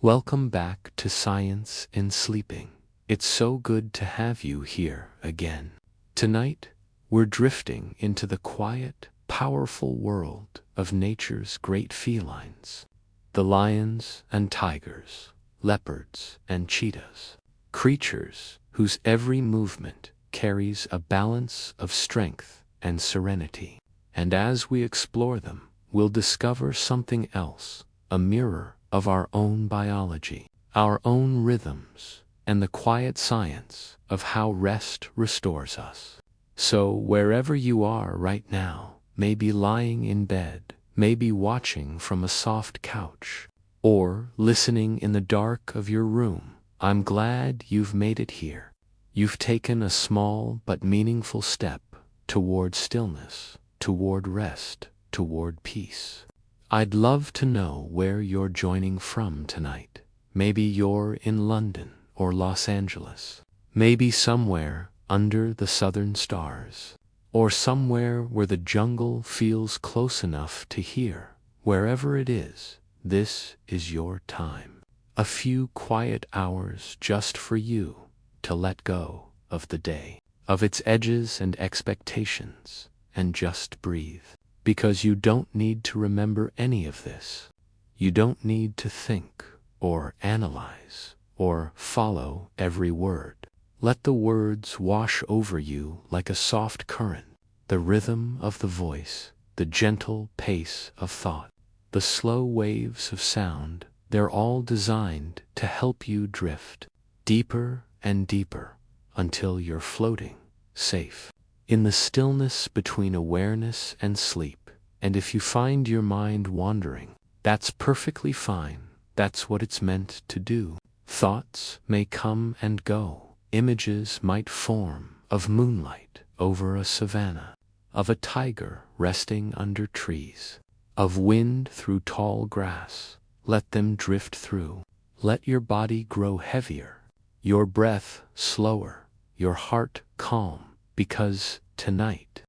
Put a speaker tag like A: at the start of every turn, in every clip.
A: Welcome back to Science in Sleeping. It's so good to have you here again. Tonight, we're drifting into the quiet, powerful world of nature's great felines. The lions and tigers, leopards and cheetahs. Creatures whose every movement carries a balance of strength and serenity. And as we explore them, we'll discover something else, a mirror of our own biology, our own rhythms, and the quiet science of how rest restores us. So wherever you are right now, maybe lying in bed, maybe watching from a soft couch, or listening in the dark of your room, I'm glad you've made it here. You've taken a small but meaningful step toward stillness, toward rest, toward peace. I'd love to know where you're joining from tonight. Maybe you're in London or Los Angeles. Maybe somewhere under the southern stars. Or somewhere where the jungle feels close enough to hear. Wherever it is, this is your time. A few quiet hours just for you to let go of the day, of its edges and expectations, and just breathe. Because you don't need to remember any of this. You don't need to think or analyze or follow every word. Let the words wash over you like a soft current, the rhythm of the voice, the gentle pace of thought, the slow waves of sound. They're all designed to help you drift deeper and deeper until you're floating, safe, in the stillness between awareness and sleep. And if you find your mind wandering, that's perfectly fine. That's what it's meant to do. Thoughts may come and go. Images might form of moonlight over a savanna, of a tiger resting under trees, of wind through tall grass. Let them drift through. Let your body grow heavier, your breath slower, your heart calm, because tonight,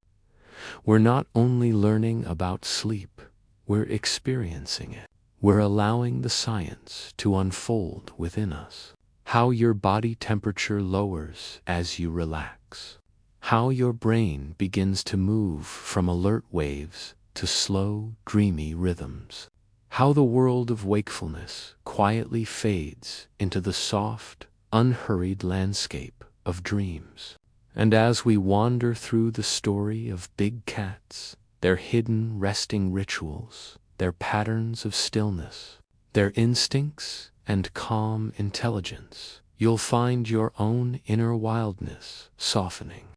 A: we're not only learning about sleep, we're experiencing it. We're allowing the science to unfold within us. How your body temperature lowers as you relax. How your brain begins to move from alert waves to slow, dreamy rhythms. How the world of wakefulness quietly fades into the soft, unhurried landscape of dreams. And as we wander through the story of big cats, their hidden resting rituals, their patterns of stillness, their instincts and calm intelligence, you'll find your own inner wildness softening.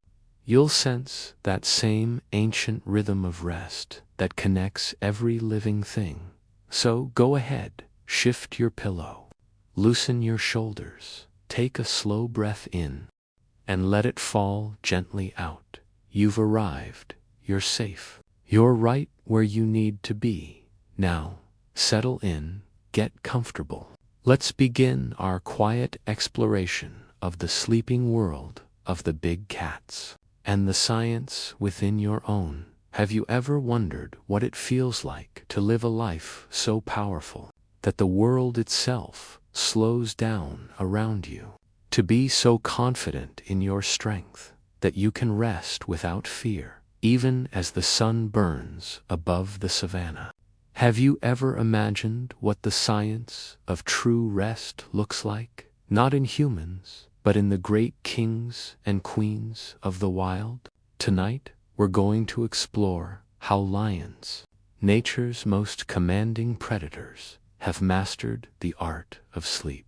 A: You'll sense that same ancient rhythm of rest that connects every living thing. So go ahead, shift your pillow, loosen your shoulders, take a slow breath in, and let it fall gently out. You've arrived. You're safe. You're right where you need to be. Now, settle in, get comfortable. Let's begin our quiet exploration of the sleeping world of the big cats and the science within your own. Have you ever wondered what it feels like to live a life so powerful that the world itself slows down around you? To be so confident in your strength that you can rest without fear, even as the sun burns above the savanna. Have you ever imagined what the science of true rest looks like? Not in humans, but in the great kings and queens of the wild? Tonight, we're going to explore how lions, nature's most commanding predators, have mastered the art of sleep,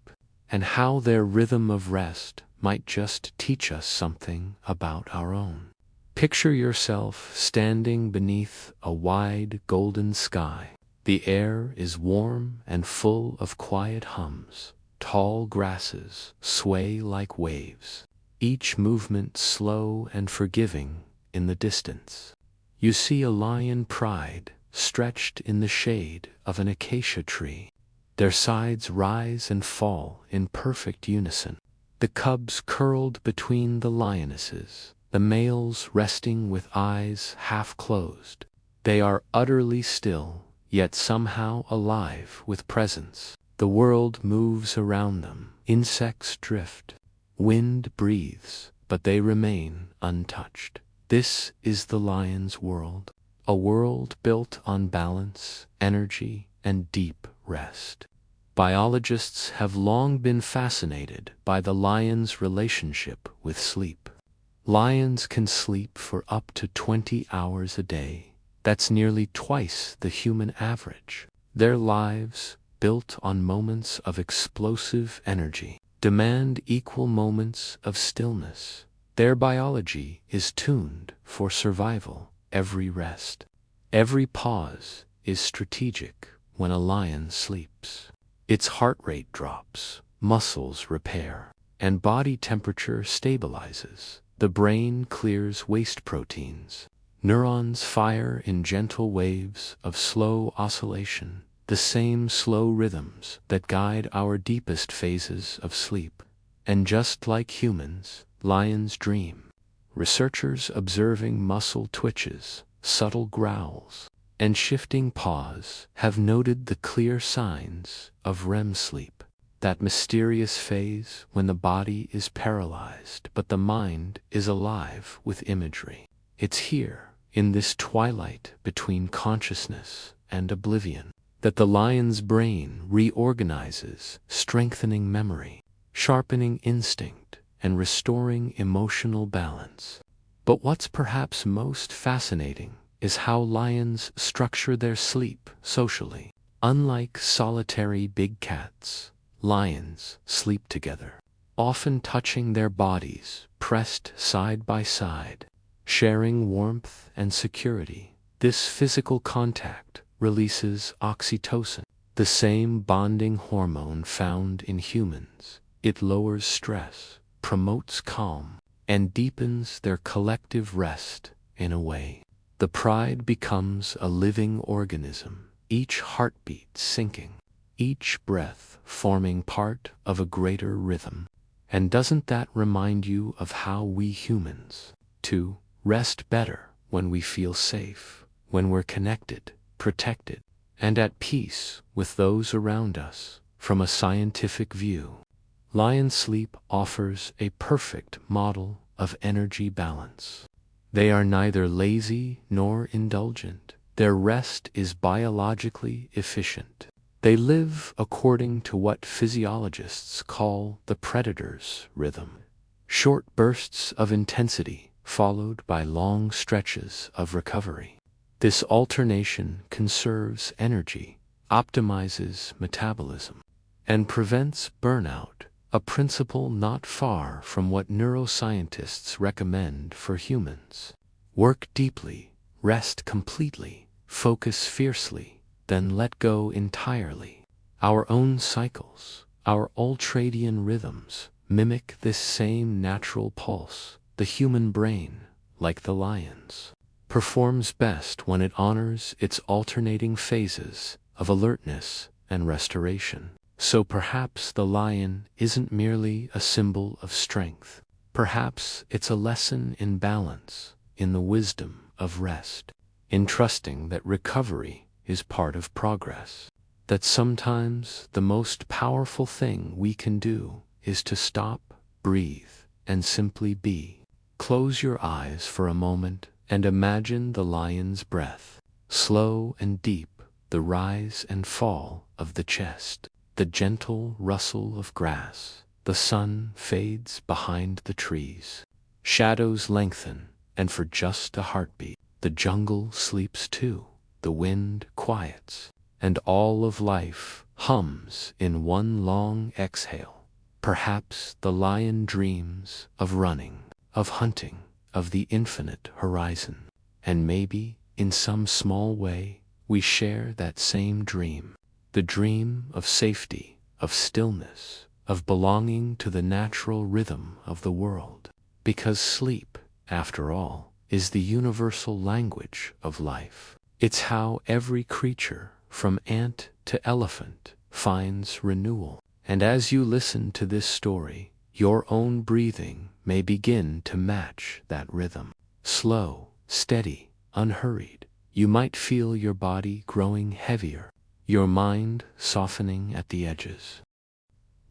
A: and how their rhythm of rest might just teach us something about our own. Picture yourself standing beneath a wide golden sky. The air is warm and full of quiet hums. Tall grasses sway like waves, each movement slow and forgiving. In the distance, you see a lion pride stretched in the shade of an acacia tree. Their sides rise and fall in perfect unison. The cubs curled between the lionesses, the males resting with eyes half closed. They are utterly still, yet somehow alive with presence. The world moves around them. Insects drift. Wind breathes, but they remain untouched. This is the lion's world, a world built on balance, energy, and deep rest. Biologists have long been fascinated by the lion's relationship with sleep. Lions can sleep for up to 20 hours a day. That's nearly twice the human average. Their lives, built on moments of explosive energy, demand equal moments of stillness. Their biology is tuned for survival. Every rest, every pause is strategic when a lion sleeps. Its heart rate drops, muscles repair, and body temperature stabilizes. The brain clears waste proteins. Neurons fire in gentle waves of slow oscillation, the same slow rhythms that guide our deepest phases of sleep. And just like humans, lions dream. Researchers observing muscle twitches, subtle growls, and shifting paws have noted the clear signs of REM sleep, that mysterious phase when the body is paralyzed but the mind is alive with imagery. It's here, in this twilight between consciousness and oblivion, that the lion's brain reorganizes, strengthening memory, sharpening instinct, and restoring emotional balance. But what's perhaps most fascinating is how lions structure their sleep socially. Unlike solitary big cats, lions sleep together, often touching their bodies, pressed side by side, sharing warmth and security. This physical contact releases oxytocin, the same bonding hormone found in humans. It lowers stress, promotes calm, and deepens their collective rest in a way. The pride becomes a living organism, each heartbeat syncing, each breath forming part of a greater rhythm. And doesn't that remind you of how we humans, too, rest better when we feel safe, when we're connected, protected, and at peace with those around us? From a scientific view, lion sleep offers a perfect model of energy balance. They are neither lazy nor indulgent. Their rest is biologically efficient. They live according to what physiologists call the predator's rhythm. Short bursts of intensity followed by long stretches of recovery. This alternation conserves energy, optimizes metabolism, and prevents burnout, a principle not far from what neuroscientists recommend for humans. Work deeply, rest completely, focus fiercely, then let go entirely. Our own cycles, our ultradian rhythms, mimic this same natural pulse. The human brain, like the lion's, performs best when it honors its alternating phases of alertness and restoration. So perhaps the lion isn't merely a symbol of strength. Perhaps it's a lesson in balance, in the wisdom of rest, in trusting that recovery is part of progress, that sometimes the most powerful thing we can do is to stop, breathe, and simply be. Close your eyes for a moment and imagine the lion's breath, slow and deep, the rise and fall of the chest, the gentle rustle of grass. The sun fades behind the trees. Shadows lengthen, and for just a heartbeat, the jungle sleeps too. The wind quiets, and all of life hums in one long exhale. Perhaps the lion dreams of running, of hunting, of the infinite horizon. And maybe, in some small way, we share that same dream. The dream of safety, of stillness, of belonging to the natural rhythm of the world. Because sleep, after all, is the universal language of life. It's how every creature, from ant to elephant, finds renewal. And as you listen to this story, your own breathing may begin to match that rhythm. Slow, steady, unhurried. You might feel your body growing heavier, your mind softening at the edges.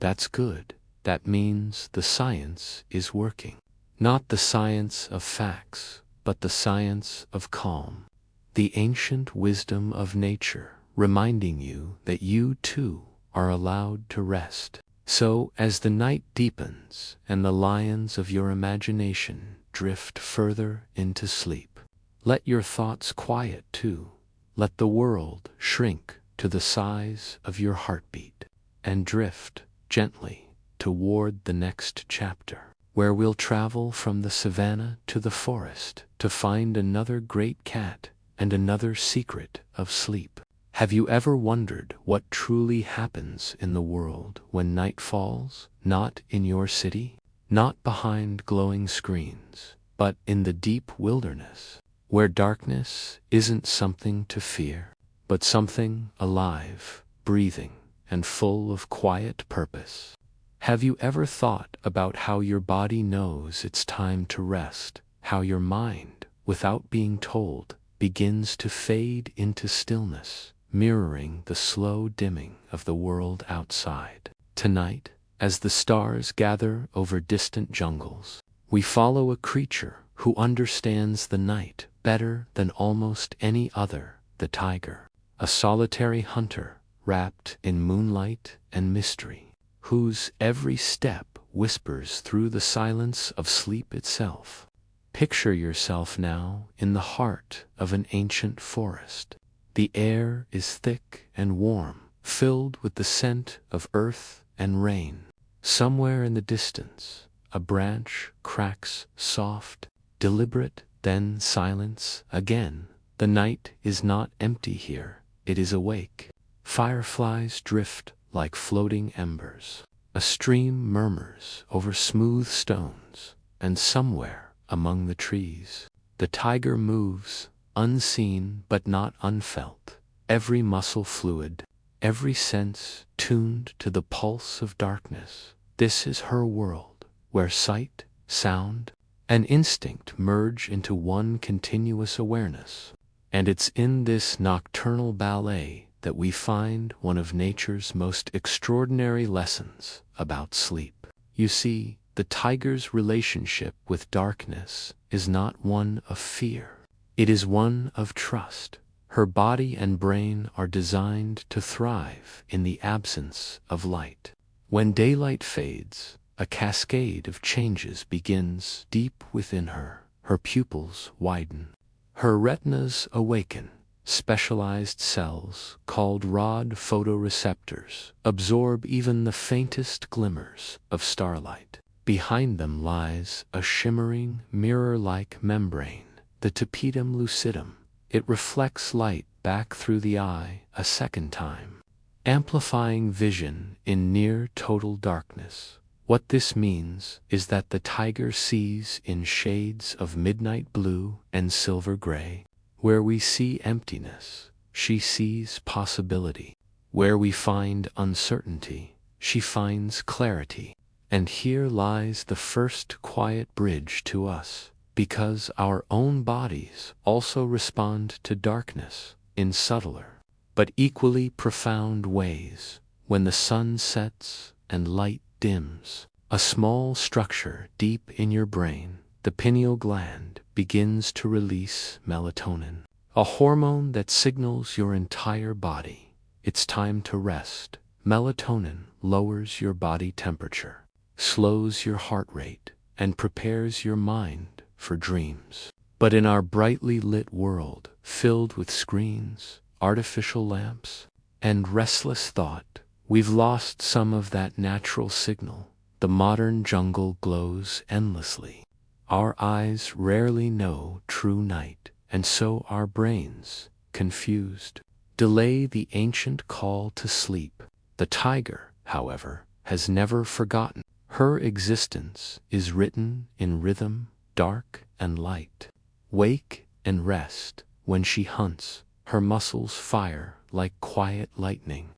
A: That's good. That means the science is working. Not the science of facts, but the science of calm. The ancient wisdom of nature, reminding you that you too are allowed to rest. So, as the night deepens and the lions of your imagination drift further into sleep, let your thoughts quiet too. Let the world shrink to the size of your heartbeat and drift gently toward the next chapter, where we'll travel from the savannah to the forest to find another great cat and another secret of sleep. Have you ever wondered what truly happens in the world when night falls? Not in your city, not behind glowing screens, but in the deep wilderness, where darkness isn't something to fear, but something alive, breathing, and full of quiet purpose. Have you ever thought about how your body knows it's time to rest, how your mind, without being told, begins to fade into stillness, mirroring the slow dimming of the world outside? Tonight, as the stars gather over distant jungles, we follow a creature who understands the night better than almost any other, the tiger, a solitary hunter wrapped in moonlight and mystery, whose every step whispers through the silence of sleep itself. Picture yourself now in the heart of an ancient forest. The air is thick and warm, filled with the scent of earth and rain. Somewhere in the distance, a branch cracks soft, deliberate, then silence again. The night is not empty here, it is awake. Fireflies drift like floating embers. A stream murmurs over smooth stones, and somewhere among the trees, the tiger moves, unseen but not unfelt, every muscle fluid, every sense tuned to the pulse of darkness. This is her world, where sight, sound, and instinct merge into one continuous awareness. And it's in this nocturnal ballet that we find one of nature's most extraordinary lessons about sleep. You see, the tiger's relationship with darkness is not one of fear. It is one of trust. Her body and brain are designed to thrive in the absence of light. When daylight fades, a cascade of changes begins deep within her. Her pupils widen. Her retinas awaken. Specialized cells, called rod photoreceptors, absorb even the faintest glimmers of starlight. Behind them lies a shimmering, mirror-like membrane, the tapetum lucidum. It reflects light back through the eye a second time, amplifying vision in near total darkness. What this means is that the tiger sees in shades of midnight blue and silver gray. Where we see emptiness, she sees possibility. Where we find uncertainty, she finds clarity. And here lies the first quiet bridge to us, because our own bodies also respond to darkness in subtler, but equally profound ways. When the sun sets and light dims, a small structure deep in your brain, the pineal gland, begins to release melatonin, a hormone that signals your entire body it's time to rest. Melatonin lowers your body temperature, slows your heart rate, and prepares your mind for dreams. But in our brightly lit world, filled with screens, artificial lamps, and restless thought, we've lost some of that natural signal. The modern jungle glows endlessly. Our eyes rarely know true night, and so our brains, confused, delay the ancient call to sleep. The tiger, however, has never forgotten. Her existence is written in rhythm, dark and light. Wake and rest. When she hunts, her muscles fire like quiet lightning.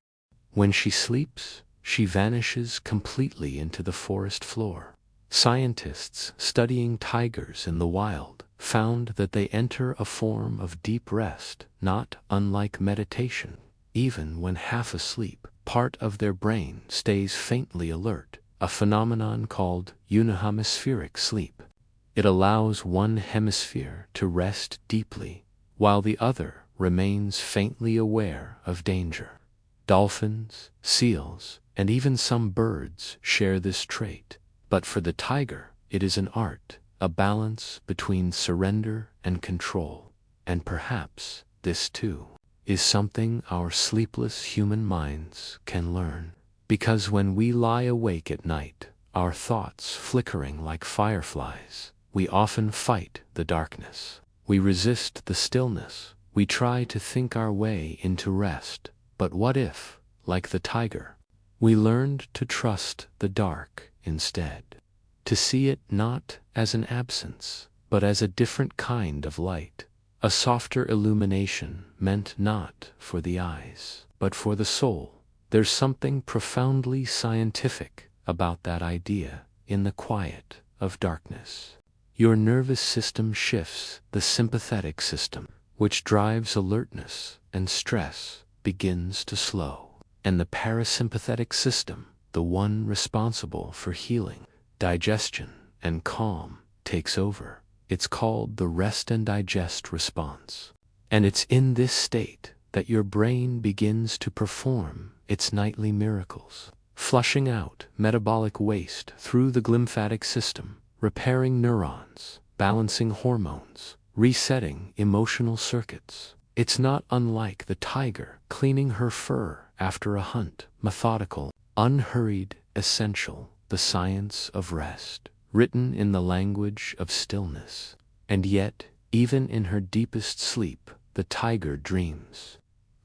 A: When she sleeps, she vanishes completely into the forest floor. Scientists studying tigers in the wild found that they enter a form of deep rest, not unlike meditation. even when half asleep. Part of their brain stays faintly alert, a phenomenon called unihemispheric sleep. It allows one hemisphere to rest deeply, while the other remains faintly aware of danger. Dolphins, seals, and even some birds share this trait. But for the tiger, it is an art, a balance between surrender and control. And perhaps this too is something our sleepless human minds can learn. Because when we lie awake at night, our thoughts flickering like fireflies, we often fight the darkness. We resist the stillness. We try to think our way into rest. But what if, like the tiger, we learned to trust the dark instead? To see it not as an absence, but as a different kind of light, a softer illumination meant not for the eyes, but for the soul. There's something profoundly scientific about that idea. In the quiet of darkness, your nervous system shifts. The sympathetic system, which drives alertness and stress, begins to slow, and the parasympathetic system, the one responsible for healing, digestion, and calm, takes over. It's called the rest and digest response. And it's in this state that your brain begins to perform its nightly miracles, flushing out metabolic waste through the glymphatic system, repairing neurons, balancing hormones, resetting emotional circuits. It's not unlike the tiger cleaning her fur after a hunt, methodical, unhurried, essential, the science of rest, written in the language of stillness. And yet, even in her deepest sleep, the tiger dreams.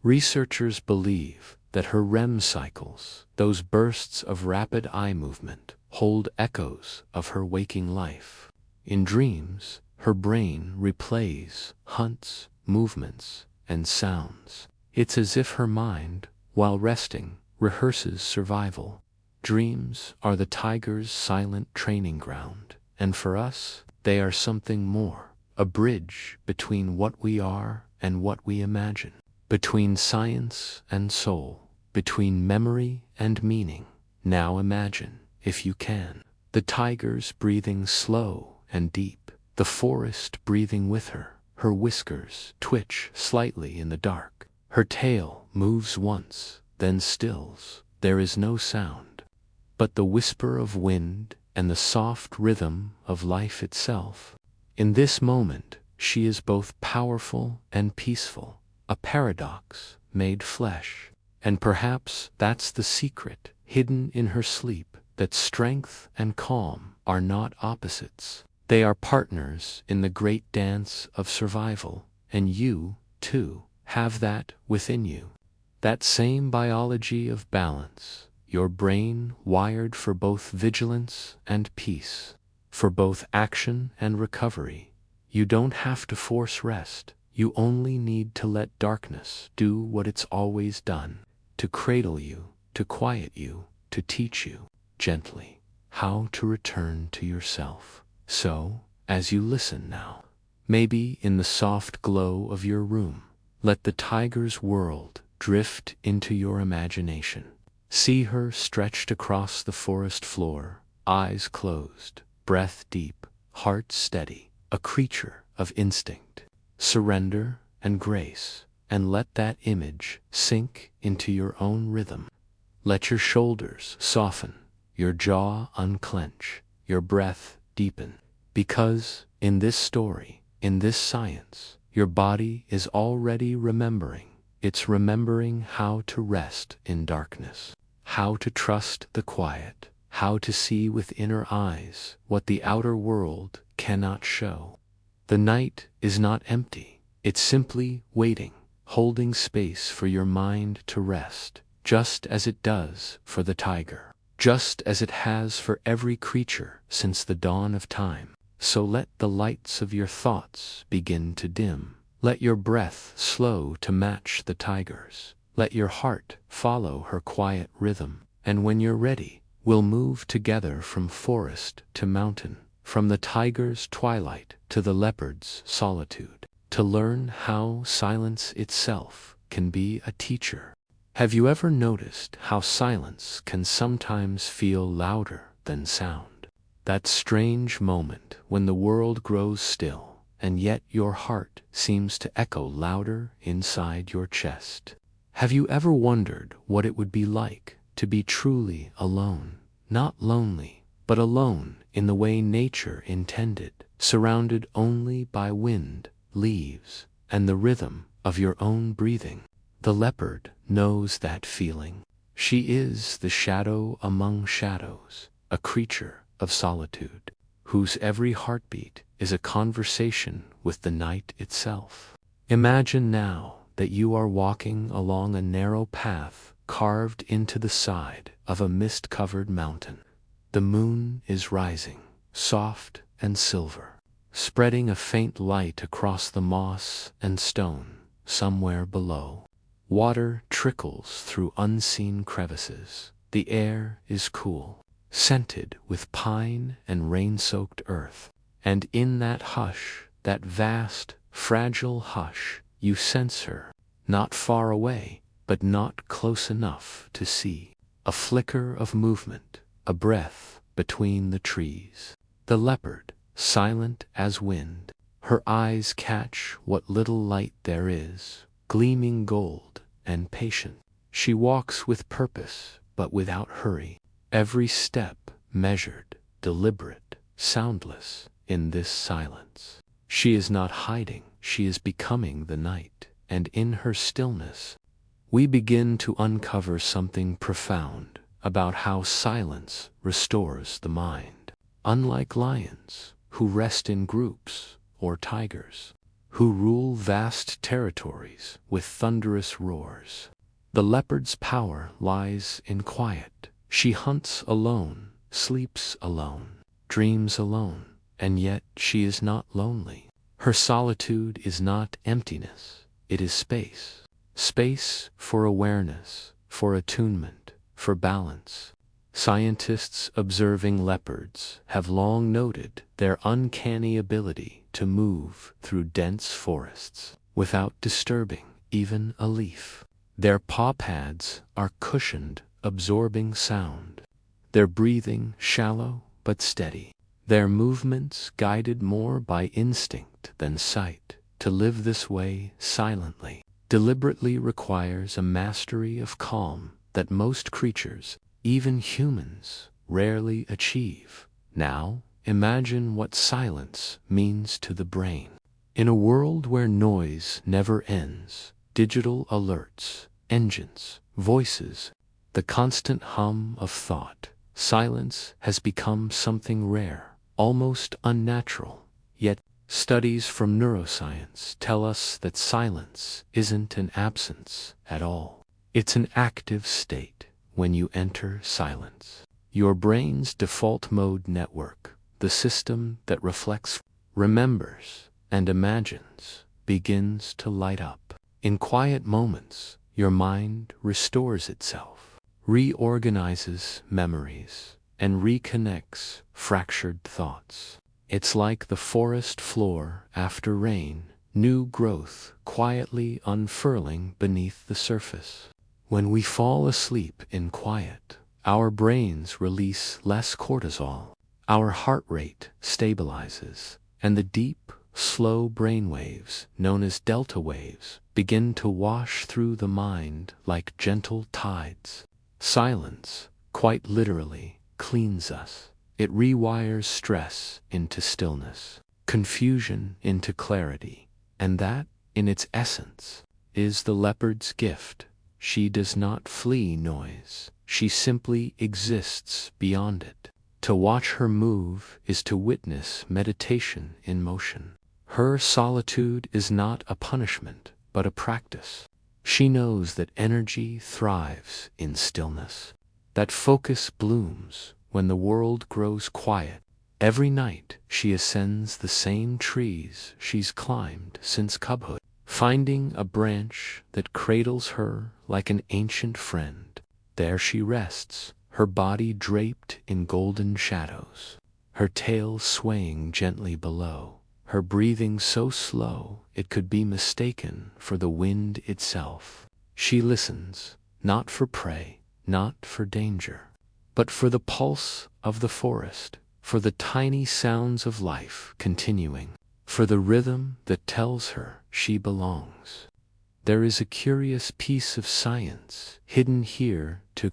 A: Researchers believe that her REM cycles, those bursts of rapid eye movement, hold echoes of her waking life. In dreams, her brain replays hunts, movements, and sounds. It's as if her mind, while resting, rehearses survival. Dreams are the tiger's silent training ground, and for us, they are something more, a bridge between what we are and what we imagine, between science and soul, between memory and meaning. Now imagine, if you can, the tigers breathing slow and deep, the forest breathing with her. Her whiskers twitch slightly in the dark. Her tail moves once, then stills. There is no sound, but the whisper of wind and the soft rhythm of life itself. In this moment, she is both powerful and peaceful, a paradox made flesh. And perhaps that's the secret, hidden in her sleep, that strength and calm are not opposites. They are partners in the great dance of survival, and you, too, have that within you. That same biology of balance, your brain wired for both vigilance and peace, for both action and recovery. You don't have to force rest. You only need to let darkness do what it's always done, to cradle you, to quiet you, to teach you, gently, how to return to yourself. So, as you listen now, maybe in the soft glow of your room, let the tiger's world drift into your imagination. See her stretched across the forest floor, eyes closed, breath deep, heart steady, a creature of instinct, surrender, and grace, and let that image sink into your own rhythm. Let your shoulders soften, your jaw unclench, your breath deepen, because in this story, in this science, your body is already remembering. It's remembering how to rest in darkness, how to trust the quiet, how to see with inner eyes what the outer world cannot show. The night is not empty, it's simply waiting, holding space for your mind to rest, just as it does for the tiger, just as it has for every creature since the dawn of time. So let the lights of your thoughts begin to dim. Let your breath slow to match the tiger's. Let your heart follow her quiet rhythm. And when you're ready, we'll move together from forest to mountain, from the tiger's twilight to the leopard's solitude, to learn how silence itself can be a teacher. Have you ever noticed how silence can sometimes feel louder than sound? That strange moment when the world grows still, and yet your heart seems to echo louder inside your chest. Have you ever wondered what it would be like to be truly alone? Not lonely, but alone in the way nature intended, surrounded only by wind, leaves, and the rhythm of your own breathing. The leopard knows that feeling. She is the shadow among shadows, a creature of solitude, whose every heartbeat is a conversation with the night itself. Imagine now that you are walking along a narrow path carved into the side of a mist-covered mountain. The moon is rising, soft and silver, spreading a faint light across the moss and stone somewhere below. Water trickles through unseen crevices. The air is cool, scented with pine and rain-soaked earth. And in that hush, that vast, fragile hush, you sense her, not far away, but not close enough to see. A flicker of movement, a breath between the trees. The leopard, silent as wind, her eyes catch what little light there is, gleaming gold and patient. She walks with purpose, but without hurry. Every step measured, deliberate, soundless in this silence. She is not hiding, she is becoming the night, and in her stillness, we begin to uncover something profound about how silence restores the mind. Unlike lions, who rest in groups, or tigers, who rule vast territories with thunderous roars, the leopard's power lies in quiet. She hunts alone, sleeps alone, dreams alone, and yet she is not lonely. Her solitude is not emptiness, it is space. Space for awareness, for attunement, for balance. Scientists observing leopards have long noted their uncanny ability to move through dense forests without disturbing even a leaf. Their paw pads are cushioned, absorbing sound. Their breathing shallow but steady. Their movements guided more by instinct than sight. To live this way silently deliberately requires a mastery of calm that most creatures, even humans, rarely achieve. Now, imagine what silence means to the brain. In a world where noise never ends, digital alerts, engines, voices, the constant hum of thought, silence has become something rare, almost unnatural. Yet, studies from neuroscience tell us that silence isn't an absence at all. It's an active state. When you enter silence, your brain's default mode network, the system that reflects, remembers, and imagines, begins to light up. In quiet moments, your mind restores itself, reorganizes memories, and reconnects fractured thoughts. It's like the forest floor after rain, new growth quietly unfurling beneath the surface. When we fall asleep in quiet, our brains release less cortisol, our heart rate stabilizes, and the deep, slow brain waves, known as delta waves, begin to wash through the mind like gentle tides. Silence, quite literally, cleans us. It rewires stress into stillness, confusion into clarity, and that, in its essence, is the leopard's gift. She does not flee noise, she simply exists beyond it. To watch her move is to witness meditation in motion. Her solitude is not a punishment, but a practice. She knows that energy thrives in stillness, that focus blooms when the world grows quiet. Every night she ascends the same trees she's climbed since cubhood, finding a branch that cradles her like an ancient friend. There she rests, her body draped in golden shadows, her tail swaying gently below, her breathing so slow it could be mistaken for the wind itself. She listens, not for prey, not for danger, but for the pulse of the forest, for the tiny sounds of life continuing, for the rhythm that tells her she belongs. There is a curious piece of science hidden here too.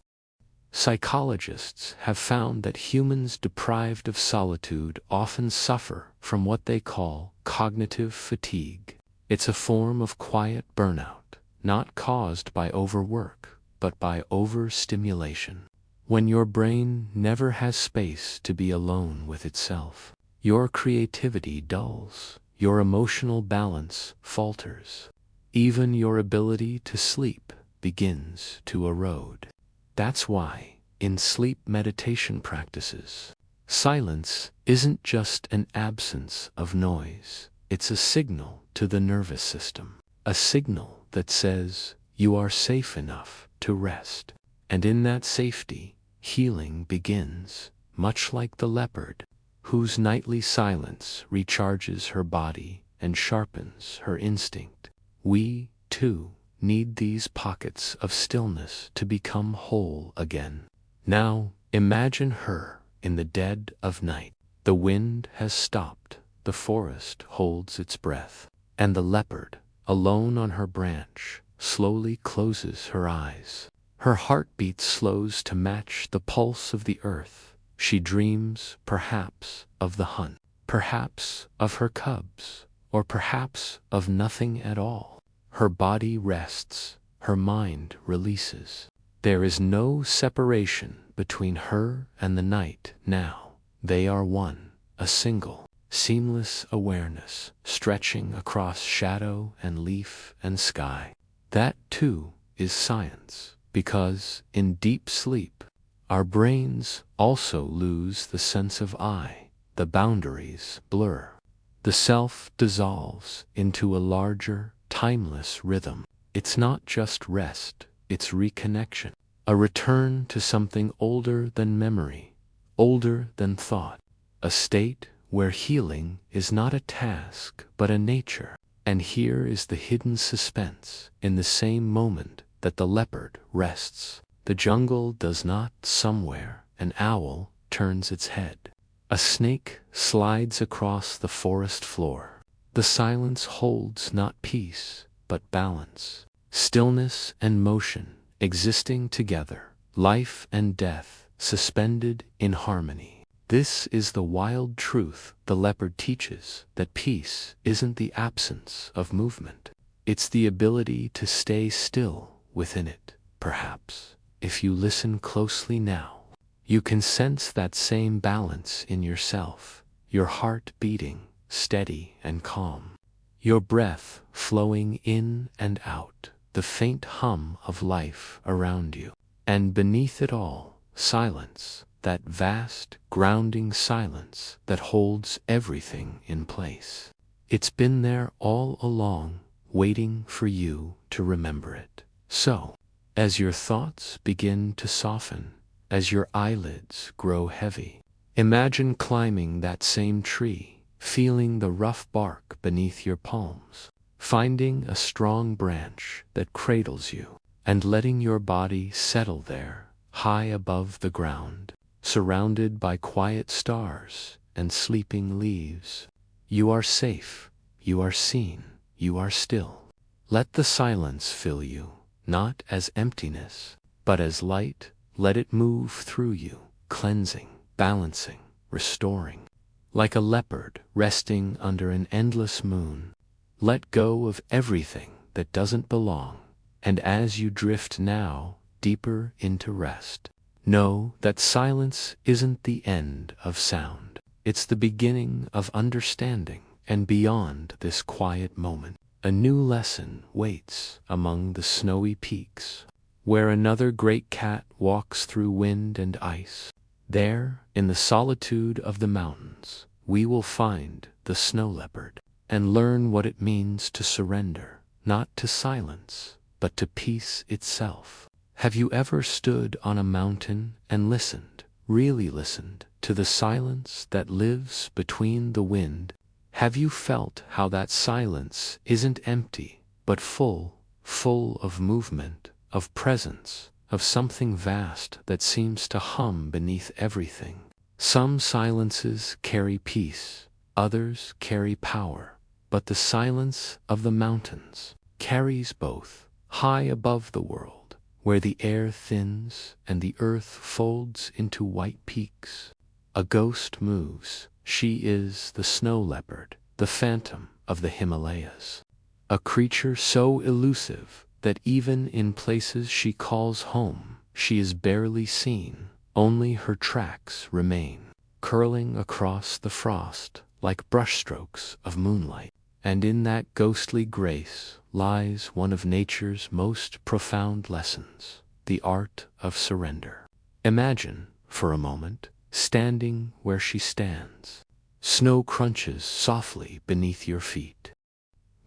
A: Psychologists have found that humans deprived of solitude often suffer from what they call cognitive fatigue. It's a form of quiet burnout, not caused by overwork, but by overstimulation. When your brain never has space to be alone with itself, your creativity dulls, your emotional balance falters. Even your ability to sleep begins to erode. That's why, in sleep meditation practices, silence isn't just an absence of noise, it's a signal to the nervous system, a signal that says you are safe enough to rest. And in that safety, healing begins, much like the leopard, whose nightly silence recharges her body and sharpens her instinct. We, too, need these pockets of stillness to become whole again. Now, imagine her in the dead of night. The wind has stopped, the forest holds its breath, and the leopard, alone on her branch, slowly closes her eyes. Her heartbeat slows to match the pulse of the earth. She dreams, perhaps, of the hunt, perhaps of her cubs, or perhaps of nothing at all. Her body rests, her mind releases. There is no separation between her and the night now. They are one, a single, seamless awareness, stretching across shadow and leaf and sky. That, too, is science, because in deep sleep, our brains also lose the sense of I. The boundaries blur. The self dissolves into a larger, timeless rhythm. It's not just rest, it's reconnection, a return to something older than memory, older than thought, a state where healing is not a task but a nature. And here is the hidden suspense. In the same moment that the leopard rests, the jungle does not. Somewhere, an owl turns its head. A snake slides across the forest floor. The silence holds not peace, but balance, stillness and motion existing together, life and death suspended in harmony. This is the wild truth the leopard teaches, that peace isn't the absence of movement. It's the ability to stay still within it. Perhaps, if you listen closely now, you can sense that same balance in yourself, your heart beating, steady and calm, your breath flowing in and out, the faint hum of life around you. And beneath it all, silence, that vast, grounding silence that holds everything in place. It's been there all along, waiting for you to remember it. So, as your thoughts begin to soften, as your eyelids grow heavy, imagine climbing that same tree, feeling the rough bark beneath your palms, finding a strong branch that cradles you, and letting your body settle there, high above the ground, surrounded by quiet stars and sleeping leaves. You are safe, you are seen, you are still. Let the silence fill you, not as emptiness, but as light. Let it move through you, cleansing, balancing, restoring. Like a leopard resting under an endless moon, let go of everything that doesn't belong, and as you drift now deeper into rest, know that silence isn't the end of sound. It's the beginning of understanding, and beyond this quiet moment, a new lesson waits among the snowy peaks, where another great cat walks through wind and ice. There, in the solitude of the mountains, we will find the snow leopard and learn what it means to surrender, not to silence, but to peace itself. Have you ever stood on a mountain and listened, really listened, to the silence that lives between the wind? Have you felt how that silence isn't empty, but full of movement, of presence, of something vast that seems to hum beneath everything. Some silences carry peace, others carry power, but the silence of the mountains carries both, high above the world, where the air thins and the earth folds into white peaks. A ghost moves. She is the snow leopard, the phantom of the Himalayas. A creature so elusive that even in places she calls home, she is barely seen. Only her tracks remain, curling across the frost like brushstrokes of moonlight. And in that ghostly grace lies one of nature's most profound lessons, the art of surrender. Imagine, for a moment, standing where she stands. Snow crunches softly beneath your feet.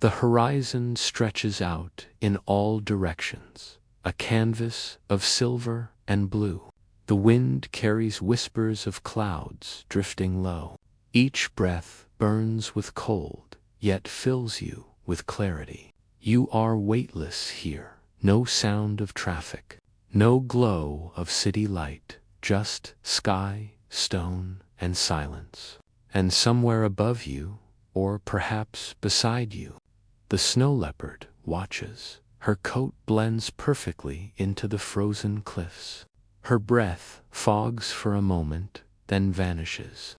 A: The horizon stretches out in all directions, a canvas of silver and blue. The wind carries whispers of clouds drifting low. Each breath burns with cold, yet fills you with clarity. You are weightless here, no sound of traffic, no glow of city light, just sky, stone, and silence. And somewhere above you, or perhaps beside you, the snow leopard watches. Her coat blends perfectly into the frozen cliffs. Her breath fogs for a moment, then vanishes.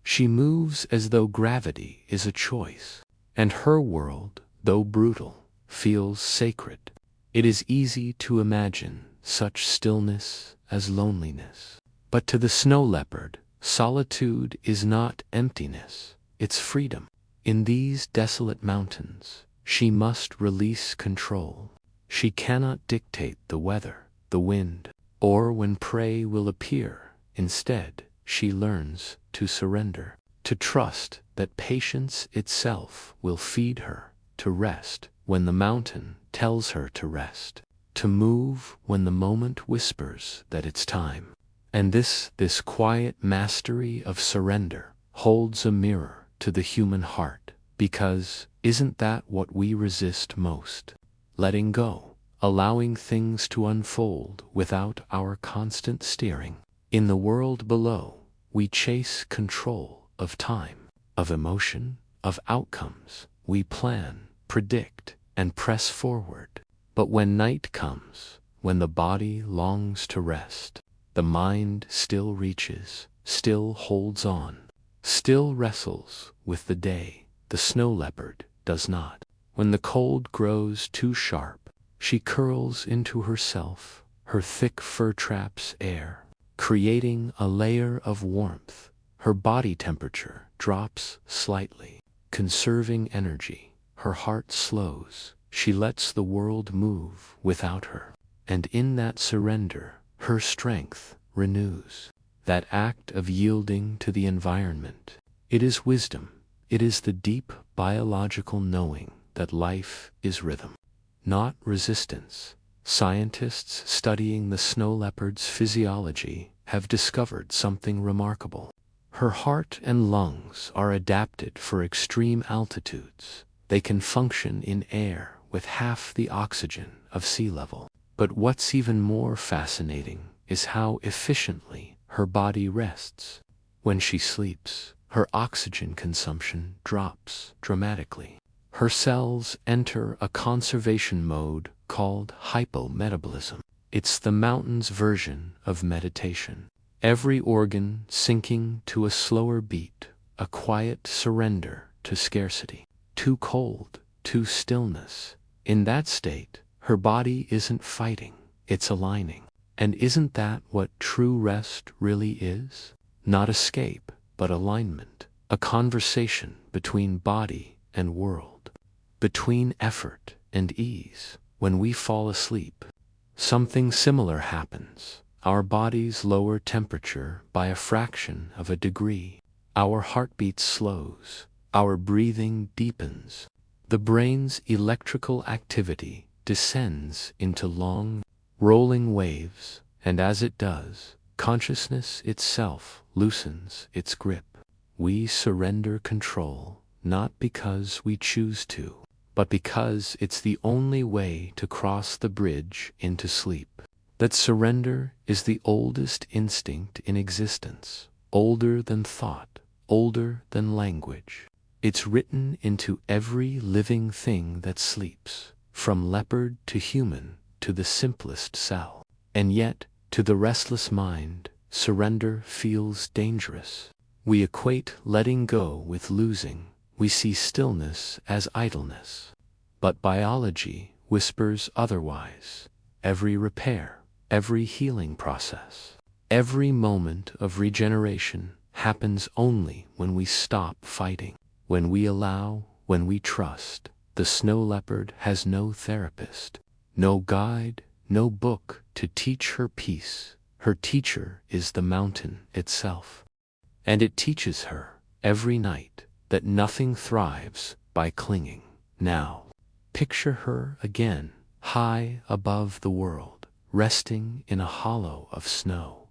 A: She moves as though gravity is a choice, and her world, though brutal, feels sacred. It is easy to imagine such stillness as loneliness. But to the snow leopard, solitude is not emptiness, it's freedom. In these desolate mountains, she must release control. She cannot dictate the weather, the wind, or when prey will appear. Instead, she learns to surrender, to trust that patience itself will feed her, to rest when the mountain tells her to rest, to move when the moment whispers that it's time. And this quiet mastery of surrender holds a mirror to the human heart, because isn't that what we resist most? Letting go, allowing things to unfold without our constant steering. In the world below, we chase control of time, of emotion, of outcomes. We plan, predict, and press forward. But when night comes, when the body longs to rest, the mind still reaches, still holds on, still wrestles with the day. The snow leopard does not. When the cold grows too sharp, she curls into herself, her thick fur traps air, creating a layer of warmth. Her body temperature drops slightly, conserving energy. Her heart slows. She lets the world move without her. And in that surrender, her strength renews. That act of yielding to the environment. It is wisdom. It is the deep biological knowing that life is rhythm, not resistance. Scientists studying the snow leopard's physiology have discovered something remarkable. Her heart and lungs are adapted for extreme altitudes. They can function in air with half the oxygen of sea level. But what's even more fascinating is how efficiently her body rests. When she sleeps, her oxygen consumption drops dramatically. Her cells enter a conservation mode called hypometabolism. It's the mountain's version of meditation. Every organ sinking to a slower beat, a quiet surrender to scarcity. Too cold, too stillness. In that state, her body isn't fighting, it's aligning. And isn't that what true rest really is? Not escape, but alignment. A conversation between body and world, between effort and ease. When we fall asleep, something similar happens. Our bodies lower temperature by a fraction of a degree. Our heartbeat slows. Our breathing deepens. The brain's electrical activity descends into long, rolling waves, and as it does, consciousness itself loosens its grip. We surrender control, not because we choose to, but because it's the only way to cross the bridge into sleep. That surrender is the oldest instinct in existence, older than thought, older than language. It's written into every living thing that sleeps, from leopard to human to the simplest cell. And yet, to the restless mind, surrender feels dangerous. We equate letting go with losing. We see stillness as idleness. But biology whispers otherwise. Every repair, every healing process, every moment of regeneration happens only when we stop fighting, when we allow, when we trust. The snow leopard has no therapist, no guide, no book to teach her peace. Her teacher is the mountain itself. And it teaches her, every night, that nothing thrives by clinging. Now, picture her again, high above the world, resting in a hollow of snow.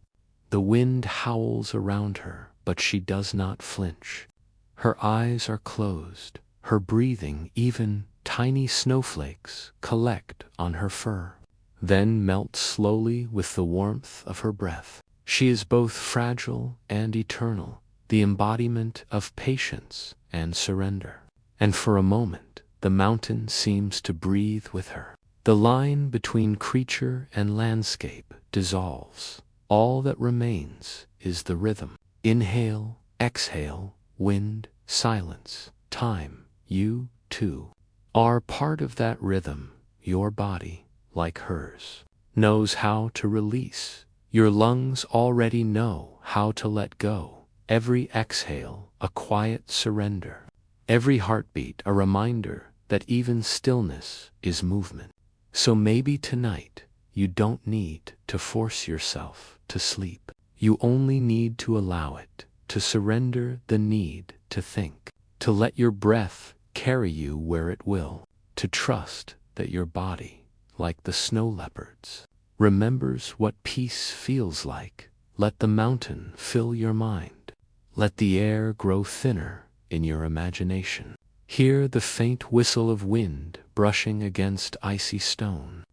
A: The wind howls around her, but she does not flinch. Her eyes are closed, her breathing, even tiny snowflakes, collect on her fur, then melt slowly with the warmth of her breath. She is both fragile and eternal, the embodiment of patience and surrender. And for a moment, the mountain seems to breathe with her. The line between creature and landscape dissolves. All that remains is the rhythm. Inhale, exhale, wind, silence, time. You, too, are part of that rhythm. Your body, like hers, knows how to release. Your lungs already know how to let go. Every exhale, a quiet surrender. Every heartbeat, a reminder that even stillness is movement. So maybe tonight, you don't need to force yourself to sleep. You only need to allow it, to surrender the need to think, to let your breath carry you where it will, to trust that your body, like the snow leopards, remembers what peace feels like. Let the mountain fill your mind. Let the air grow thinner in your imagination. Hear the faint whistle of wind brushing against icy stone.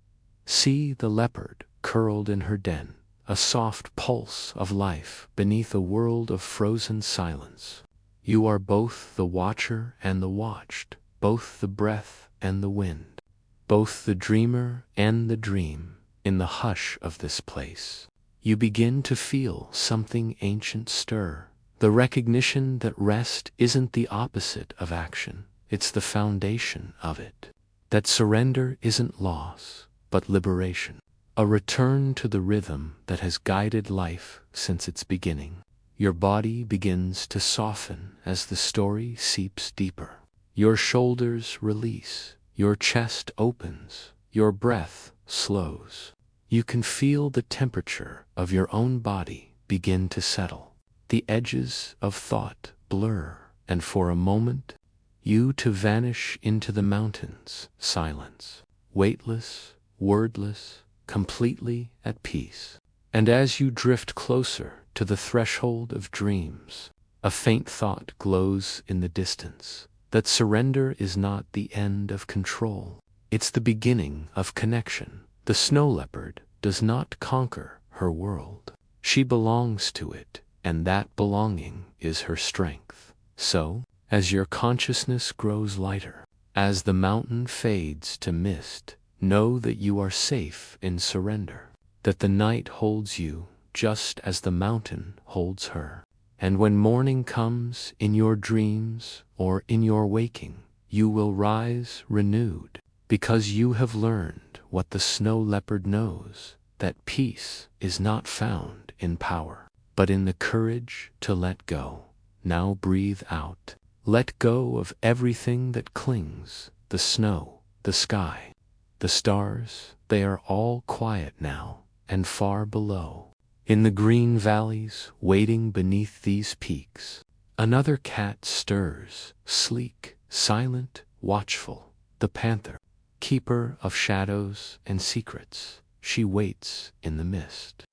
A: See the leopard curled in her den, a soft pulse of life beneath a world of frozen silence. You are both the watcher and the watched, both the breath and the wind, both the dreamer and the dream. In the hush of this place, you begin to feel something ancient stir, the recognition that rest isn't the opposite of action, it's the foundation of it. That surrender isn't loss, but liberation, a return to the rhythm that has guided life since its beginning. Your body begins to soften as the story seeps deeper. Your shoulders release, your chest opens, your breath slows. You can feel the temperature of your own body begin to settle. The edges of thought blur, and for a moment, you to vanish into the mountains, silence, weightless, wordless, completely at peace. And as you drift closer to the threshold of dreams, a faint thought glows in the distance, that surrender is not the end of control. It's the beginning of connection. The snow leopard does not conquer her world. She belongs to it, and that belonging is her strength. So, as your consciousness grows lighter, as the mountain fades to mist, know that you are safe in surrender, that the night holds you just as the mountain holds her. And when morning comes in your dreams or in your waking, you will rise renewed, because you have learned what the snow leopard knows, that peace is not found in power, but in the courage to let go. Now breathe out. Let go of everything that clings, the snow, the sky, the stars. They are all quiet now, and far below, in the green valleys waiting beneath these peaks, another cat stirs, sleek, silent, watchful, the panther, keeper of shadows and secrets. She waits in the mist,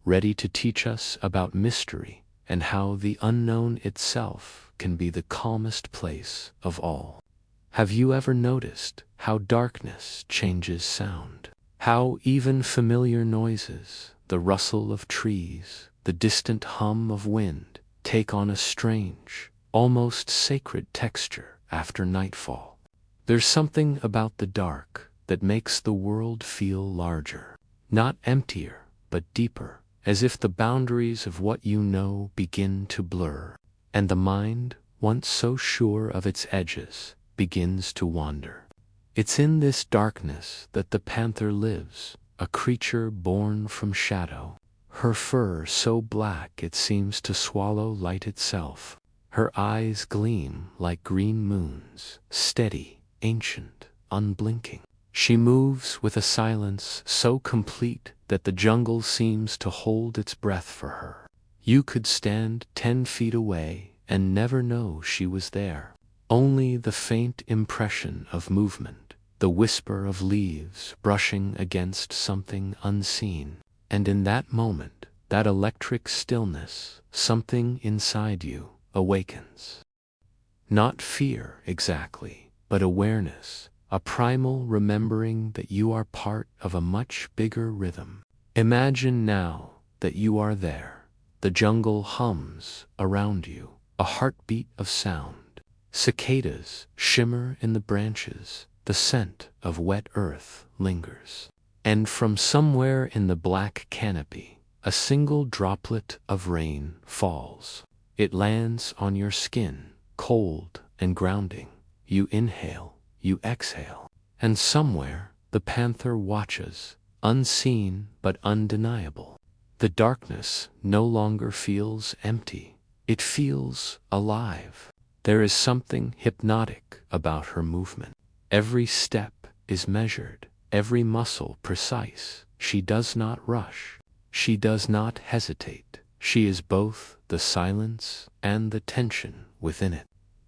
A: ready to teach us about mystery and how the unknown itself can be the calmest place of all. Have you ever noticed how darkness changes sound? How even familiar noises, the rustle of trees, the distant hum of wind, take on a strange, almost sacred texture after nightfall. There's something about the dark that makes the world feel larger, not emptier, but deeper, as if the boundaries of what you know begin to blur, and the mind, once so sure of its edges, begins to wander. It's in this darkness that the panther lives, a creature born from shadow, her fur so black it seems to swallow light itself. Her eyes gleam like green moons, steady, ancient, unblinking. She moves with a silence so complete that the jungle seems to hold its breath for her. You could stand 10 feet away and never know she was there. Only the faint impression of movement, the whisper of leaves brushing against something unseen. And in that moment, that electric stillness, something inside you awakens. Not fear exactly, but awareness, a primal remembering that you are part of a much bigger rhythm. Imagine now that you are there. The jungle hums around you, a heartbeat of sound. Cicadas shimmer in the branches, the scent of wet earth lingers. And from somewhere in the black canopy, a single droplet of rain falls. It lands on your skin, cold and grounding. You inhale, you exhale. And somewhere, the panther watches, unseen but undeniable. The darkness no longer feels empty. It feels alive. There is something hypnotic about her movement. Every step is measured, every muscle precise. She does not rush. She does not hesitate. She is both the silence and the tension within it.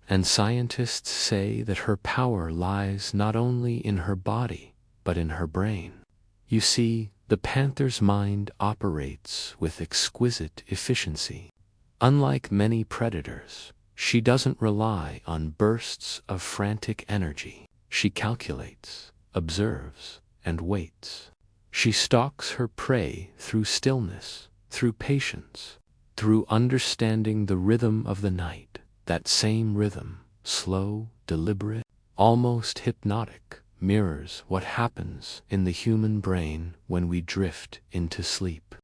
A: And scientists say that her power lies not only in her body, but in her brain. You see, the panther's mind operates with exquisite efficiency. Unlike many predators, she doesn't rely on bursts of frantic energy. She calculates, observes, and waits. She stalks her prey through stillness, through patience, through understanding the rhythm of the night. That same rhythm, slow, deliberate, almost hypnotic, mirrors what happens in the human brain when we drift into sleep.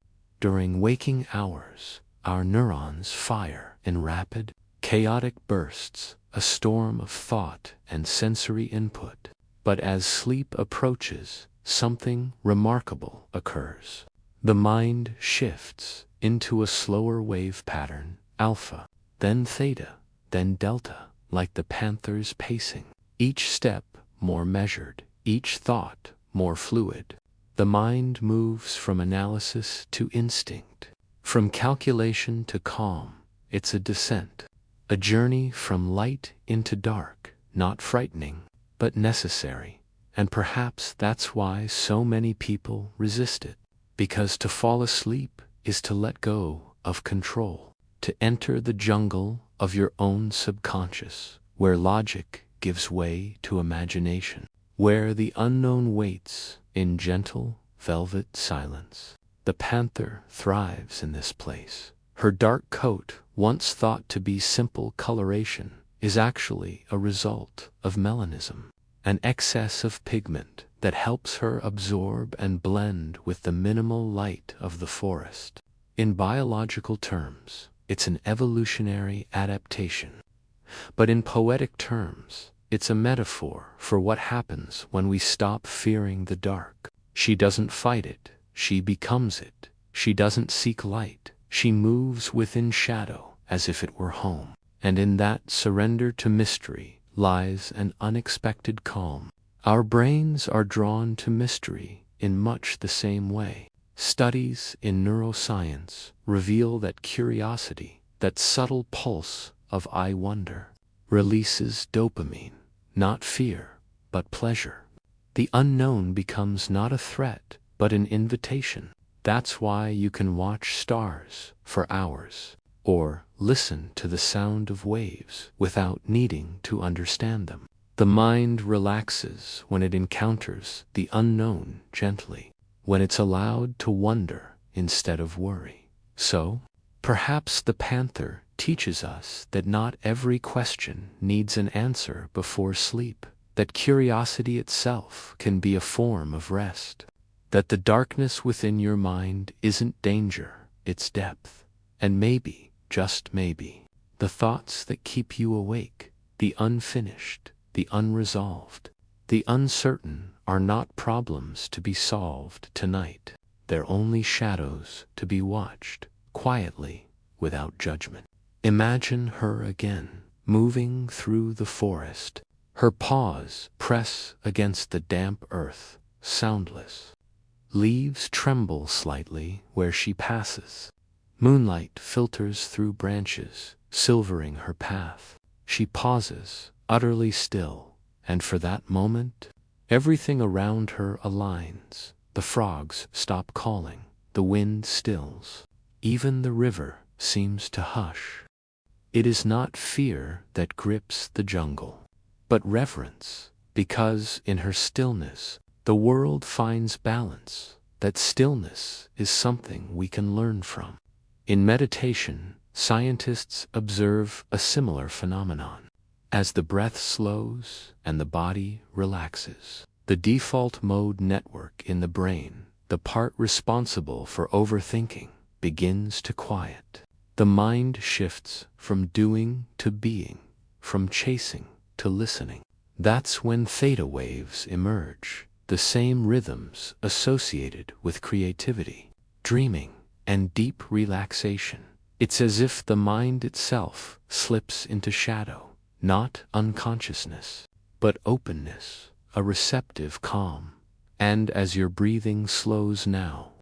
A: During waking hours, our neurons fire in rapid, chaotic bursts, a storm of thought and sensory input. But as sleep approaches, something remarkable occurs. The mind shifts into a slower wave pattern, alpha, then theta, then delta, like the panther's pacing. Each step more measured, each thought more fluid. The mind moves from analysis to instinct, from calculation to calm. It's a descent, a journey from light into dark, not frightening, but necessary. And perhaps that's why so many people resist it, because to fall asleep is to let go of control, to enter the jungle of your own subconscious, where logic gives way to imagination, where the unknown waits in gentle, velvet silence. The panther thrives in this place. Her dark coat, once thought to be simple coloration, is actually a result of melanism, an excess of pigment that helps her absorb and blend with the minimal light of the forest. In biological terms, it's an evolutionary adaptation. But in poetic terms, it's a metaphor for what happens when we stop fearing the dark. She doesn't fight it, she becomes it. She doesn't seek light, she moves within shadow as if it were home. And in that surrender to mystery lies an unexpected calm. Our brains are drawn to mystery in much the same way. Studies in neuroscience reveal that curiosity, that subtle pulse of I wonder, releases dopamine, not fear, but pleasure. The unknown becomes not a threat, but an invitation. That's why you can watch stars for hours, or listen to the sound of waves without needing to understand them. The mind relaxes when it encounters the unknown gently, when it's allowed to wonder instead of worry. So, perhaps the panther teaches us that not every question needs an answer before sleep, that curiosity itself can be a form of rest, that the darkness within your mind isn't danger, it's depth, and maybe, just maybe, the thoughts that keep you awake, the unfinished, the unresolved, the uncertain are not problems to be solved tonight. They're only shadows to be watched, quietly, without judgment. Imagine her again, moving through the forest. Her paws press against the damp earth, soundless. Leaves tremble slightly where she passes. Moonlight filters through branches, silvering her path. She pauses, utterly still, and for that moment, everything around her aligns. The frogs stop calling, the wind stills. Even the river seems to hush. It is not fear that grips the jungle, but reverence, because in her stillness, the world finds balance. That stillness is something we can learn from. In meditation, scientists observe a similar phenomenon. As the breath slows and the body relaxes, the default mode network in the brain, the part responsible for overthinking, begins to quiet. The mind shifts from doing to being, from chasing to listening. That's when theta waves emerge, the same rhythms associated with creativity, dreaming, and deep relaxation. It's as if the mind itself slips into shadow, not unconsciousness, but openness, a receptive calm. And as your breathing slows now,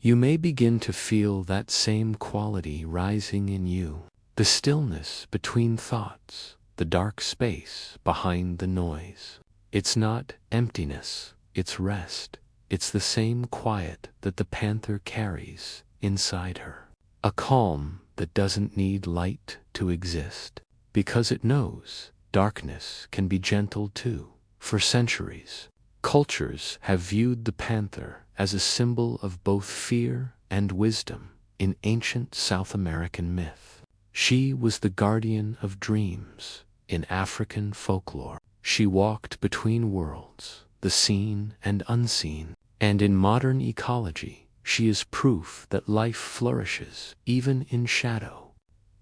A: you may begin to feel that same quality rising in you. The stillness between thoughts, the dark space behind the noise. It's not emptiness, it's rest. It's the same quiet that the panther carries inside her. A calm that doesn't need light to exist, because it knows darkness can be gentle too. For centuries, cultures have viewed the panther as a symbol of both fear and wisdom. In ancient South American myth, she was the guardian of dreams. In African folklore, she walked between worlds, the seen and unseen. And in modern ecology, she is proof that life flourishes even in shadow.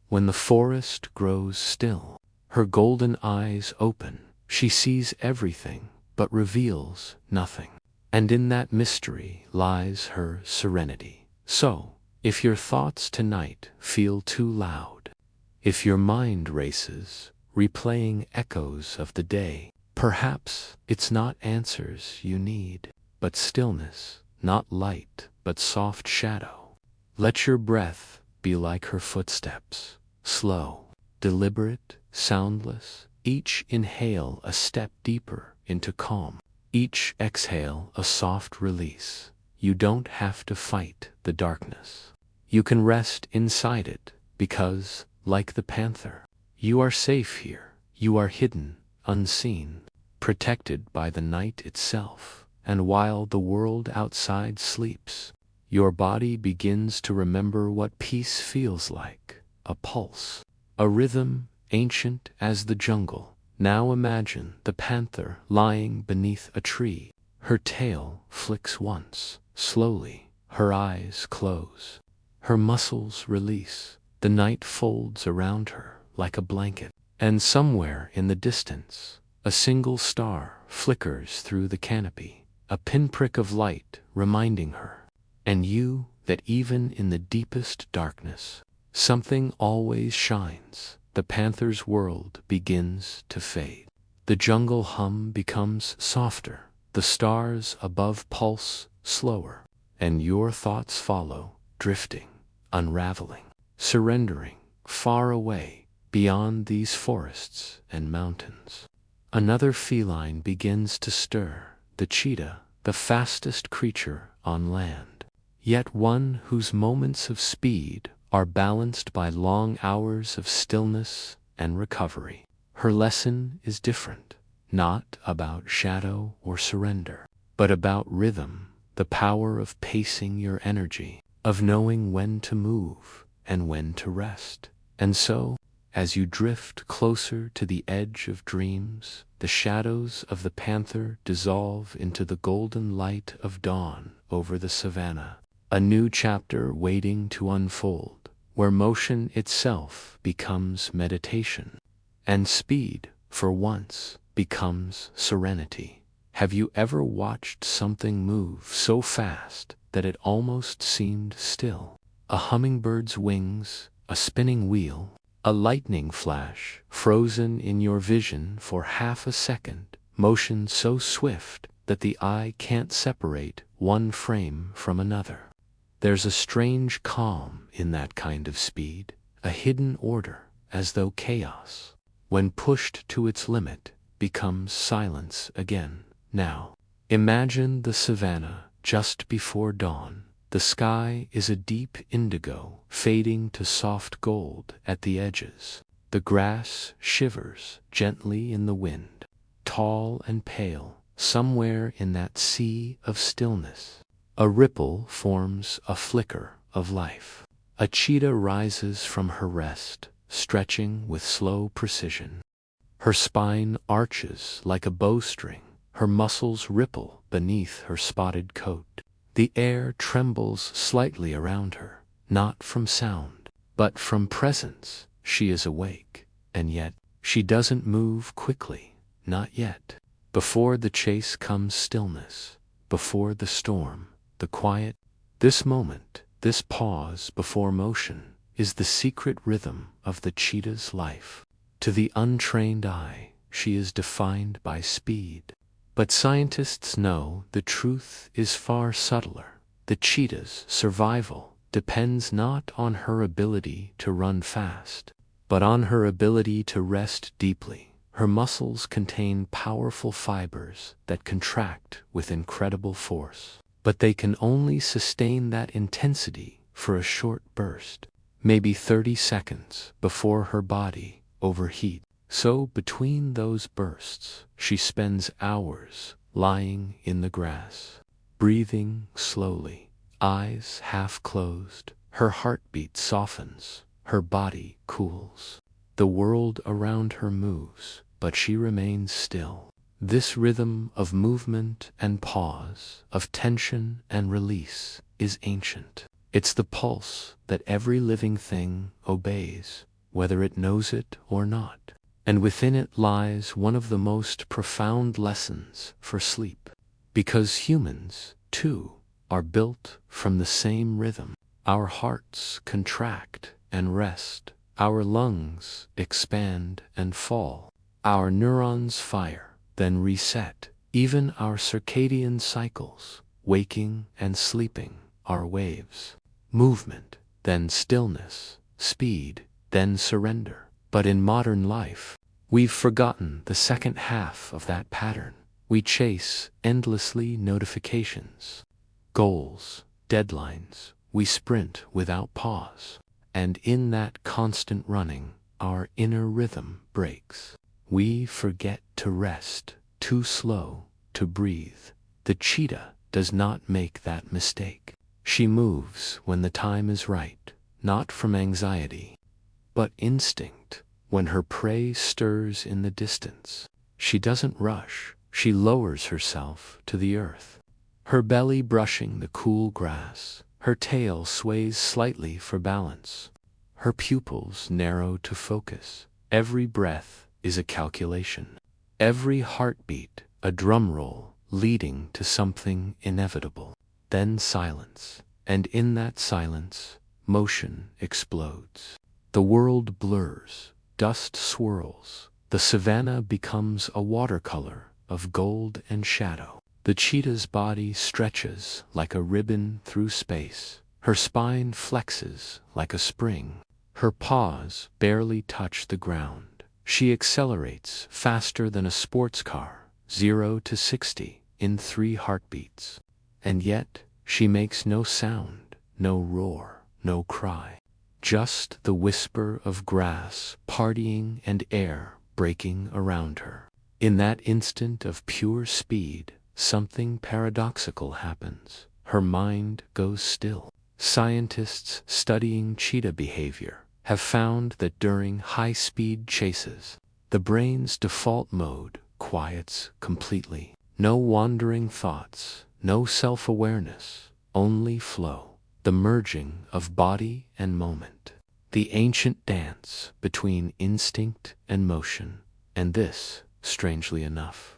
A: When the forest grows still, her golden eyes open. She sees everything but reveals nothing. And in that mystery lies her serenity. So, if your thoughts tonight feel too loud, if your mind races, replaying echoes of the day, perhaps it's not answers you need, but stillness, not light, but soft shadow. Let your breath be like her footsteps, slow, deliberate, soundless, each inhale a step deeper into calm, each exhale a soft release. You don't have to fight the darkness. You can rest inside it, because, like the panther, you are safe here. You are hidden, unseen, protected by the night itself. And while the world outside sleeps, your body begins to remember what peace feels like. A pulse, a rhythm ancient as the jungle. Now imagine the panther lying beneath a tree. Her tail flicks once, slowly. Her eyes close. Her muscles release. The night folds around her like a blanket. And somewhere in the distance, a single star flickers through the canopy, a pinprick of light reminding her, and you, that even in the deepest darkness, something always shines. The panther's world begins to fade. The jungle hum becomes softer. The stars above pulse slower. And your thoughts follow, drifting, unraveling, surrendering, far away, beyond these forests and mountains. Another feline begins to stir, the cheetah, the fastest creature on land, yet one whose moments of speed are balanced by long hours of stillness and recovery. Her lesson is different. not about shadow or surrender, but about rhythm, the power of pacing your energy, of knowing when to move and when to rest. And so, as you drift closer to the edge of dreams, the shadows of the panther dissolve into the golden light of dawn over the savanna, a new chapter waiting to unfold, where motion itself becomes meditation, and speed, for once, becomes serenity. Have you ever watched something move so fast that it almost seemed still? A hummingbird's wings, a spinning wheel, a lightning flash, frozen in your vision for half a second, motion so swift that the eye can't separate one frame from another. There's a strange calm in that kind of speed, a hidden order, as though chaos, when pushed to its limit, becomes silence again. Now, imagine the savanna just before dawn. The sky is a deep indigo, fading to soft gold at the edges. The grass shivers gently in the wind, tall and pale, somewhere in that sea of stillness. A ripple forms a flicker of life. A cheetah rises from her rest, stretching with slow precision. Her spine arches like a bowstring, her muscles ripple beneath her spotted coat. The air trembles slightly around her, not from sound, but from presence. She is awake, and yet she doesn't move quickly, not yet. Before the chase comes stillness, before the storm, the quiet. This moment, this pause before motion, is the secret rhythm of the cheetah's life. To the untrained eye, she is defined by speed. But scientists know the truth is far subtler. The cheetah's survival depends not on her ability to run fast, but on her ability to rest deeply. Her muscles contain powerful fibers that contract with incredible force, but they can only sustain that intensity for a short burst, maybe 30 seconds, before her body overheats. So between those bursts, she spends hours lying in the grass, breathing slowly, eyes half closed. Her heartbeat softens, her body cools. The world around her moves, but she remains still. This rhythm of movement and pause, of tension and release, is ancient. It's the pulse that every living thing obeys, whether it knows it or not. And within it lies one of the most profound lessons for sleep. Because humans, too, are built from the same rhythm. Our hearts contract and rest. Our lungs expand and fall. Our neurons fire, then reset. Even our circadian cycles, waking and sleeping, are waves. Movement, then stillness, speed, then surrender. But in modern life, we've forgotten the second half of that pattern. We chase endlessly notifications, goals, deadlines. We sprint without pause. And in that constant running, our inner rhythm breaks. We forget to rest, too slow to breathe. The cheetah does not make that mistake. She moves when the time is right, not from anxiety, but instinct. When her prey stirs in the distance, she doesn't rush. She lowers herself to the earth, her belly brushing the cool grass. Her tail sways slightly for balance. Her pupils narrow to focus. Every breath is a calculation. Every heartbeat a drum roll leading to something inevitable. Then silence, and in that silence, motion explodes. The world blurs. Dust swirls. The savanna becomes a watercolor of gold and shadow. The cheetah's body stretches like a ribbon through space. Her spine flexes like a spring. Her paws barely touch the ground. She accelerates faster than a sports car, 0 to 60, in 3 heartbeats. And yet, she makes no sound, no roar, no cry. Just the whisper of grass partying and air breaking around her. In that instant of pure speed, something paradoxical happens. Her mind goes still. Scientists studying cheetah behavior have found that during high-speed chases, the brain's default mode quiets completely. No wandering thoughts, no self-awareness, only flow, the merging of body and moment, the ancient dance between instinct and motion. And this, strangely enough,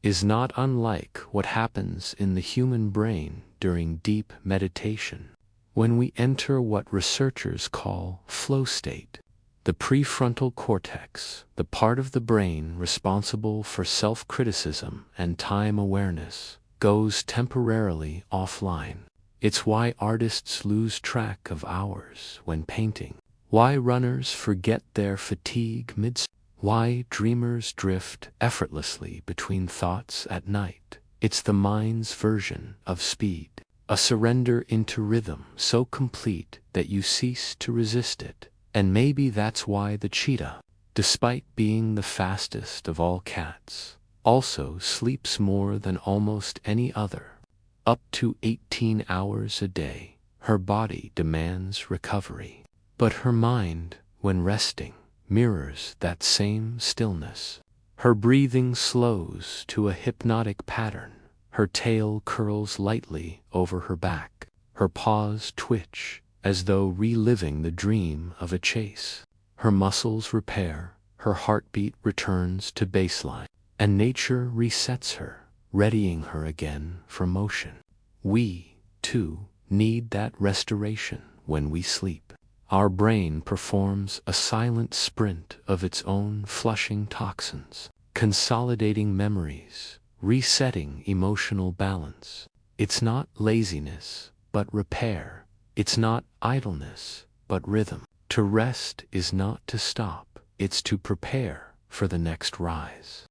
A: is not unlike what happens in the human brain during deep meditation, when we enter what researchers call flow state. The prefrontal cortex, the part of the brain responsible for self-criticism and time awareness, goes temporarily offline. It's why artists lose track of hours when painting, why runners forget their fatigue why dreamers drift effortlessly between thoughts at night. It's the mind's version of speed, a surrender into rhythm so complete that you cease to resist it. And maybe that's why the cheetah, despite being the fastest of all cats, also sleeps more than almost any other. Up to 18 hours a day. Her body demands recovery, but her mind, when resting, mirrors that same stillness. Her breathing slows to a hypnotic pattern. Her tail curls lightly over her back. Her paws twitch as though reliving the dream of a chase. Her muscles repair, her heartbeat returns to baseline, and nature resets her, readying her again for motion. We, too, need that restoration when we sleep. Our brain performs a silent sprint of its own, flushing toxins, consolidating memories, resetting emotional balance. It's not laziness, but repair. It's not idleness, but rhythm. To rest is not to stop, it's to prepare for the next rise.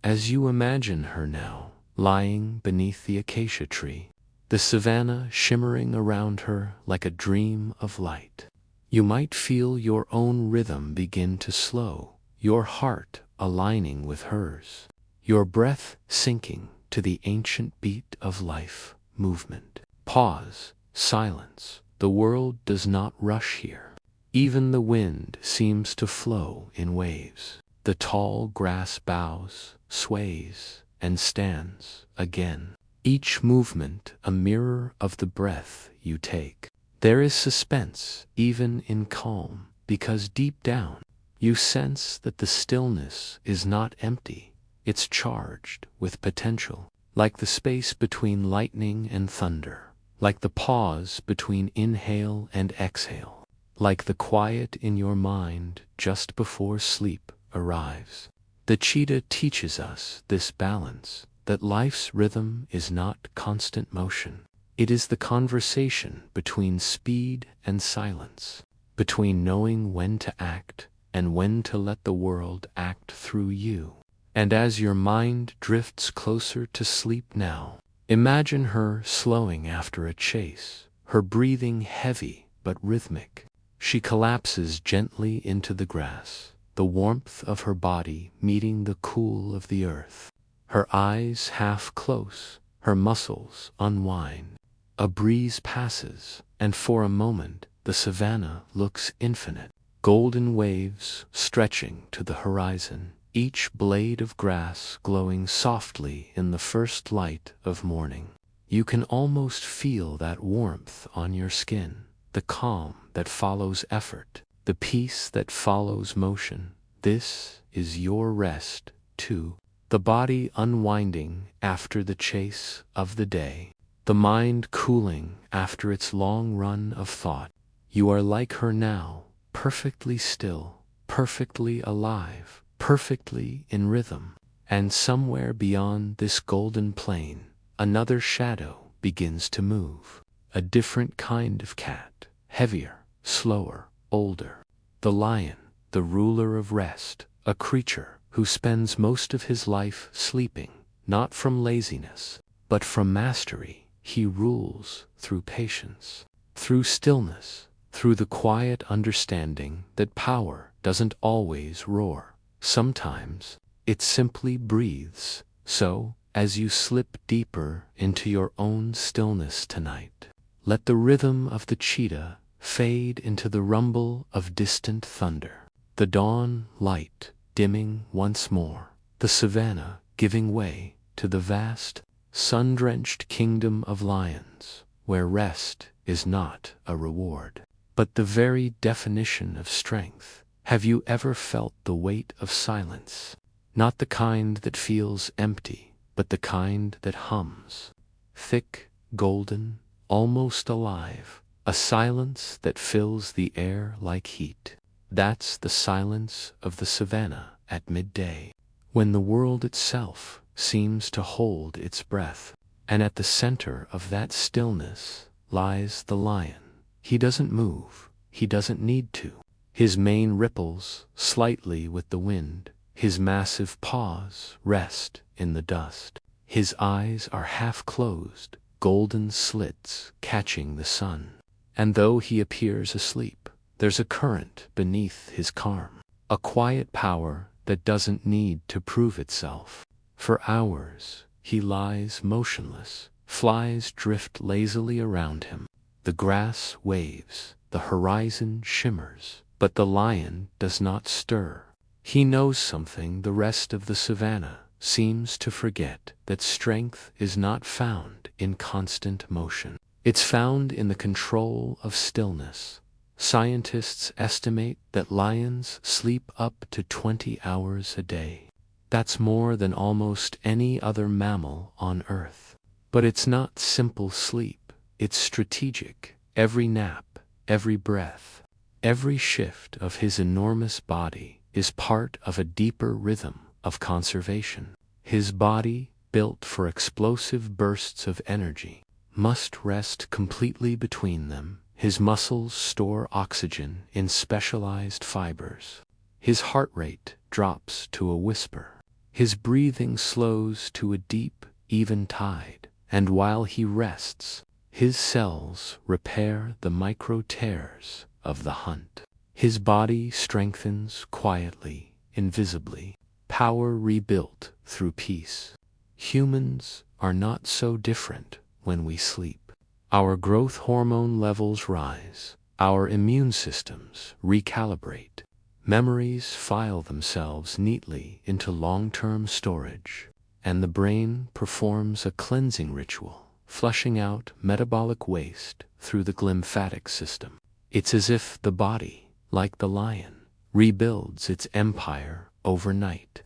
A: As you imagine her now, lying beneath the acacia tree, the savanna shimmering around her like a dream of light, you might feel your own rhythm begin to slow, your heart aligning with hers, your breath sinking to the ancient beat of life, movement. Pause. Silence. The world does not rush here. Even the wind seems to flow in waves. The tall grass bows, sways, and stands again. Each movement a mirror of the breath you take. There is suspense even in calm, because deep down you sense that the stillness is not empty. It's charged with potential, like the space between lightning and thunder. Like the pause between inhale and exhale, like the quiet in your mind just before sleep arrives. The cheetah teaches us this balance, that life's rhythm is not constant motion. It is the conversation between speed and silence, between knowing when to act and when to let the world act through you. And as your mind drifts closer to sleep now, imagine her slowing after a chase, her breathing heavy but rhythmic. She collapses gently into the grass, the warmth of her body meeting the cool of the earth. Her eyes half close, her muscles unwind. A breeze passes, and for a moment the savanna looks infinite. Golden waves stretching to the horizon, each blade of grass glowing softly in the first light of morning. You can almost feel that warmth on your skin, the calm that follows effort, the peace that follows motion. This is your rest, too. The body unwinding after the chase of the day, the mind cooling after its long run of thought. You are like her now, perfectly still, perfectly alive, perfectly in rhythm. And somewhere beyond this golden plain, another shadow begins to move. A different kind of cat, heavier, slower, older. The lion, the ruler of rest, a creature who spends most of his life sleeping, not from laziness, but from mastery. He rules through patience, through stillness, through the quiet understanding that power doesn't always roar. Sometimes It simply breathes. So, as you slip deeper into your own stillness tonight, let the rhythm of the cheetah fade into the rumble of distant thunder. The dawn light dimming once more, the savanna giving way to the vast, sun-drenched kingdom of lions, where rest is not a reward, but the very definition of strength. Have you ever felt the weight of silence? Not the kind that feels empty, but the kind that hums. Thick, golden, almost alive, a silence that fills the air like heat. That's the silence of the savanna at midday, when the world itself seems to hold its breath. And at the center of that stillness lies the lion. He doesn't move, he doesn't need to. His mane ripples slightly with the wind, his massive paws rest in the dust. His eyes are half closed, golden slits catching the sun. And though he appears asleep, there's a current beneath his calm, a quiet power that doesn't need to prove itself. For hours, he lies motionless, flies drift lazily around him. The grass waves, the horizon shimmers, but the lion does not stir. He knows something the rest of the savanna seems to forget, that strength is not found in constant motion. It's found in the control of stillness. Scientists estimate that lions sleep up to 20 hours a day. That's more than almost any other mammal on Earth. But it's not simple sleep, it's strategic. Every nap, every breath, every shift of his enormous body is part of a deeper rhythm of conservation. His body, built for explosive bursts of energy, must rest completely between them. His muscles store oxygen in specialized fibers. His heart rate drops to a whisper. His breathing slows to a deep, even tide. And while he rests, his cells repair the micro tears of the hunt. His body strengthens quietly, invisibly, power rebuilt through peace. Humans are not so different when we sleep. Our growth hormone levels rise, our immune systems recalibrate, memories file themselves neatly into long-term storage, and the brain performs a cleansing ritual, flushing out metabolic waste through the glymphatic system. It's as if the body, like the lion, rebuilds its empire overnight,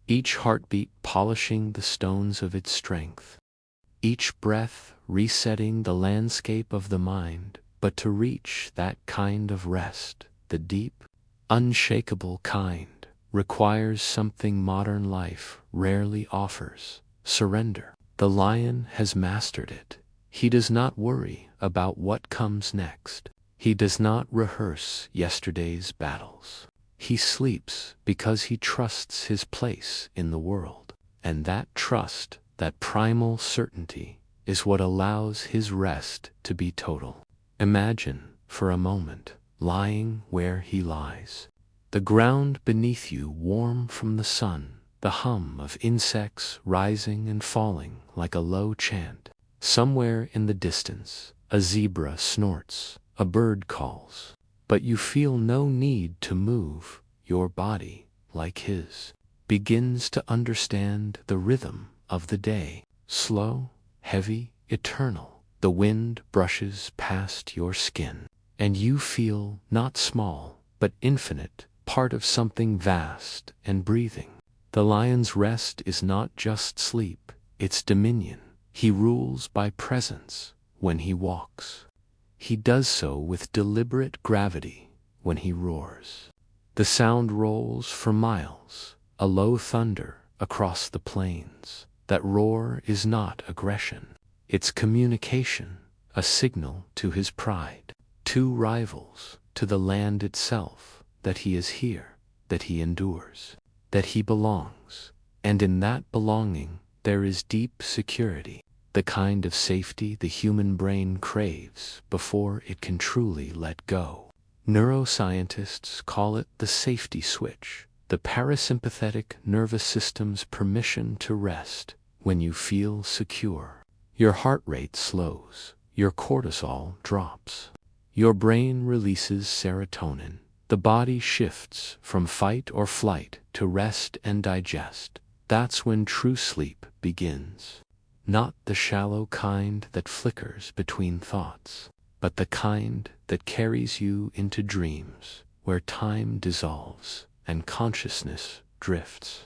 A: each heartbeat polishing the stones of its strength, each breath resetting the landscape of the mind. But to reach that kind of rest, the deep, unshakable kind, requires something modern life rarely offers: surrender. The lion has mastered it. He does not worry about what comes next. He does not rehearse yesterday's battles. He sleeps because he trusts his place in the world. And that trust, that primal certainty, is what allows his rest to be total. Imagine, for a moment, lying where he lies. The ground beneath you warm from the sun, the hum of insects rising and falling like a low chant. Somewhere in the distance, a zebra snorts, a bird calls. But you feel no need to move. Your body, like his, begins to understand the rhythm of the day. Slow, heavy, eternal. The wind brushes past your skin, and you feel not small, but infinite, part of something vast and breathing. The lion's rest is not just sleep, it's dominion. He rules by presence when he walks. He does so with deliberate gravity when he roars. The sound rolls for miles, a low thunder across the plains. That roar is not aggression. It's communication, a signal to his pride, to rivals, to the land itself, that he is here, that he endures, that he belongs. And in that belonging, there is deep security, the kind of safety the human brain craves before it can truly let go. Neuroscientists call it the safety switch, the parasympathetic nervous system's permission to rest when you feel secure. Your heart rate slows, your cortisol drops, your brain releases serotonin, the body shifts from fight or flight to rest and digest. That's when true sleep begins. Not the shallow kind that flickers between thoughts, but the kind that carries you into dreams where time dissolves and consciousness drifts.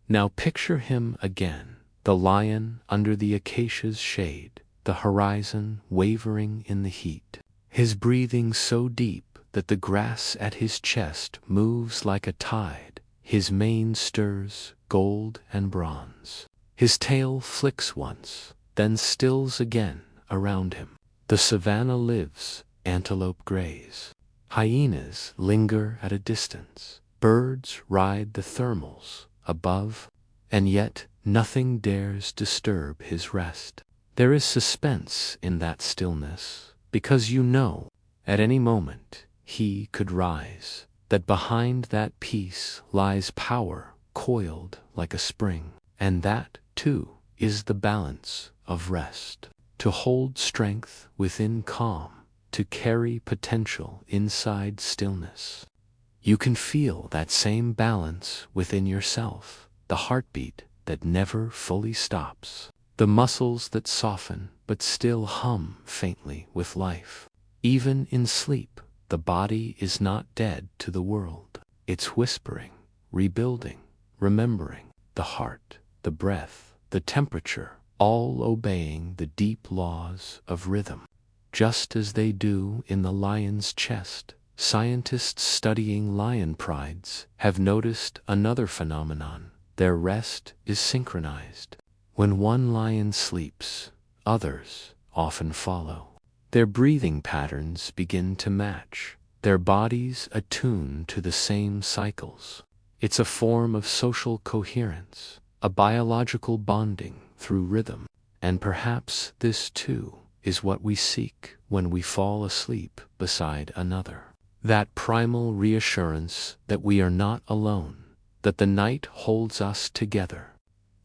A: Now picture him again, the lion under the acacia's shade, the horizon wavering in the heat, his breathing so deep that the grass at his chest moves like a tide, his mane stirs gold and bronze. His tail flicks once, then stills again around him. The savanna lives, antelope graze. Hyenas linger at a distance. Birds ride the thermals above, and yet nothing dares disturb his rest. There is suspense in that stillness, because you know, at any moment, he could rise, that behind that peace lies power coiled like a spring, and that, too, is the balance of rest. To hold strength within calm, to carry potential inside stillness. You can feel that same balance within yourself, the heartbeat that never fully stops, the muscles that soften but still hum faintly with life. Even in sleep, the body is not dead to the world. It's whispering, rebuilding, remembering. The heart, the breath, the temperature, all obeying the deep laws of rhythm. Just as they do in the lion's chest, scientists studying lion prides have noticed another phenomenon. Their rest is synchronized. When one lion sleeps, others often follow. Their breathing patterns begin to match, their bodies attune to the same cycles. It's a form of social coherence, a biological bonding through rhythm, and perhaps this too is what we seek when we fall asleep beside another. That primal reassurance that we are not alone, that the night holds us together.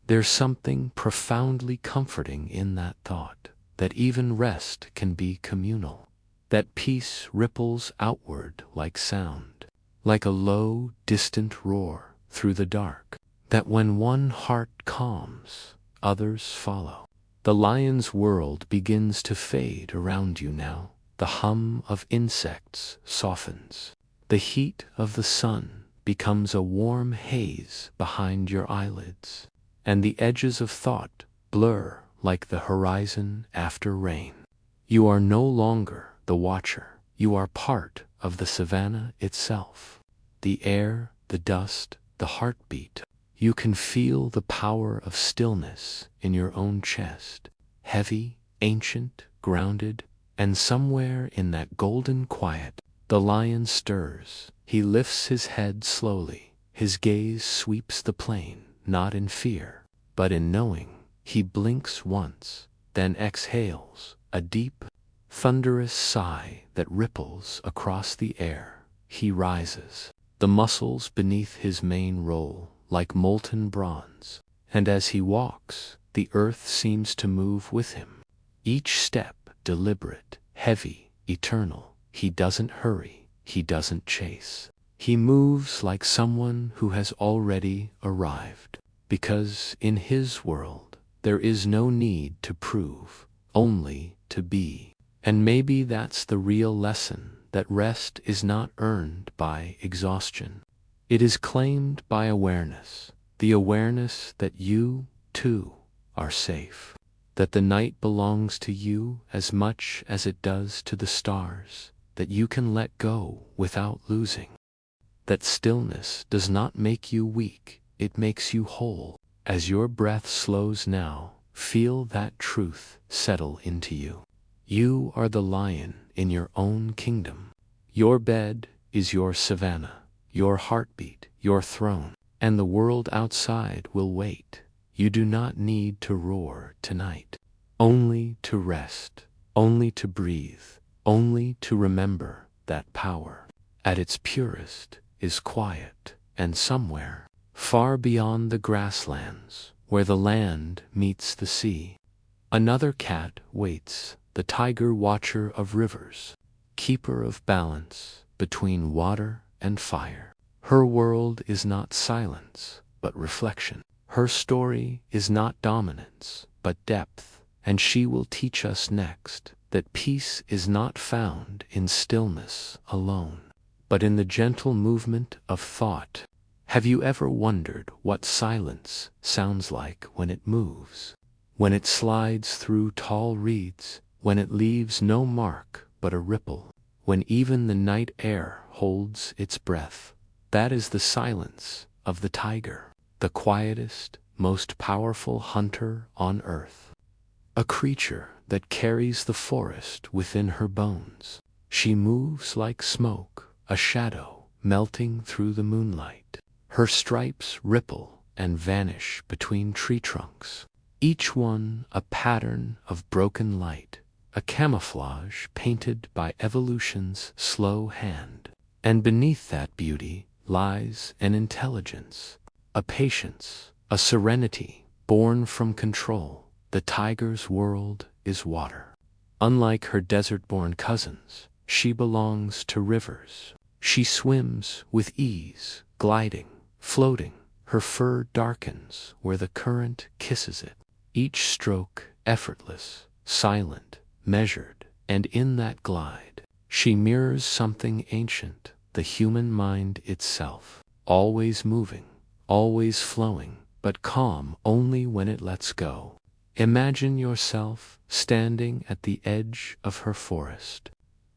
A: There's something profoundly comforting in that thought, that even rest can be communal, that peace ripples outward like sound, like a low, distant roar through the dark, that when one heart calms, others follow. The lion's world begins to fade around you now. The hum of insects softens. The heat of the sun becomes a warm haze behind your eyelids, and the edges of thought blur like the horizon after rain. You are no longer the watcher. You are part of the savanna itself. The air, the dust, the heartbeat. You can feel the power of stillness in your own chest, heavy, ancient, grounded, and somewhere in that golden quiet, the lion stirs. He lifts his head slowly. His gaze sweeps the plain, not in fear, but in knowing. He blinks once, then exhales, a deep, thunderous sigh that ripples across the air. He rises. The muscles beneath his mane roll like molten bronze, and as he walks, the earth seems to move with him. Each step deliberate, heavy, eternal. He doesn't hurry, he doesn't chase. He moves like someone who has already arrived, because in his world there is no need to prove, only to be. And maybe that's the real lesson, that rest is not earned by exhaustion. It is claimed by awareness, the awareness that you, too, are safe, that the night belongs to you as much as it does to the stars, that you can let go without losing, that stillness does not make you weak, it makes you whole. As your breath slows now, feel that truth settle into you. You are the lion in your own kingdom. Your bed is your savanna, your heartbeat, your throne, and the world outside will wait. You do not need to roar tonight, only to rest, only to breathe, only to remember that power, at its purest, is quiet, and somewhere, far beyond the grasslands, where the land meets the sea, another cat waits, the tiger watcher of rivers, keeper of balance between water and fire. Her world is not silence, but reflection. Her story is not dominance, but depth, and she will teach us next that peace is not found in stillness alone, but in the gentle movement of thought. Have you ever wondered what silence sounds like when it moves? When it slides through tall reeds, when it leaves no mark but a ripple, when even the night air holds its breath? That is the silence of the tiger, the quietest, most powerful hunter on earth. A creature that carries the forest within her bones. She moves like smoke, a shadow melting through the moonlight. Her stripes ripple and vanish between tree trunks, each one a pattern of broken light, a camouflage painted by evolution's slow hand. And beneath that beauty lies an intelligence, a patience, a serenity born from control. The tiger's world is water. Unlike her desert-born cousins, she belongs to rivers. She swims with ease, gliding, floating. Her fur darkens where the current kisses it, each stroke effortless, silent, measured, and in that glide, she mirrors something ancient, the human mind itself, always moving, always flowing, but calm only when it lets go. Imagine yourself standing at the edge of her forest,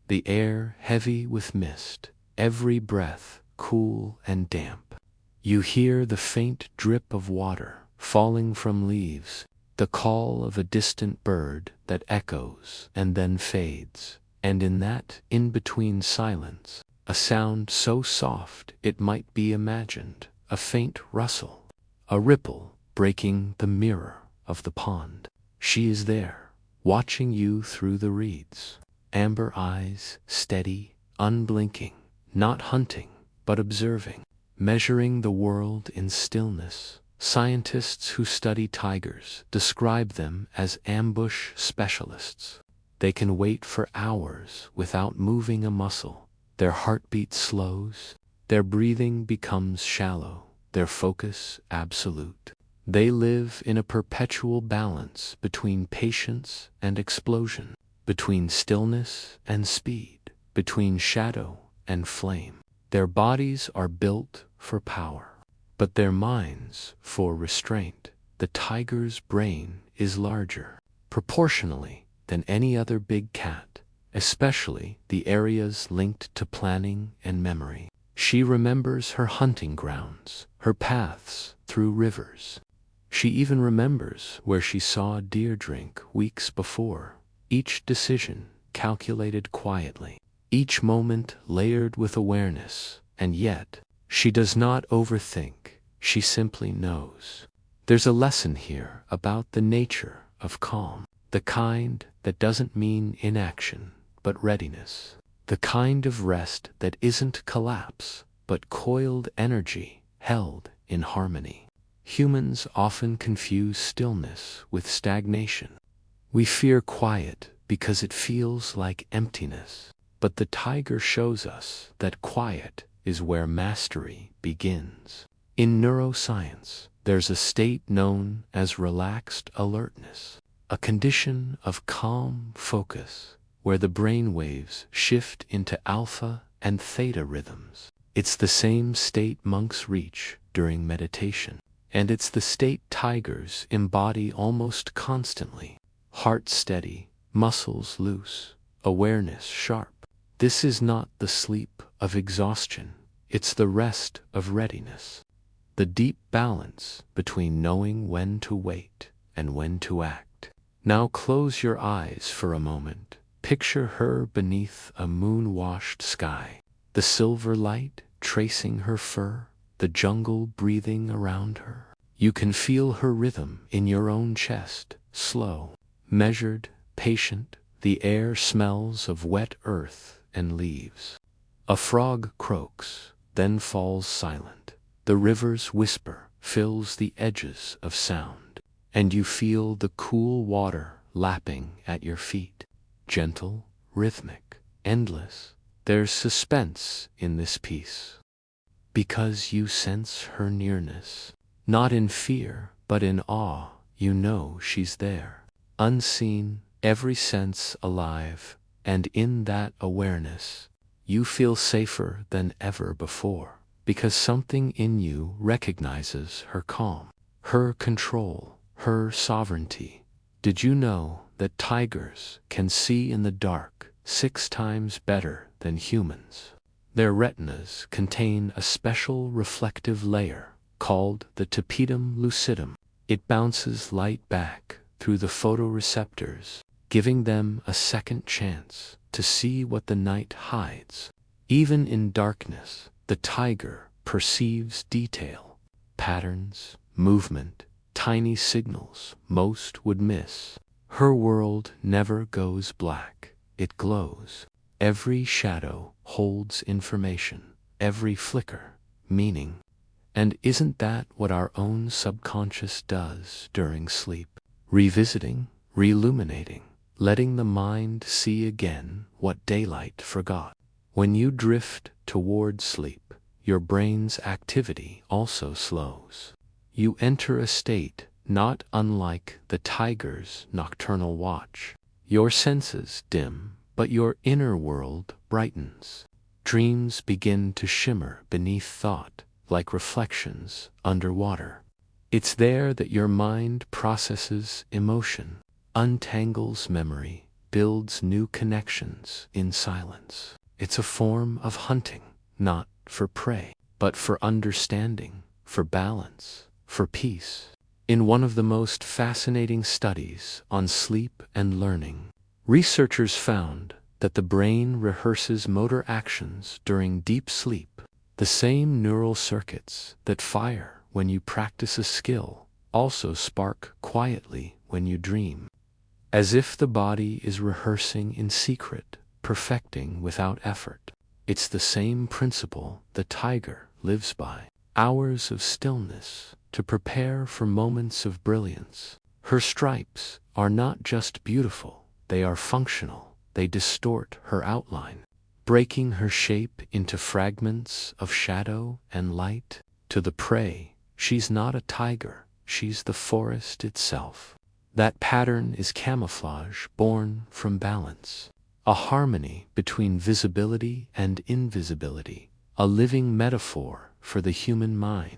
A: the air heavy with mist, every breath cool and damp. You hear the faint drip of water falling from leaves, the call of a distant bird that echoes and then fades, and in that in-between silence, a sound so soft it might be imagined, a faint rustle, a ripple breaking the mirror of the pond. She is there, watching you through the reeds, amber eyes steady, unblinking, not hunting, but observing, measuring the world in stillness. Scientists who study tigers describe them as ambush specialists. They can wait for hours without moving a muscle. Their heartbeat slows, their breathing becomes shallow, their focus absolute. They live in a perpetual balance between patience and explosion, between stillness and speed, between shadow and flame. Their bodies are built for power, but their minds for restraint. The tiger's brain is larger, proportionally, than any other big cat, especially the areas linked to planning and memory. She remembers her hunting grounds, her paths through rivers. She even remembers where she saw deer drink weeks before, each decision calculated quietly, each moment layered with awareness, and yet, she does not overthink, she simply knows. There's a lesson here about the nature of calm, the kind that doesn't mean inaction, but readiness, the kind of rest that isn't collapse, but coiled energy held in harmony. Humans often confuse stillness with stagnation. We fear quiet because it feels like emptiness, but the tiger shows us that quiet is where mastery begins. In neuroscience, there's a state known as relaxed alertness, a condition of calm focus where the brain waves shift into alpha and theta rhythms. It's the same state monks reach during meditation, and it's the state tigers embody almost constantly. Heart steady, muscles loose, awareness sharp. This is not the sleep of exhaustion, it's the rest of readiness. The deep balance between knowing when to wait and when to act. Now close your eyes for a moment. Picture her beneath a moon-washed sky, the silver light tracing her fur, the jungle breathing around her. You can feel her rhythm in your own chest, slow, measured, patient. The air smells of wet earth and leaves. A frog croaks, then falls silent. The river's whisper fills the edges of sound, and you feel the cool water lapping at your feet. Gentle, rhythmic, endless. There's suspense in this piece, because you sense her nearness. Not in fear, but in awe, you know she's there. Unseen, every sense alive, and in that awareness, you feel safer than ever before, because something in you recognizes her calm, her control, her sovereignty. Did you know that tigers can see in the dark 6 times better than humans? Their retinas contain a special reflective layer called the tapetum lucidum. It bounces light back through the photoreceptors, giving them a second chance to see what the night hides. Even in darkness, the tiger perceives detail, patterns, movement, tiny signals most would miss. Her world never goes black, it glows. Every shadow holds information, every flicker, meaning. And isn't that what our own subconscious does during sleep? Revisiting, reilluminating, letting the mind see again what daylight forgot. When you drift toward sleep, your brain's activity also slows. You enter a state not unlike the tiger's nocturnal watch. Your senses dim, but your inner world brightens. Dreams begin to shimmer beneath thought, like reflections underwater. It's there that your mind processes emotion, untangles memory, builds new connections in silence. It's a form of hunting, not for prey, but for understanding, for balance, for peace. In one of the most fascinating studies on sleep and learning, researchers found that the brain rehearses motor actions during deep sleep. The same neural circuits that fire when you practice a skill also spark quietly when you dream, as if the body is rehearsing in secret, perfecting without effort. It's the same principle the tiger lives by. Hours of stillness to prepare for moments of brilliance. Her stripes are not just beautiful, they are functional. They distort her outline, breaking her shape into fragments of shadow and light. To the prey, she's not a tiger, she's the forest itself. That pattern is camouflage born from balance, a harmony between visibility and invisibility, a living metaphor for the human mind,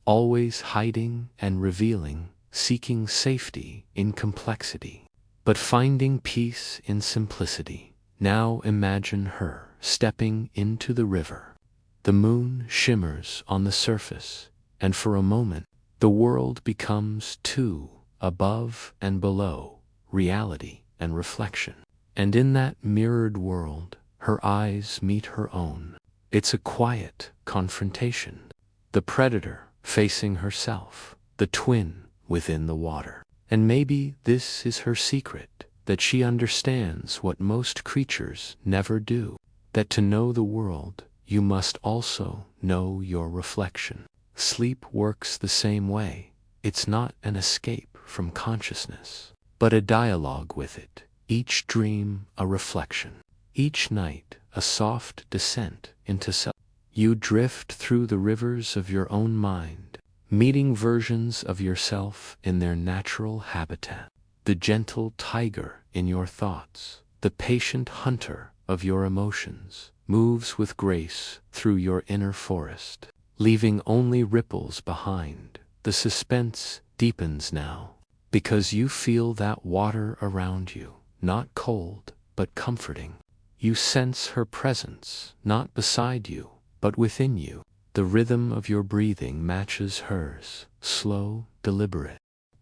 A: always hiding and revealing, seeking safety in complexity, but finding peace in simplicity. Now imagine her stepping into the river. The moon shimmers on the surface, and for a moment, the world becomes two, above and below, reality and reflection. And in that mirrored world, her eyes meet her own. It's a quiet confrontation. The predator facing herself, the twin within the water. And maybe this is her secret, that she understands what most creatures never do, that to know the world, you must also know your reflection. Sleep works the same way. It's not an escape from consciousness, but a dialogue with it. Each dream a reflection, each night a soft descent into self. You drift through the rivers of your own mind, meeting versions of yourself in their natural habitat. The gentle tiger in your thoughts, the patient hunter of your emotions, moves with grace through your inner forest, leaving only ripples behind. The suspense deepens now, because you feel that water around you, not cold, but comforting. You sense her presence, not beside you, but within you. The rhythm of your breathing matches hers, slow, deliberate.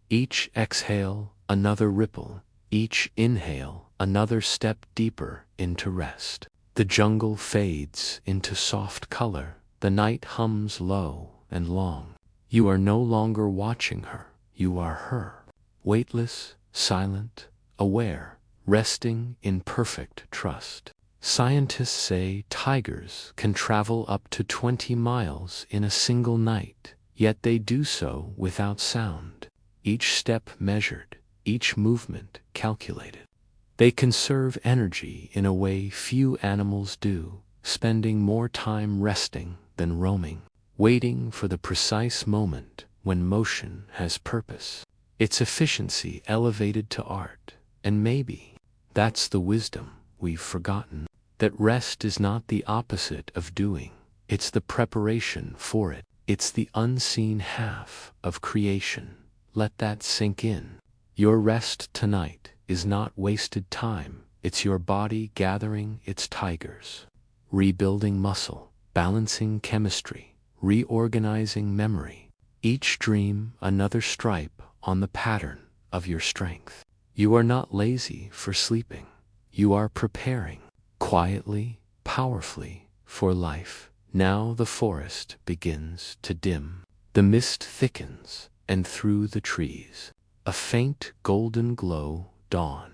A: Each exhale, another ripple. Each inhale, another step deeper into rest. The jungle fades into soft color. The night hums low and long. You are no longer watching her. You are her. Weightless, silent, aware, resting in perfect trust. Scientists say tigers can travel up to 20 miles in a single night, yet they do so without sound. Each step measured, each movement calculated. They conserve energy in a way few animals do, spending more time resting than roaming, waiting for the precise moment when motion has purpose. Its efficiency elevated to art, and maybe that's the wisdom we've forgotten, that rest is not the opposite of doing, it's the preparation for it. It's the unseen half of creation. Let that sink in. Your rest tonight is not wasted time, it's your body gathering its tigers, rebuilding muscle, balancing chemistry, reorganizing memory. Each dream another stripe on the pattern of your strength. You are not lazy for sleeping. You are preparing, quietly, powerfully, for life. Now the forest begins to dim. The mist thickens, and through the trees, a faint golden glow dawn.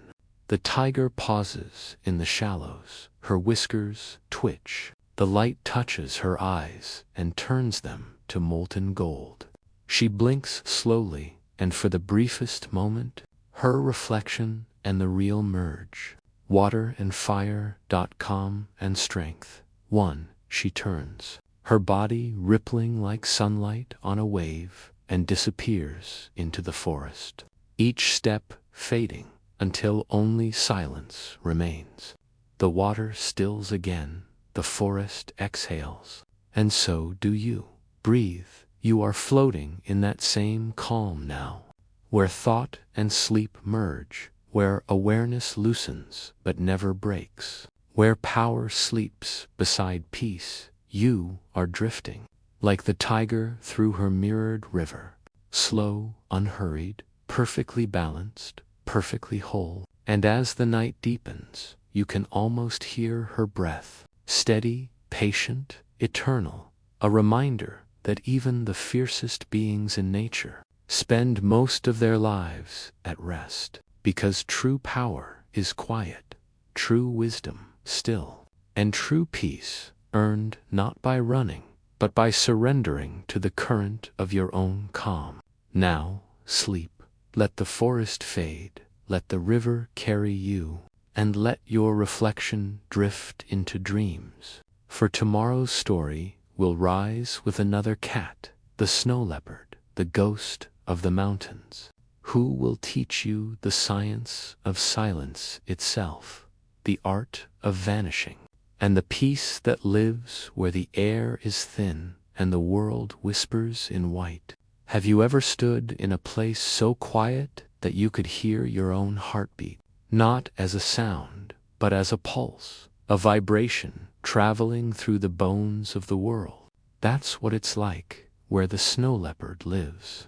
A: The tiger pauses in the shallows, her whiskers twitch. The light touches her eyes and turns them to molten gold. She blinks slowly, and for the briefest moment, her reflection and the real merge. Water and fire. Calm and strength. One, she turns, her body rippling like sunlight on a wave, and disappears into the forest. Each step fading until only silence remains. The water stills again, the forest exhales, and so do you. Breathe. You are floating in that same calm now, where thought and sleep merge, where awareness loosens but never breaks, where power sleeps beside peace. You are drifting, like the tiger through her mirrored river, slow, unhurried, perfectly balanced, perfectly whole. And as the night deepens, you can almost hear her breath, steady, patient, eternal, a reminder that even the fiercest beings in nature spend most of their lives at rest, because true power is quiet, true wisdom still, and true peace earned not by running, but by surrendering to the current of your own calm. Now, sleep. Let the forest fade, let the river carry you, and let your reflection drift into dreams. For tomorrow's story will rise with another cat, the snow leopard, the ghost of the mountains, who will teach you the science of silence itself, the art of vanishing, and the peace that lives where the air is thin and the world whispers in white. Have you ever stood in a place so quiet that you could hear your own heartbeat, not as a sound, but as a pulse, a vibration traveling through the bones of the world? That's what it's like where the snow leopard lives,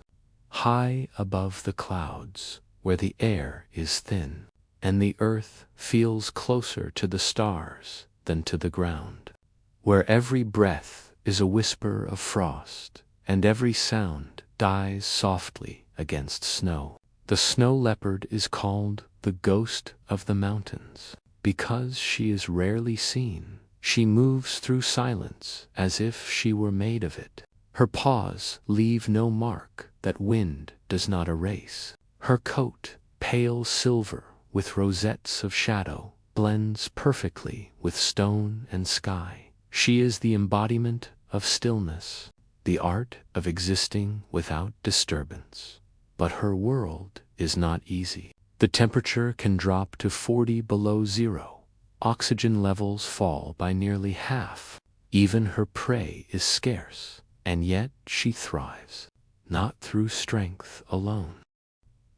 A: high above the clouds, where the air is thin, and the earth feels closer to the stars than to the ground, where every breath is a whisper of frost, and every sound dies softly against snow. The snow leopard is called the ghost of the mountains, because she is rarely seen. She moves through silence as if she were made of it. Her paws leave no mark that wind does not erase. Her coat, pale silver with rosettes of shadow, blends perfectly with stone and sky. She is the embodiment of stillness, the art of existing without disturbance. But her world is not easy. The temperature can drop to 40 below zero. Oxygen levels fall by nearly half. Even her prey is scarce, and yet she thrives, not through strength alone,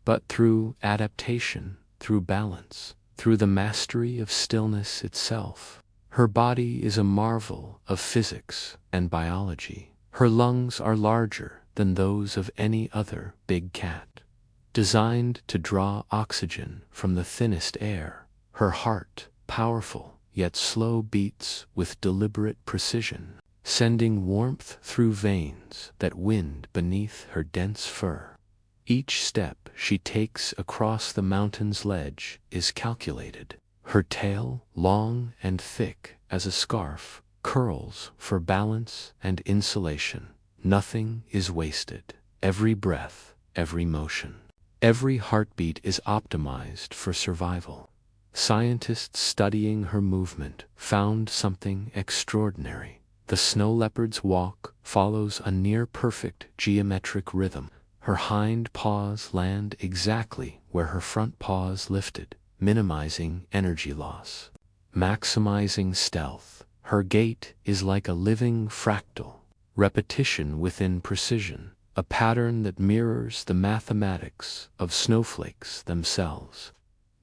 A: but through adaptation, through balance, through the mastery of stillness itself. Her body is a marvel of physics and biology. Her lungs are larger than those of any other big cat, designed to draw oxygen from the thinnest air. Her heart, powerful yet slow, beats with deliberate precision, sending warmth through veins that wind beneath her dense fur. Each step she takes across the mountain's ledge is calculated. Her tail, long and thick as a scarf, curls for balance and insulation. Nothing is wasted. Every breath, every motion, every heartbeat is optimized for survival. Scientists studying her movement found something extraordinary. The snow leopard's walk follows a near-perfect geometric rhythm. Her hind paws land exactly where her front paws lifted, minimizing energy loss. Maximizing stealth. Her gait is like a living fractal. Repetition within precision, a pattern that mirrors the mathematics of snowflakes themselves.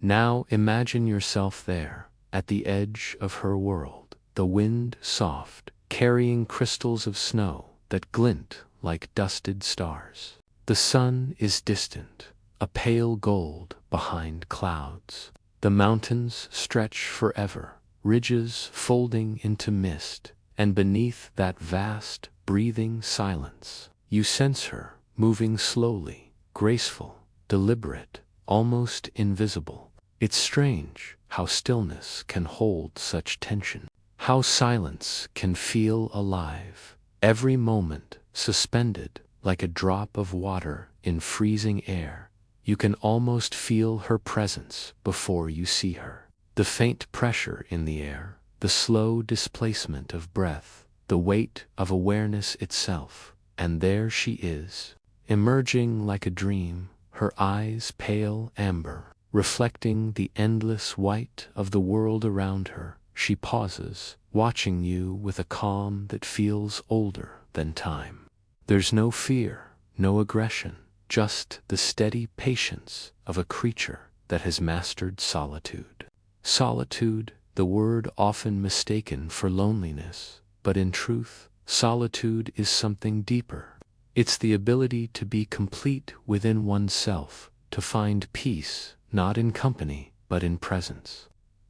A: Now imagine yourself there, at the edge of her world, the wind soft, carrying crystals of snow that glint like dusted stars. The sun is distant, a pale gold behind clouds. The mountains stretch forever, ridges folding into mist, and beneath that vast, breathing silence, you sense her, moving slowly, graceful, deliberate, almost invisible. It's strange how stillness can hold such tension, how silence can feel alive, every moment suspended like a drop of water in freezing air. You can almost feel her presence before you see her. The faint pressure in the air, the slow displacement of breath, the weight of awareness itself, and there she is, emerging like a dream, her eyes pale amber, reflecting the endless white of the world around her. She pauses, watching you with a calm that feels older than time. There's no fear, no aggression, just the steady patience of a creature that has mastered solitude. Solitude, the word often mistaken for loneliness, but in truth, solitude is something deeper. It's the ability to be complete within oneself, to find peace, not in company, but in presence.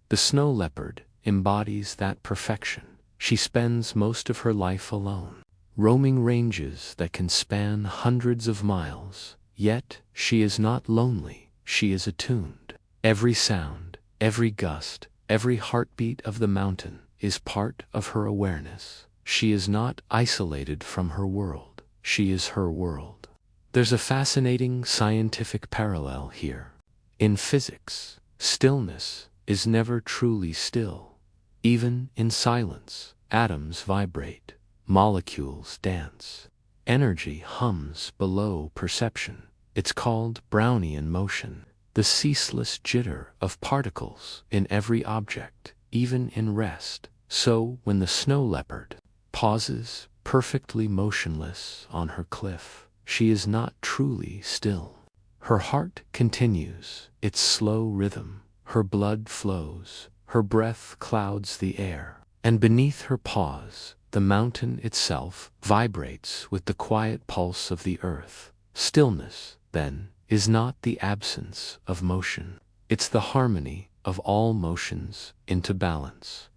A: The snow leopard embodies that perfection. She spends most of her life alone, roaming ranges that can span hundreds of miles. Yet, she is not lonely, she is attuned. Every sound, every gust, every heartbeat of the mountain is part of her awareness. She is not isolated from her world, she is her world. There's a fascinating scientific parallel here. In physics, stillness is never truly still. Even in silence, atoms vibrate, molecules dance, energy hums below perception. It's called Brownian motion, the ceaseless jitter of particles in every object, even in rest. So when the snow leopard pauses, perfectly motionless on her cliff, she is not truly still. Her heart continues its slow rhythm, her blood flows, her breath clouds the air, and beneath her paws, the mountain itself vibrates with the quiet pulse of the earth. Stillness, then, is not the absence of motion. It's the harmony of all motions into balance.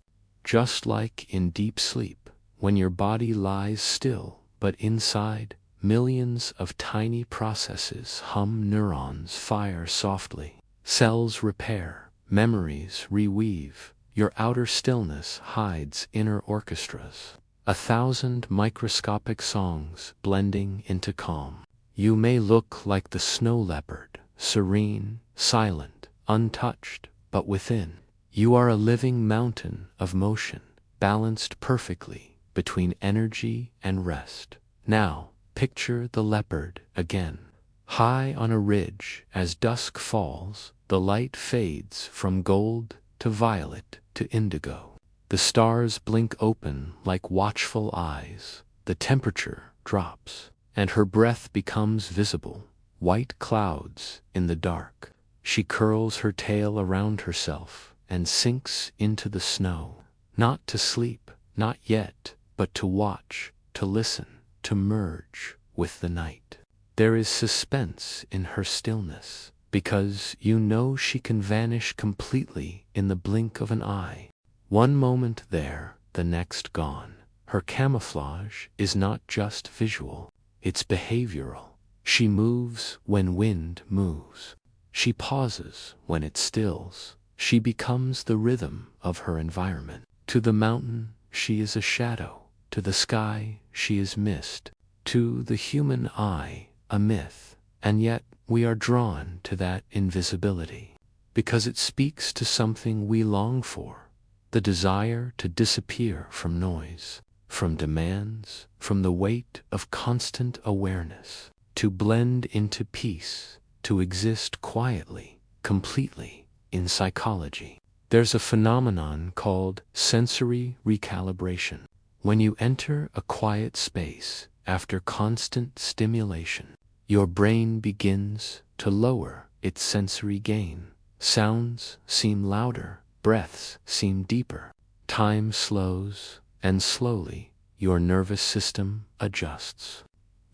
A: Just like in deep sleep, when your body lies still, but inside, millions of tiny processes hum, neurons fire softly, cells repair, memories reweave, your outer stillness hides inner orchestras, 1,000 microscopic songs blending into calm. You may look like the snow leopard, serene, silent, untouched, but within, you are a living mountain of motion, balanced perfectly between energy and rest. Now, picture the leopard again. High on a ridge, as dusk falls, the light fades from gold to violet to indigo. The stars blink open like watchful eyes, the temperature drops, and her breath becomes visible, white clouds in the dark. She curls her tail around herself and sinks into the snow, not to sleep, not yet, but to watch, to listen, to merge with the night. There is suspense in her stillness, because you know she can vanish completely in the blink of an eye. One moment there, the next gone. Her camouflage is not just visual, it's behavioral. She moves when wind moves. She pauses when it stills. she becomes the rhythm of her environment. To the mountain, she is a shadow. To the sky, she is mist. To the human eye, a myth. And yet, we are drawn to that invisibility because it speaks to something we long for, the desire to disappear from noise, from demands, from the weight of constant awareness, to blend into peace, to exist quietly, completely. In psychology, there's a phenomenon called sensory recalibration. When you enter a quiet space after constant stimulation, your brain begins to lower its sensory gain. Sounds seem louder, breaths seem deeper, time slows, and slowly your nervous system adjusts.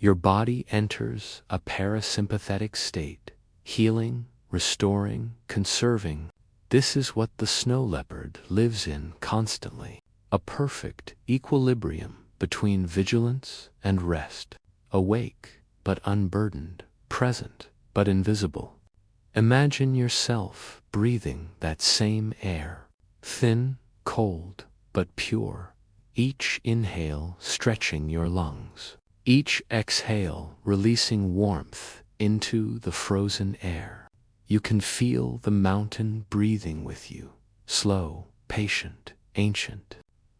A: Your body enters a parasympathetic state, healing, restoring, conserving. This is what the snow leopard lives in constantly, a perfect equilibrium between vigilance and rest, awake but unburdened, present but invisible. Imagine yourself breathing that same air, thin, cold, but pure, each inhale stretching your lungs, each exhale releasing warmth into the frozen air. You can feel the mountain breathing with you, slow, patient, ancient.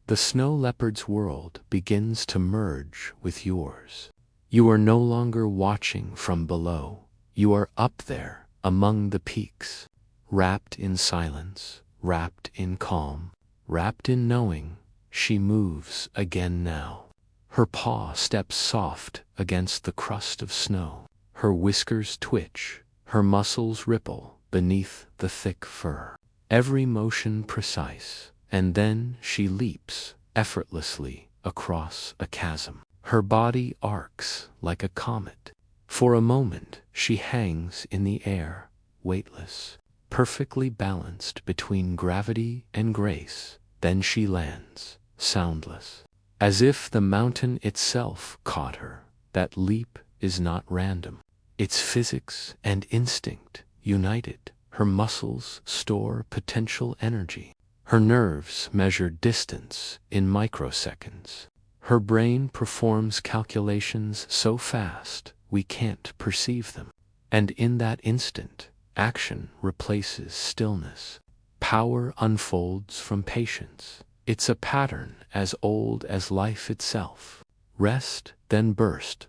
A: The snow leopard's world begins to merge with yours. You are no longer watching from below. You are up there, among the peaks, wrapped in silence, wrapped in calm, wrapped in knowing. She moves again now. Her paw steps soft against the crust of snow. Her whiskers twitch, her muscles ripple beneath the thick fur. Every motion precise, and then she leaps effortlessly across a chasm. Her body arcs like a comet. For a moment, she hangs in the air, weightless, perfectly balanced between gravity and grace. Then she lands, soundless, as if the mountain itself caught her. That leap is not random. It's physics and instinct united. Her muscles store potential energy. Her nerves measure distance in microseconds. Her brain performs calculations so fast we can't perceive them. And in that instant, action replaces stillness. Power unfolds from patience. It's a pattern as old as life itself. Rest, then burst,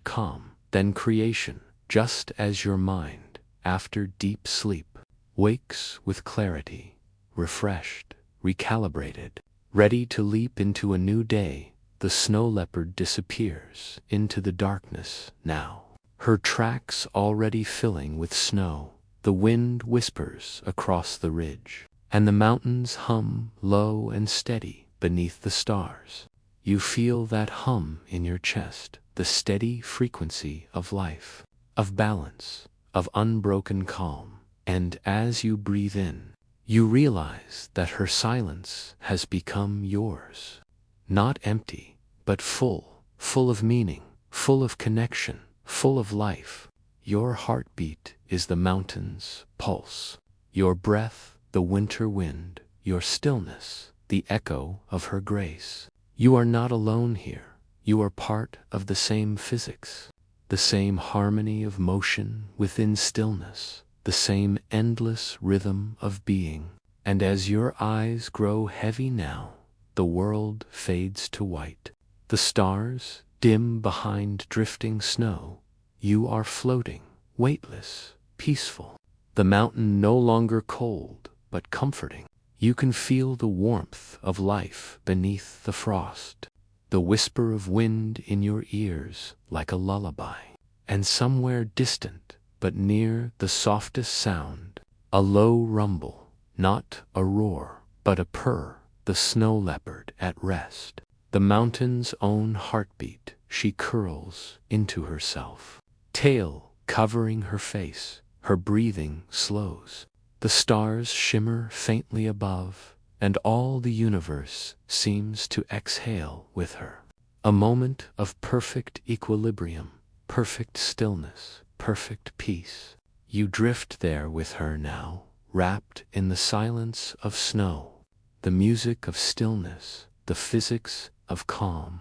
A: calm, then creation, just as your mind, after deep sleep, wakes with clarity, refreshed, recalibrated, ready to leap into a new day. The snow leopard disappears into the darkness now, her tracks already filling with snow. The wind whispers across the ridge, and the mountains hum low and steady beneath the stars. You feel that hum in your chest, the steady frequency of life, of balance, of unbroken calm. And as you breathe in, you realize that her silence has become yours. Not empty, but full, full of meaning, full of connection, full of life. Your heartbeat is the mountain's pulse. Your breath, the winter wind. Your stillness, the echo of her grace. You are not alone here. You are part of the same physics, the same harmony of motion within stillness, the same endless rhythm of being. And as your eyes grow heavy now, the world fades to white. The stars dim behind drifting snow. You are floating, weightless, peaceful. The mountain no longer cold, but comforting. You can feel the warmth of life beneath the frost, the whisper of wind in your ears like a lullaby. And somewhere distant, but near, the softest sound, a low rumble, not a roar, but a purr. The snow leopard at rest, the mountain's own heartbeat. She curls into herself, tail covering her face. Her breathing slows. The stars shimmer faintly above, and all the universe seems to exhale with her. A moment of perfect equilibrium, perfect stillness, perfect peace. You drift there with her now, wrapped in the silence of snow, the music of stillness, the physics of calm.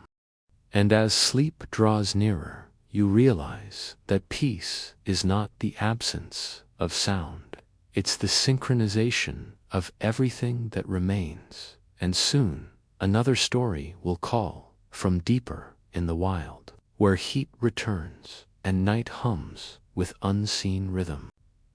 A: And as sleep draws nearer, you realize that peace is not the absence of sound. It's the synchronization of everything that remains. And soon, another story will call from deeper in the wild, where heat returns and night hums with unseen rhythm.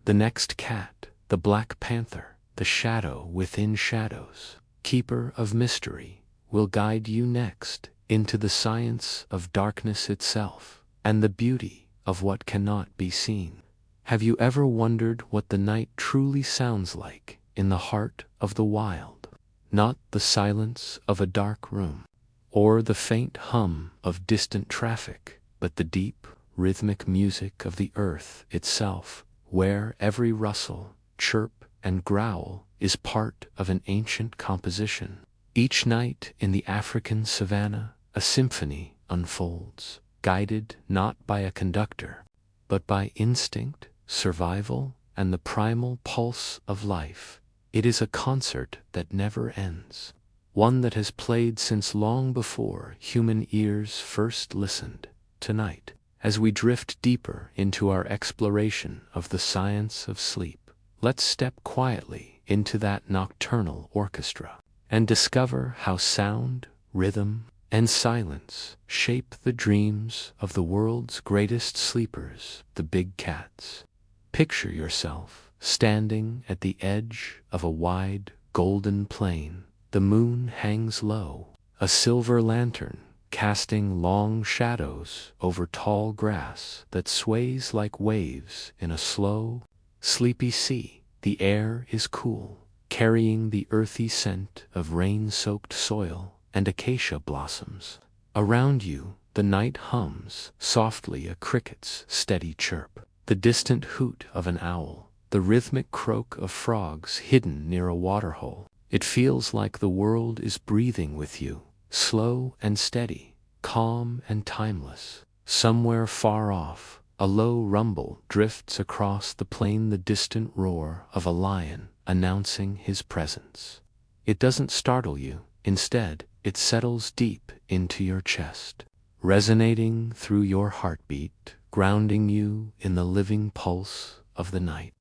A: The next cat, the black panther, the shadow within shadows, keeper of mystery, will guide you next into the science of darkness itself and the beauty of what cannot be seen. Have you ever wondered what the night truly sounds like in the heart of the wild? Not the silence of a dark room, or the faint hum of distant traffic, but the deep, rhythmic music of the earth itself, where every rustle, chirp, and growl is part of an ancient composition. Each night in the African savanna, a symphony unfolds, guided not by a conductor, but by instinct, survival, and the primal pulse of life. It is a concert that never ends, one that has played since long before human ears first listened. Tonight, as we drift deeper into our exploration of the science of sleep, let's step quietly into that nocturnal orchestra and discover how sound, rhythm, and silence shape the dreams of the world's greatest sleepers, the big cats. Picture yourself standing at the edge of a wide, golden plain. The moon hangs low, a silver lantern casting long shadows over tall grass that sways like waves in a slow, sleepy sea. The air is cool, carrying the earthy scent of rain-soaked soil and acacia blossoms. Around you, the night hums softly, a cricket's steady chirp, the distant hoot of an owl, the rhythmic croak of frogs hidden near a waterhole. It feels like the world is breathing with you, slow and steady, calm and timeless. Somewhere far off, a low rumble drifts across the plain, the distant roar of a lion announcing his presence. It doesn't startle you. Instead, it settles deep into your chest, resonating through your heartbeat, grounding you in the living pulse of the night.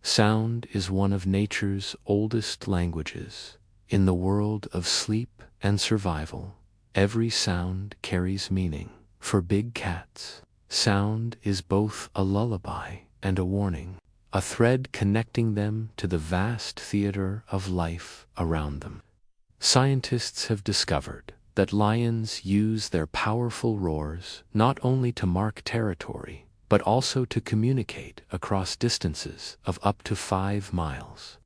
A: Sound is one of nature's oldest languages. In the world of sleep and survival, every sound carries meaning. For big cats, sound is both a lullaby and a warning, a thread connecting them to the vast theater of life around them. Scientists have discovered that lions use their powerful roars not only to mark territory, but also to communicate across distances of up to 5 miles.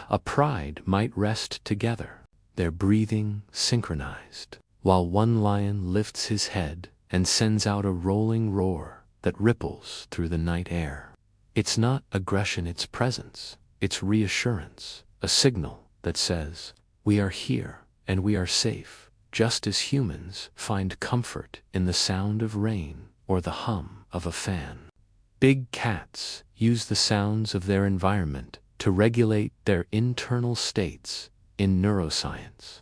A: A pride might rest together, their breathing synchronized, while one lion lifts his head and sends out a rolling roar that ripples through the night air. It's not aggression, it's presence, it's reassurance, a signal that says, "We are here and we are safe," just as humans find comfort in the sound of rain or the hum of a fan. Big cats use the sounds of their environment to regulate their internal states in neuroscience.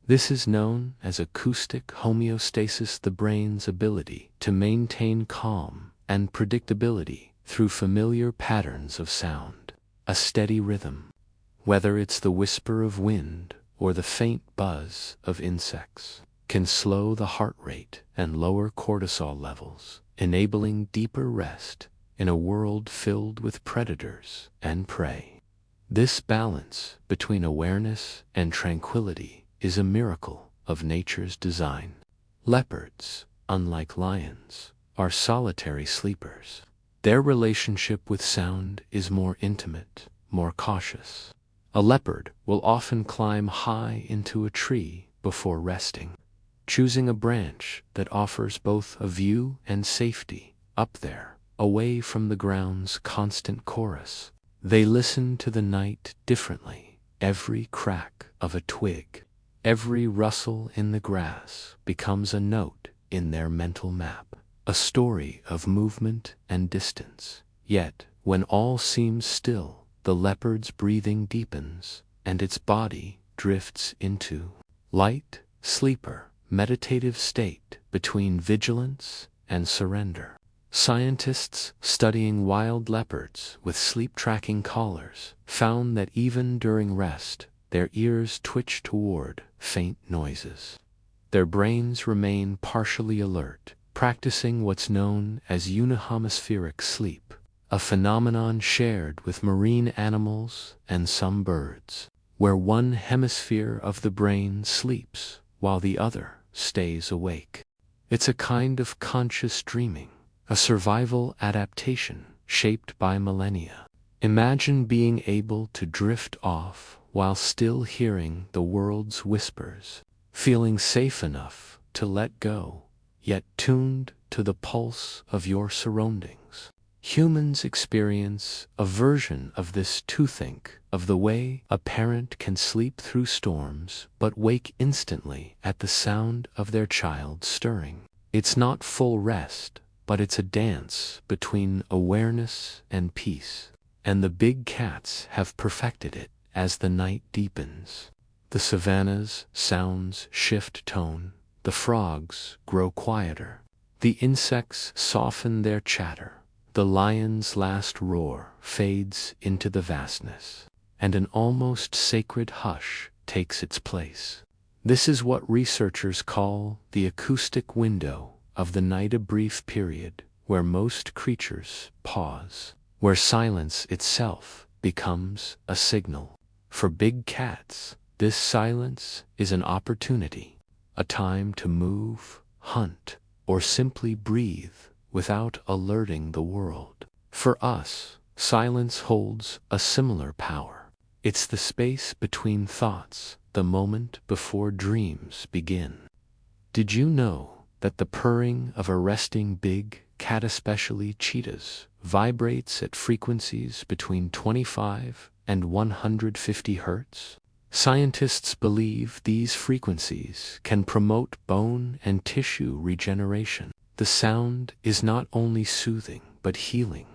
A: This is known as acoustic homeostasis, the brain's ability to maintain calm and predictability through familiar patterns of sound, a steady rhythm. Whether it's the whisper of wind or the faint buzz of insects, can slow the heart rate and lower cortisol levels, enabling deeper rest in a world filled with predators and prey. This balance between awareness and tranquility is a miracle of nature's design. Leopards, unlike lions, are solitary sleepers. Their relationship with sound is more intimate, more cautious. A leopard will often climb high into a tree before resting, choosing a branch that offers both a view and safety. Up there, away from the ground's constant chorus, they listen to the night differently. Every crack of a twig, every rustle in the grass becomes a note in their mental map, a story of movement and distance. Yet, when all seems still, the leopard's breathing deepens, and its body drifts into light, sleeper, meditative state between vigilance and surrender. Scientists studying wild leopards with sleep-tracking collars found that even during rest, their ears twitch toward faint noises. Their brains remain partially alert, practicing what's known as unihemispheric sleep, a phenomenon shared with marine animals and some birds, where one hemisphere of the brain sleeps while the other stays awake. It's a kind of conscious dreaming, a survival adaptation shaped by millennia. Imagine being able to drift off while still hearing the world's whispers, feeling safe enough to let go, yet tuned to the pulse of your surroundings. Humans experience a version of this to think of the way a parent can sleep through storms but wake instantly at the sound of their child stirring. It's not full rest, but it's a dance between awareness and peace, and the big cats have perfected it as the night deepens. The savanna's sounds shift tone, the frogs grow quieter, the insects soften their chatter, the lion's last roar fades into the vastness, and an almost sacred hush takes its place. This is what researchers call the acoustic window of the night, a brief period where most creatures pause, where silence itself becomes a signal. For big cats, this silence is an opportunity, a time to move, hunt, or simply breathe without alerting the world. For us, silence holds a similar power. It's the space between thoughts, the moment before dreams begin. Did you know that the purring of a resting big cat, especially cheetahs, vibrates at frequencies between 25 and 150 Hz? Scientists believe these frequencies can promote bone and tissue regeneration. The sound is not only soothing but healing.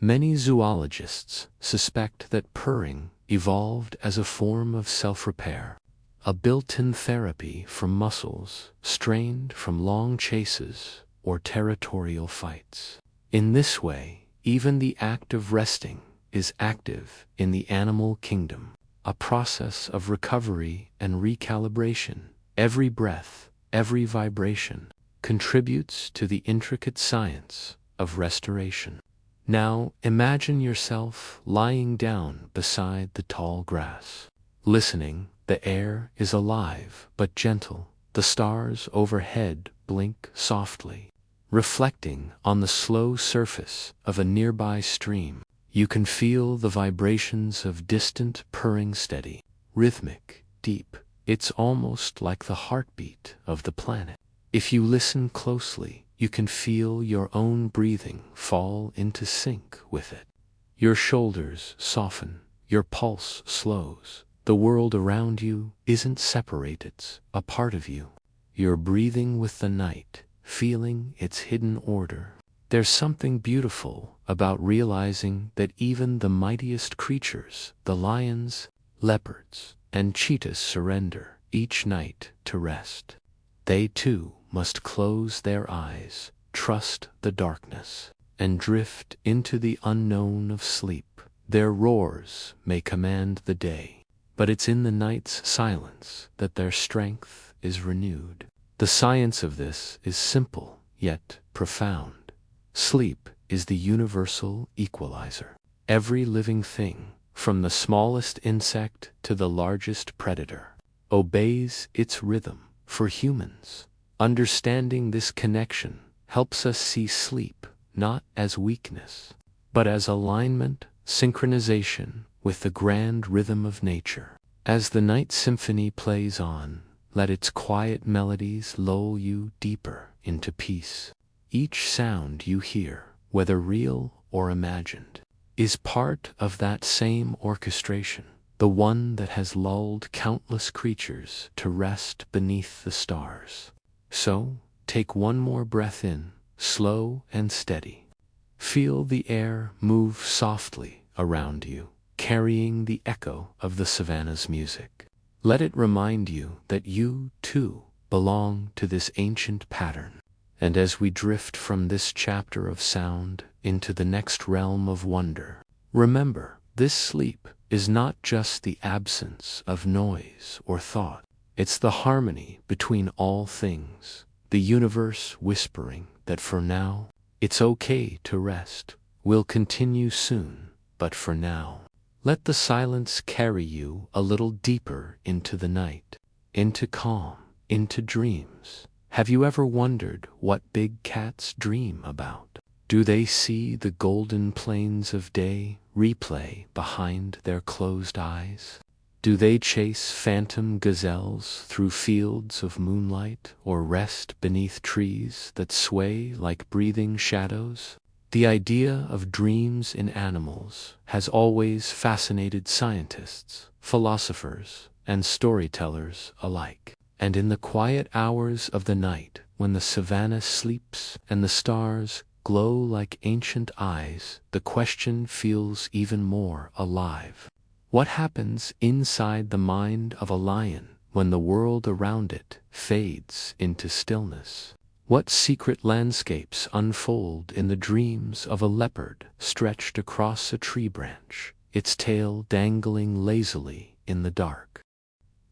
A: Many zoologists suspect that purring evolved as a form of self-repair, a built-in therapy for muscles strained from long chases or territorial fights. In this way, even the act of resting is active in the animal kingdom, a process of recovery and recalibration. Every breath, every vibration contributes to the intricate science of restoration. Now imagine yourself lying down beside the tall grass, listening. The air is alive but gentle. The stars overhead blink softly, reflecting on the slow surface of a nearby stream. You can feel the vibrations of distant purring, steady, rhythmic, deep. It's almost like the heartbeat of the planet. If you listen closely, you can feel your own breathing fall into sync with it. Your shoulders soften, your pulse slows. The world around you isn't separate, it's a part of you. You're breathing with the night, feeling its hidden order. There's something beautiful about realizing that even the mightiest creatures, the lions, leopards, and cheetahs, surrender each night to rest. They too must close their eyes, trust the darkness, and drift into the unknown of sleep. Their roars may command the day, but it's in the night's silence that their strength is renewed. The science of this is simple, yet profound. Sleep is the universal equalizer. Every living thing, from the smallest insect to the largest predator, obeys its rhythm. For humans, understanding this connection helps us see sleep not as weakness, but as alignment, synchronization with the grand rhythm of nature. As the night symphony plays on, let its quiet melodies lull you deeper into peace. Each sound you hear, whether real or imagined, is part of that same orchestration, the one that has lulled countless creatures to rest beneath the stars. So, take one more breath in, slow and steady. Feel the air move softly around you, carrying the echo of the savannah's music. Let it remind you that you, too, belong to this ancient pattern. And as we drift from this chapter of sound into the next realm of wonder, remember, this sleep is not just the absence of noise or thought. It's the harmony between all things, the universe whispering that for now, it's okay to rest. We'll continue soon, but for now, let the silence carry you a little deeper into the night, into calm, into dreams. Have you ever wondered what big cats dream about? Do they see the golden plains of day replay behind their closed eyes? Do they chase phantom gazelles through fields of moonlight or rest beneath trees that sway like breathing shadows? The idea of dreams in animals has always fascinated scientists, philosophers, and storytellers alike. And in the quiet hours of the night, when the savannah sleeps and the stars glow like ancient eyes, the question feels even more alive. What happens inside the mind of a lion when the world around it fades into stillness? What secret landscapes unfold in the dreams of a leopard stretched across a tree branch, its tail dangling lazily in the dark?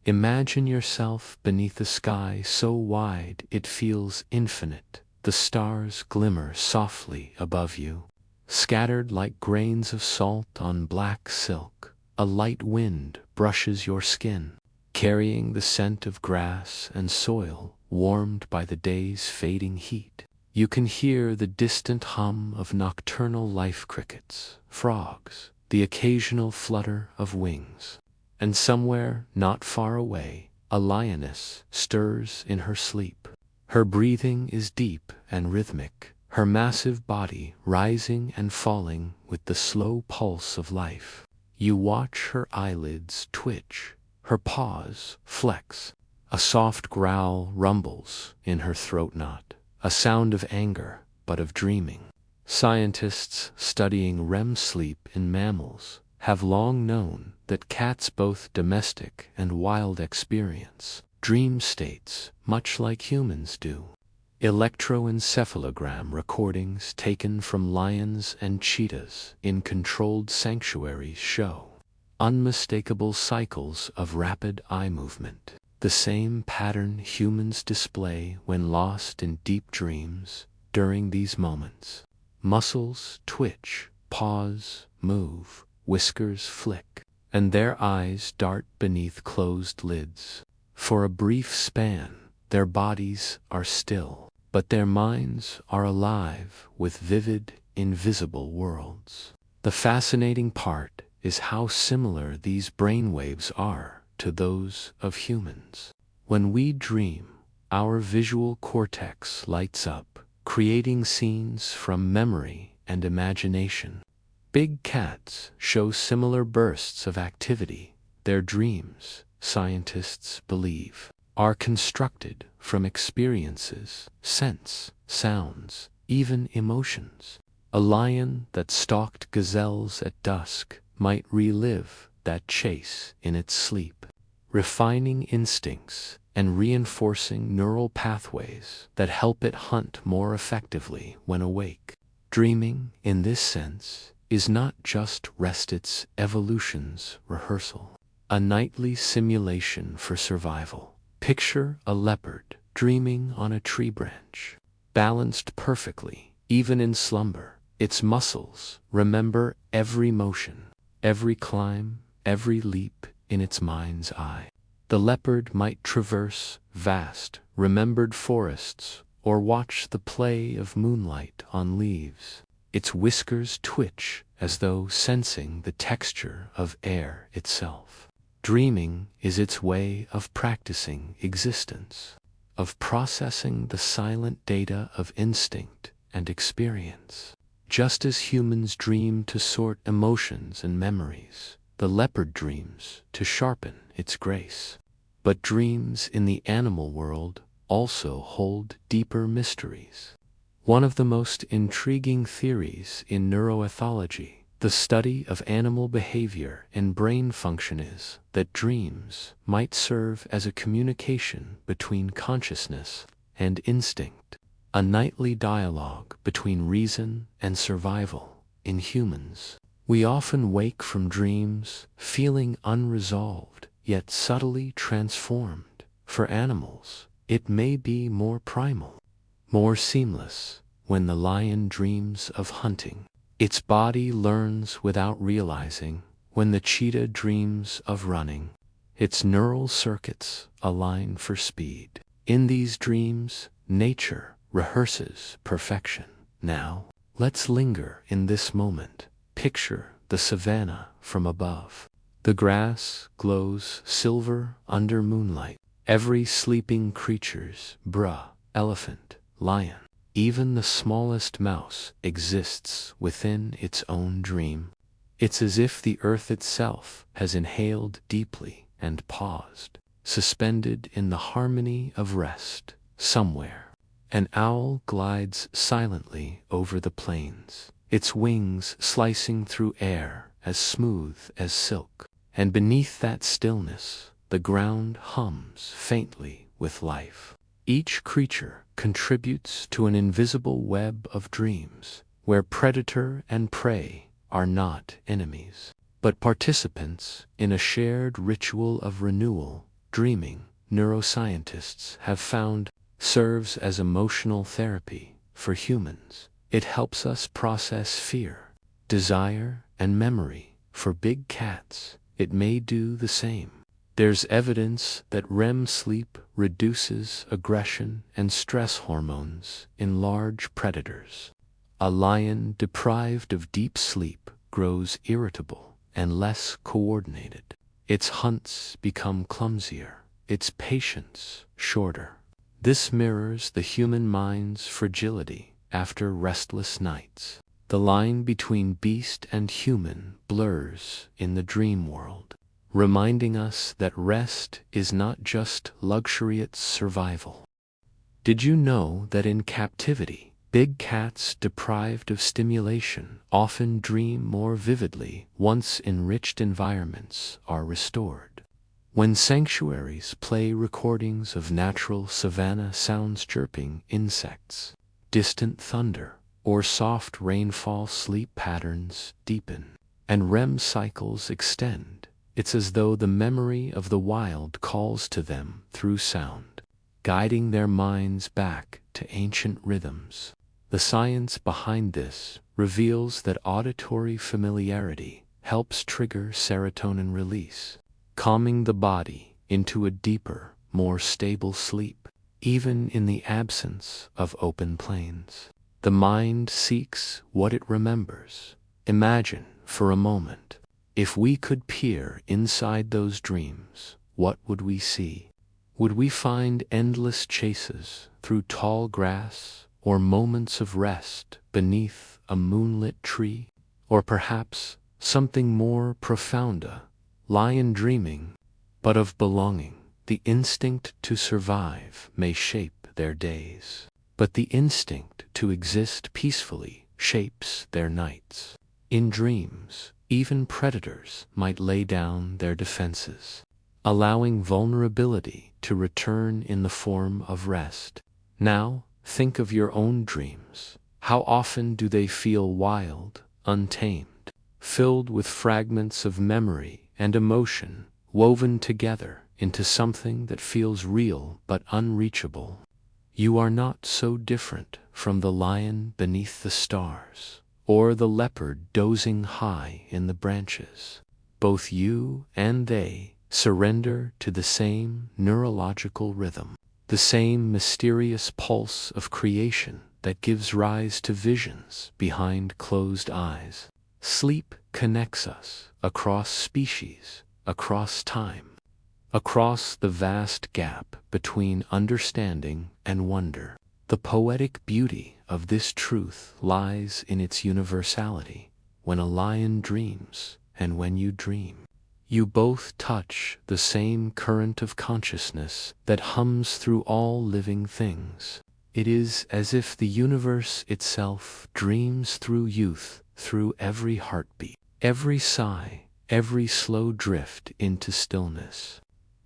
A: Imagine yourself beneath a sky so wide it feels infinite. The stars glimmer softly above you, scattered like grains of salt on black silk. A light wind brushes your skin, carrying the scent of grass and soil warmed by the day's fading heat. You can hear the distant hum of nocturnal life crickets, frogs, the occasional flutter of wings. And somewhere not far away, a lioness stirs in her sleep. Her breathing is deep and rhythmic, her massive body rising and falling with the slow pulse of life. You watch her eyelids twitch, her paws flex. A soft growl rumbles in her throat knot, a sound of anger, but of dreaming. Scientists studying REM sleep in mammals have long known that cats, both domestic and wild, experience dream states much like humans do. Electroencephalogram recordings taken from lions and cheetahs in controlled sanctuaries show unmistakable cycles of rapid eye movement, the same pattern humans display when lost in deep dreams. During these moments, muscles twitch, paws move, whiskers flick, and their eyes dart beneath closed lids. For a brief span, their bodies are still, but their minds are alive with vivid, invisible worlds. The fascinating part is how similar these brainwaves are to those of humans. When we dream, our visual cortex lights up, creating scenes from memory and imagination. Big cats show similar bursts of activity. Their dreams, scientists believe, are constructed from experiences, scents, sounds, even emotions. A lion that stalked gazelles at dusk might relive that chase in its sleep, refining instincts and reinforcing neural pathways that help it hunt more effectively when awake. Dreaming, in this sense, is not just rest, it's evolution's rehearsal, a nightly simulation for survival. Picture a leopard dreaming on a tree branch, balanced perfectly, even in slumber. Its muscles remember every motion, every climb, every leap in its mind's eye. The leopard might traverse vast, remembered forests or watch the play of moonlight on leaves. Its whiskers twitch as though sensing the texture of air itself. Dreaming is its way of practicing existence, of processing the silent data of instinct and experience. Just as humans dream to sort emotions and memories, the leopard dreams to sharpen its grace. But dreams in the animal world also hold deeper mysteries. One of the most intriguing theories in neuroethology The study of animal behavior and brain function is that dreams might serve as a communication between consciousness and instinct, a nightly dialogue between reason and survival. In humans, we often wake from dreams feeling unresolved yet subtly transformed. For animals, it may be more primal, more seamless. When the lion dreams of hunting, its body learns without realizing. When the cheetah dreams of running, its neural circuits align for speed. In these dreams, nature rehearses perfection. Now, let's linger in this moment. Picture the savanna from above. The grass glows silver under moonlight. Every sleeping creature's elephant, lion, even the smallest mouse exists within its own dream. It's as if the earth itself has inhaled deeply and paused, suspended in the harmony of rest. Somewhere, an owl glides silently over the plains, its wings slicing through air as smooth as silk. And beneath that stillness, the ground hums faintly with life. Each creature contributes to an invisible web of dreams, where predator and prey are not enemies, but participants in a shared ritual of renewal. Dreaming, neuroscientists have found, serves as emotional therapy for humans. It helps us process fear, desire, and memory. For big cats, it may do the same. There's evidence that REM sleep reduces aggression and stress hormones in large predators. A lion deprived of deep sleep grows irritable and less coordinated. Its hunts become clumsier, its patience shorter. This mirrors the human mind's fragility after restless nights. The line between beast and human blurs in the dream world, reminding us that rest is not just luxury, it's survival. Did you know that in captivity, big cats deprived of stimulation often dream more vividly once enriched environments are restored? When sanctuaries play recordings of natural savanna sounds, chirping insects, distant thunder, or soft rainfall, sleep patterns deepen, and REM cycles extend. It's as though the memory of the wild calls to them through sound, guiding their minds back to ancient rhythms. The science behind this reveals that auditory familiarity helps trigger serotonin release, calming the body into a deeper, more stable sleep. Even in the absence of open plains, the mind seeks what it remembers. Imagine for a moment, if we could peer inside those dreams, what would we see? Would we find endless chases through tall grass, or moments of rest beneath a moonlit tree? Or perhaps something more profound, a lion dreaming, but of belonging? The instinct to survive may shape their days, but the instinct to exist peacefully shapes their nights. In dreams, even predators might lay down their defenses, allowing vulnerability to return in the form of rest. Now, think of your own dreams. How often do they feel wild, untamed, filled with fragments of memory and emotion woven together into something that feels real but unreachable? You are not so different from the lion beneath the stars, or the leopard dozing high in the branches. Both you and they surrender to the same neurological rhythm, the same mysterious pulse of creation that gives rise to visions behind closed eyes. Sleep connects us across species, across time, across the vast gap between understanding and wonder. The poetic beauty of this truth lies in its universality. When a lion dreams and when you dream, you both touch the same current of consciousness that hums through all living things. It is as if the universe itself dreams through youth, through every heartbeat, every sigh, every slow drift into stillness.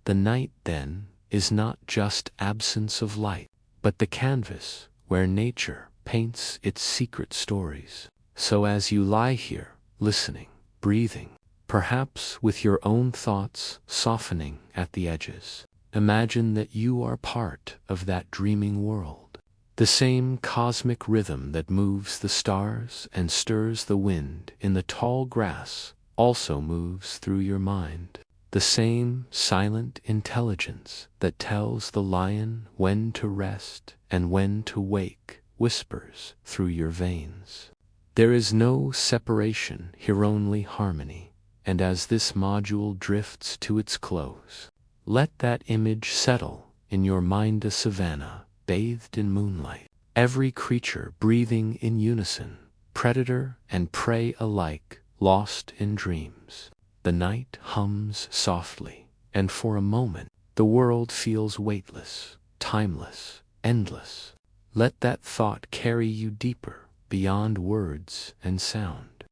A: The night, then, is not just absence of light, but the canvas where nature paints its secret stories. So as you lie here, listening, breathing, perhaps with your own thoughts softening at the edges, imagine that you are part of that dreaming world. The same cosmic rhythm that moves the stars and stirs the wind in the tall grass also moves through your mind. The same silent intelligence that tells the lion when to rest and when to wake whispers through your veins. There is no separation here, only harmony, and as this module drifts to its close, let that image settle in your mind, a savanna bathed in moonlight, every creature breathing in unison, predator and prey alike lost in dreams. The night hums softly, and for a moment the world feels weightless, timeless, endless. Let that thought carry you deeper, beyond words and sound,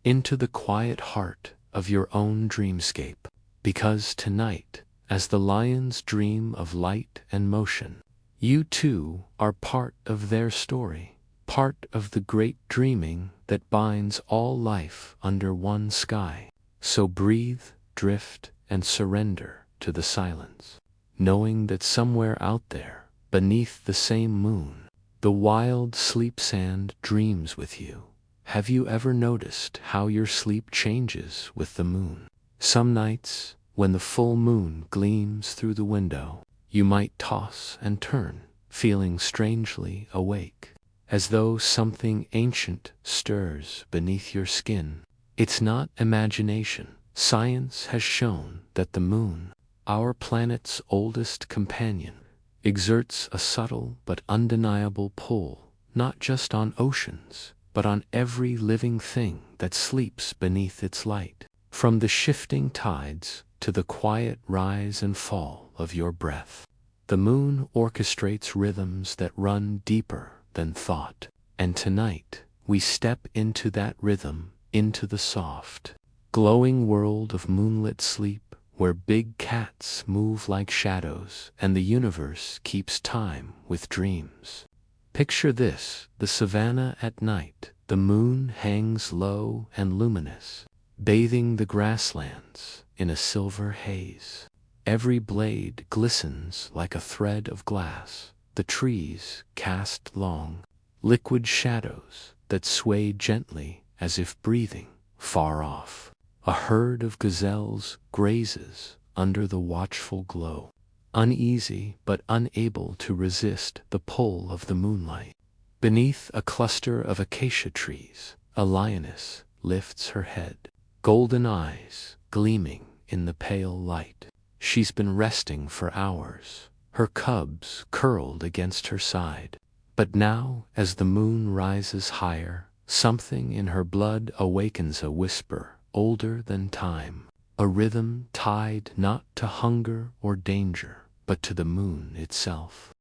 A: into the quiet heart of your own dreamscape, because tonight, as the lions dream of light and motion, you too are part of their story, part of the great dreaming that binds all life under one sky. So breathe, drift, and surrender to the silence, knowing that somewhere out there, beneath the same moon, the wild sleep sand dreams with you. Have you ever noticed how your sleep changes with the moon? Some nights, when the full moon gleams through the window, you might toss and turn, feeling strangely awake, as though something ancient stirs beneath your skin. It's not imagination. Science has shown that the moon, our planet's oldest companion, exerts a subtle but undeniable pull, not just on oceans, but on every living thing that sleeps beneath its light. From the shifting tides to the quiet rise and fall of your breath, the moon orchestrates rhythms that run deeper than thought. And tonight, we step into that rhythm, into the soft, glowing world of moonlit sleep, where big cats move like shadows and the universe keeps time with dreams. Picture this: the savanna at night. The moon hangs low and luminous, bathing the grasslands in a silver haze. Every blade glistens like a thread of glass. The trees cast long, liquid shadows that sway gently as if breathing. Far off, a herd of gazelles grazes under the watchful glow, uneasy but unable to resist the pull of the moonlight. Beneath a cluster of acacia trees, a lioness lifts her head, golden eyes gleaming in the pale light. She's been resting for hours, her cubs curled against her side. But now, as the moon rises higher, something in her blood awakens, a whisper older than time, a rhythm tied not to hunger or danger, but to the moon itself.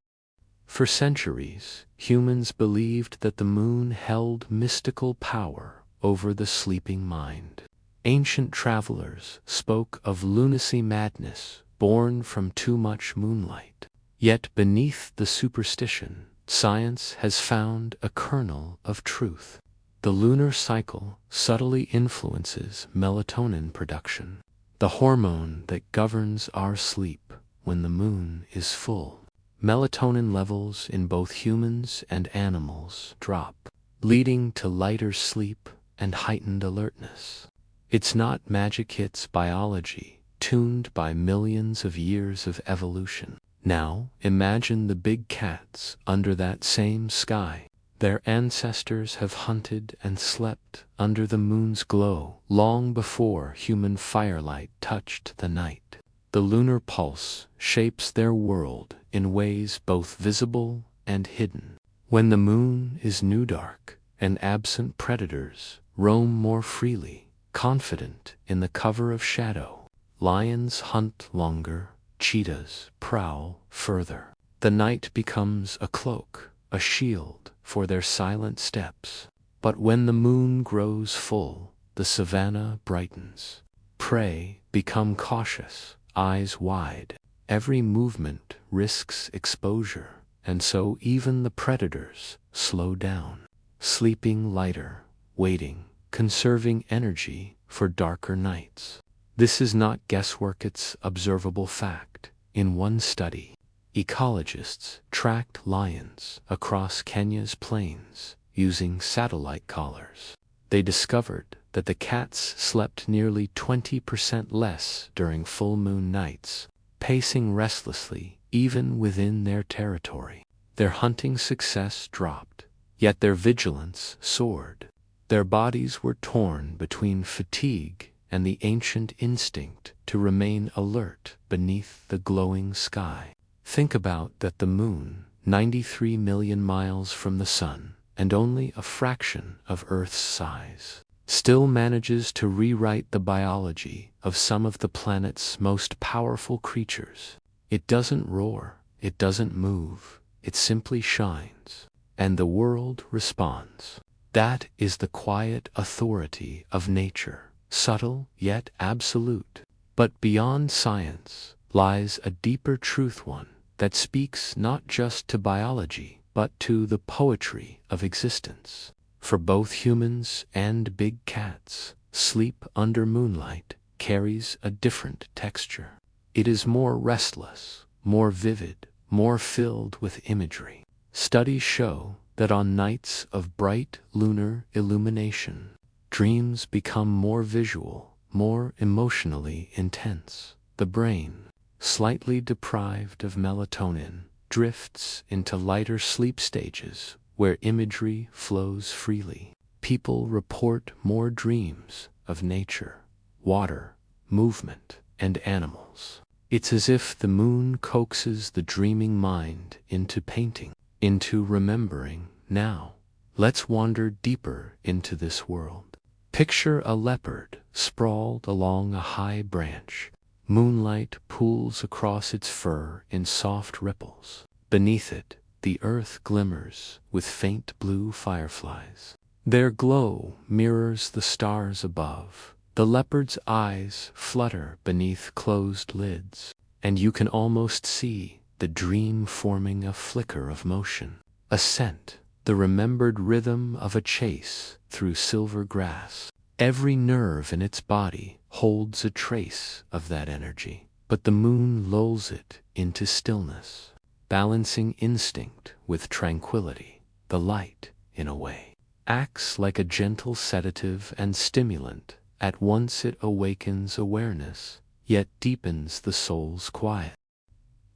A: For centuries, humans believed that the moon held mystical power over the sleeping mind. Ancient travelers spoke of lunacy, madness born from too much moonlight. Yet beneath the superstition, science has found a kernel of truth. The lunar cycle subtly influences melatonin production, the hormone that governs our sleep. When the moon is full, melatonin levels in both humans and animals drop, leading to lighter sleep and heightened alertness. It's not magic, it's biology, tuned by millions of years of evolution. Now, imagine the big cats under that same sky. Their ancestors have hunted and slept under the moon's glow long before human firelight touched the night. The lunar pulse shapes their world in ways both visible and hidden. When the moon is new dark and absent predators roam more freely, confident in the cover of shadow. Lions hunt longer, cheetahs prowl further. The night becomes a cloak, a shield for their silent steps. But when the moon grows full, the savanna brightens. Prey become cautious, eyes wide. Every movement risks exposure, and so even the predators slow down, sleeping lighter, waiting, conserving energy for darker nights. This is not guesswork, it's observable fact. In one study, ecologists tracked lions across Kenya's plains using satellite collars. They discovered that the cats slept nearly 20% less during full moon nights, pacing restlessly even within their territory. Their hunting success dropped, yet their vigilance soared. Their bodies were torn between fatigue and the ancient instinct to remain alert beneath the glowing sky. Think about that: the moon, 93 million miles from the sun, and only a fraction of Earth's size, still manages to rewrite the biology of some of the planet's most powerful creatures. It doesn't roar, it doesn't move, it simply shines, and the world responds. That is the quiet authority of nature, subtle yet absolute. But beyond science lies a deeper truth, one that speaks not just to biology, but to the poetry of existence. For both humans and big cats, sleep under moonlight carries a different texture. It is more restless, more vivid, more filled with imagery. Studies show that on nights of bright lunar illumination, dreams become more visual, more emotionally intense. The brain, slightly deprived of melatonin, drifts into lighter sleep stages where imagery flows freely. People report more dreams of nature, water, movement, and animals. It's as if the moon coaxes the dreaming mind into painting, into remembering. Now, let's wander deeper into this world. Picture a leopard sprawled along a high branch. Moonlight pools across its fur in soft ripples. Beneath it, the earth glimmers with faint blue fireflies. Their glow mirrors the stars above. The leopard's eyes flutter beneath closed lids, and you can almost see the dream forming a flicker of motion. A scent, the remembered rhythm of a chase through silver grass. Every nerve in its body holds a trace of that energy, but the moon lulls it into stillness, balancing instinct with tranquility. The light, in a way, acts like a gentle sedative and stimulant. At once it awakens awareness, yet deepens the soul's quiet.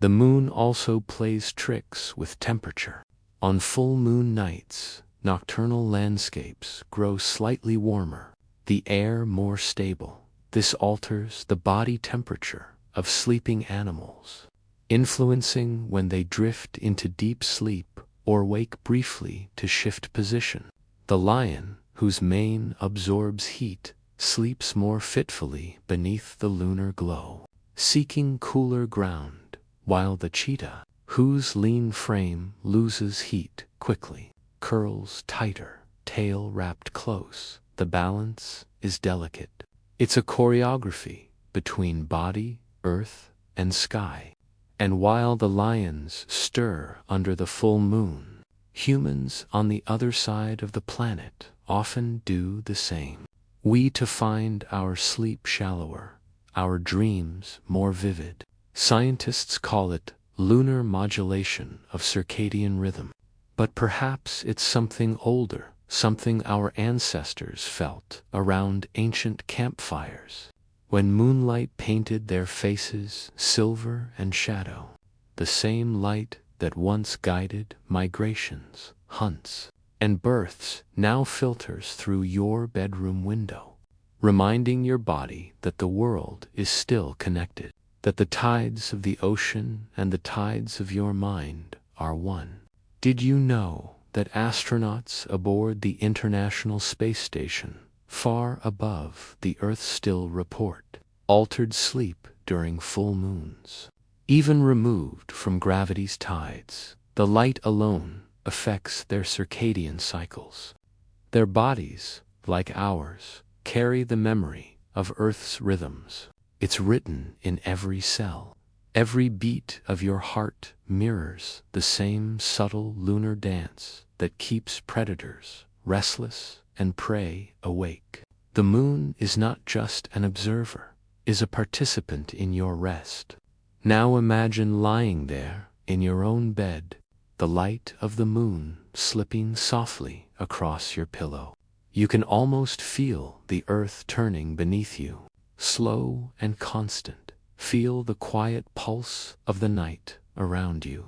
A: The moon also plays tricks with temperature. On full moon nights, nocturnal landscapes grow slightly warmer, the air more stable. This alters the body temperature of sleeping animals, influencing when they drift into deep sleep or wake briefly to shift position. The lion, whose mane absorbs heat, sleeps more fitfully beneath the lunar glow, seeking cooler ground, while the cheetah, whose lean frame loses heat quickly, curls tighter, tail wrapped close. The balance is delicate. It's a choreography between body, earth, and sky. And while the lions stir under the full moon, humans on the other side of the planet often do the same. We to find our sleep shallower, our dreams more vivid. Scientists call it lunar modulation of circadian rhythm. But perhaps it's something older, something our ancestors felt around ancient campfires, when moonlight painted their faces silver and shadow. The same light that once guided migrations, hunts, and births now filters through your bedroom window, reminding your body that the world is still connected, that the tides of the ocean and the tides of your mind are one. Did you know that astronauts aboard the International Space Station, far above the Earth, still report altered sleep during full moons? Even removed from gravity's tides, the light alone affects their circadian cycles. Their bodies, like ours, carry the memory of Earth's rhythms. It's written in every cell. Every beat of your heart mirrors the same subtle lunar dance that keeps predators restless and prey awake. The moon is not just an observer, is a participant in your rest. Now imagine lying there in your own bed, the light of the moon slipping softly across your pillow. You can almost feel the earth turning beneath you, slow and constant. Feel the quiet pulse of the night around you,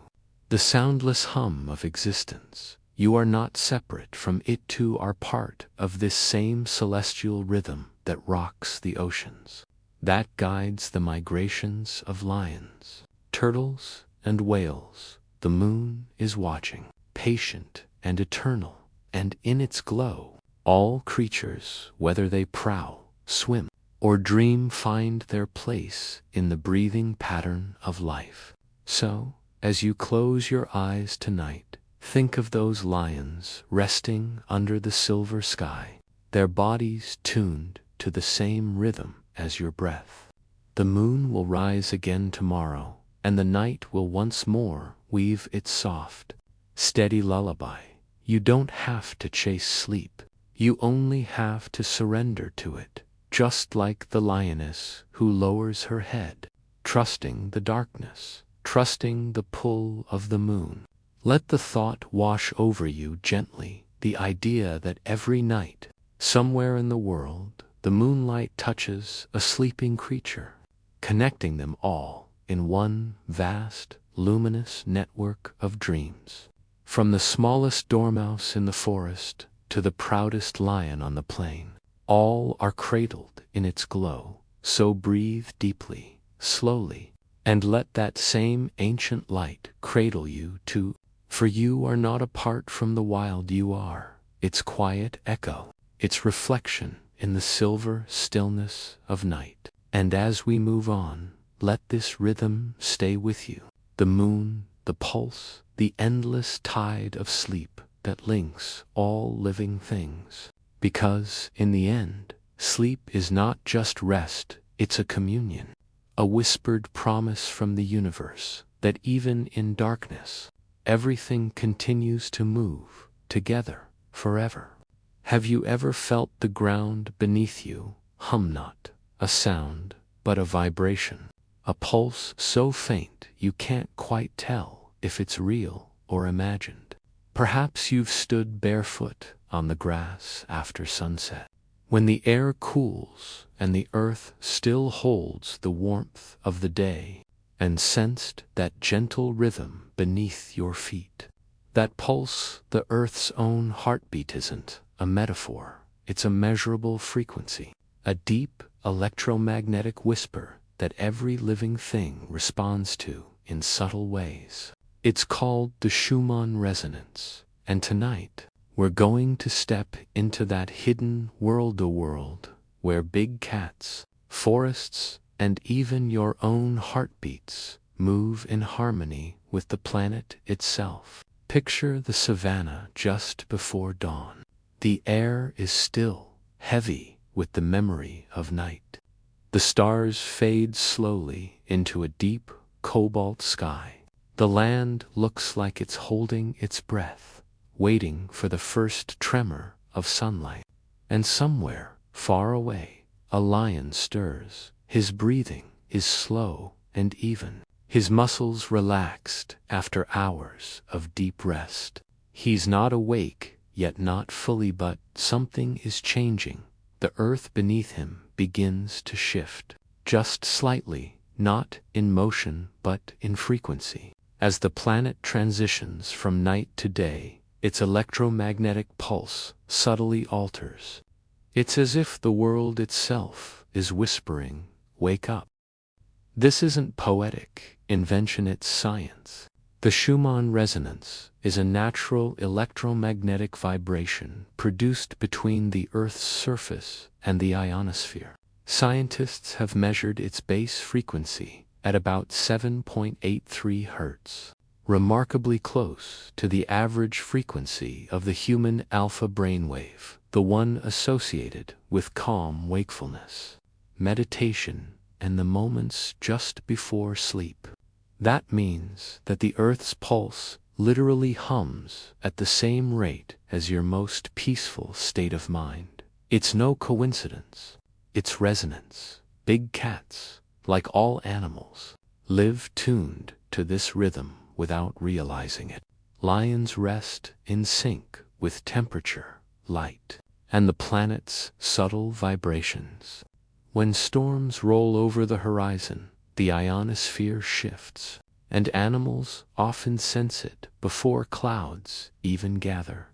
A: the soundless hum of existence. You are not separate from it, too are part of this same celestial rhythm that rocks the oceans, that guides the migrations of lions, turtles, and whales. The moon is watching, patient and eternal, and in its glow, all creatures, whether they prowl, swim, or dream, find their place in the breathing pattern of life. So, as you close your eyes tonight, think of those lions resting under the silver sky, their bodies tuned to the same rhythm as your breath. The moon will rise again tomorrow, and the night will once more weave its soft, steady lullaby. You don't have to chase sleep. You only have to surrender to it. Just like the lioness who lowers her head, trusting the darkness, trusting the pull of the moon. Let the thought wash over you gently, the idea that every night, somewhere in the world, the moonlight touches a sleeping creature, connecting them all in one vast, luminous network of dreams. From the smallest dormouse in the forest to the proudest lion on the plain, all are cradled in its glow. So breathe deeply, slowly, and let that same ancient light cradle you too. For you are not apart from the wild, you are its quiet echo, its reflection in the silver stillness of night. And as we move on, let this rhythm stay with you. The moon, the pulse, the endless tide of sleep that links all living things. Because, in the end, sleep is not just rest, it's a communion, a whispered promise from the universe that even in darkness, everything continues to move together forever. Have you ever felt the ground beneath you hum, not a sound, but a vibration, a pulse so faint you can't quite tell if it's real or imagined? Perhaps you've stood barefoot on the grass after sunset, when the air cools and the earth still holds the warmth of the day, and sensed that gentle rhythm beneath your feet. That pulse, the earth's own heartbeat, isn't a metaphor, it's a measurable frequency, a deep electromagnetic whisper that every living thing responds to in subtle ways. It's called the Schumann resonance, and tonight, we're going to step into that hidden world, a world where big cats, forests, and even your own heartbeats move in harmony with the planet itself. Picture the savannah just before dawn. The air is still, heavy with the memory of night. The stars fade slowly into a deep cobalt sky. The land looks like it's holding its breath, waiting for the first tremor of sunlight. And somewhere, far away, a lion stirs. His breathing is slow and even, his muscles relaxed after hours of deep rest. He's not awake, yet not fully, but something is changing. The earth beneath him begins to shift, just slightly, not in motion but in frequency. As the planet transitions from night to day, its electromagnetic pulse subtly alters. It's as if the world itself is whispering, "Wake up." This isn't poetic invention, it's science. The Schumann resonance is a natural electromagnetic vibration produced between the Earth's surface and the ionosphere. Scientists have measured its base frequency at about 7.83 Hz. remarkably close to the average frequency of the human alpha brainwave, the one associated with calm wakefulness, meditation, and the moments just before sleep. That means that the Earth's pulse literally hums at the same rate as your most peaceful state of mind. It's no coincidence. It's resonance. Big cats, like all animals, live tuned to this rhythm without realizing it. Lions rest in sync with temperature, light, and the planet's subtle vibrations. When storms roll over the horizon, the ionosphere shifts, and animals often sense it before clouds even gather.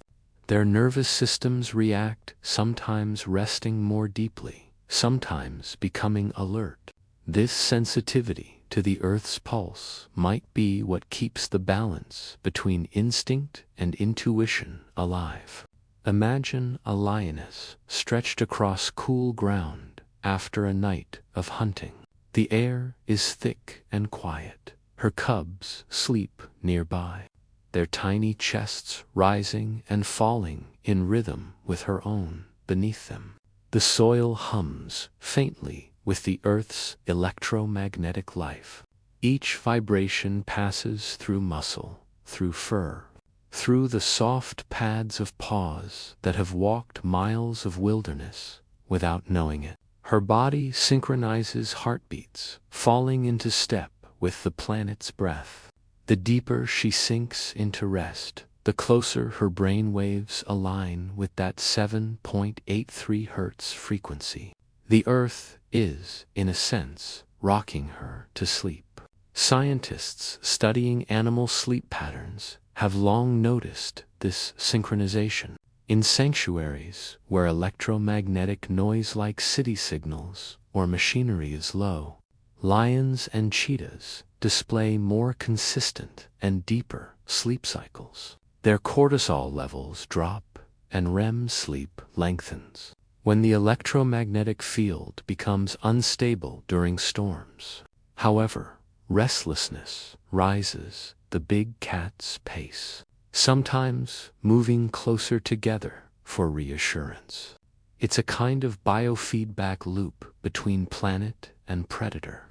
A: Their nervous systems react, sometimes resting more deeply, sometimes becoming alert. This sensitivity to the Earth's pulse might be what keeps the balance between instinct and intuition alive. Imagine a lioness stretched across cool ground after a night of hunting. The air is thick and quiet. Her cubs sleep nearby, their tiny chests rising and falling in rhythm with her own beneath them. The soil hums faintly with the Earth's electromagnetic life. Each vibration passes through muscle, through fur, through the soft pads of paws that have walked miles of wilderness without knowing it. Her body synchronizes heartbeats, falling into step with the planet's breath. The deeper she sinks into rest, the closer her brain waves align with that 7.83 Hz frequency. The Earth is, in a sense, rocking her to sleep. Scientists studying animal sleep patterns have long noticed this synchronization. In sanctuaries where electromagnetic noise like city signals or machinery is low, lions and cheetahs display more consistent and deeper sleep cycles. Their cortisol levels drop and REM sleep lengthens when the electromagnetic field becomes unstable during storms. However, restlessness rises the big cat's pace, sometimes moving closer together for reassurance. It's a kind of biofeedback loop between planet and predator.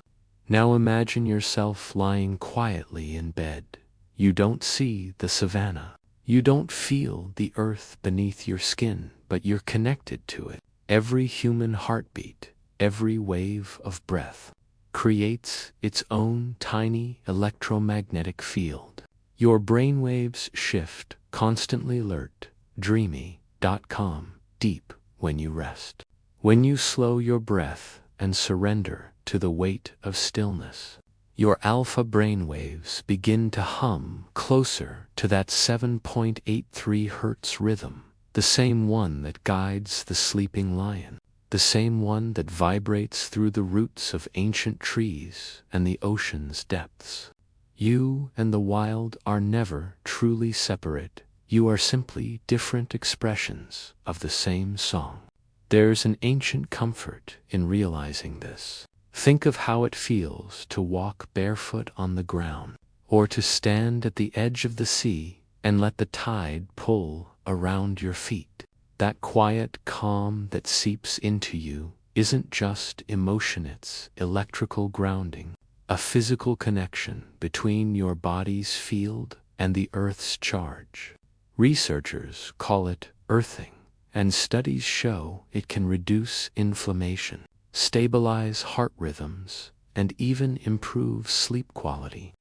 A: Now imagine yourself lying quietly in bed. You don't see the savannah. You don't feel the earth beneath your skin, but you're connected to it. Every human heartbeat, every wave of breath, creates its own tiny electromagnetic field. Your brainwaves shift, constantly alert, dreamy, calm, deep when you rest. When you slow your breath and surrender to the weight of stillness, your alpha brainwaves begin to hum closer to that 7.83 Hz rhythm, the same one that guides the sleeping lion, the same one that vibrates through the roots of ancient trees and the ocean's depths. You and the wild are never truly separate. You are simply different expressions of the same song. There's an ancient comfort in realizing this. Think of how it feels to walk barefoot on the ground, or to stand at the edge of the sea and let the tide pull around your feet. That quiet calm that seeps into you isn't just emotion, it's electrical grounding, a physical connection between your body's field and the Earth's charge. Researchers call it earthing, and studies show it can reduce inflammation, stabilize heart rhythms, and even improve sleep quality.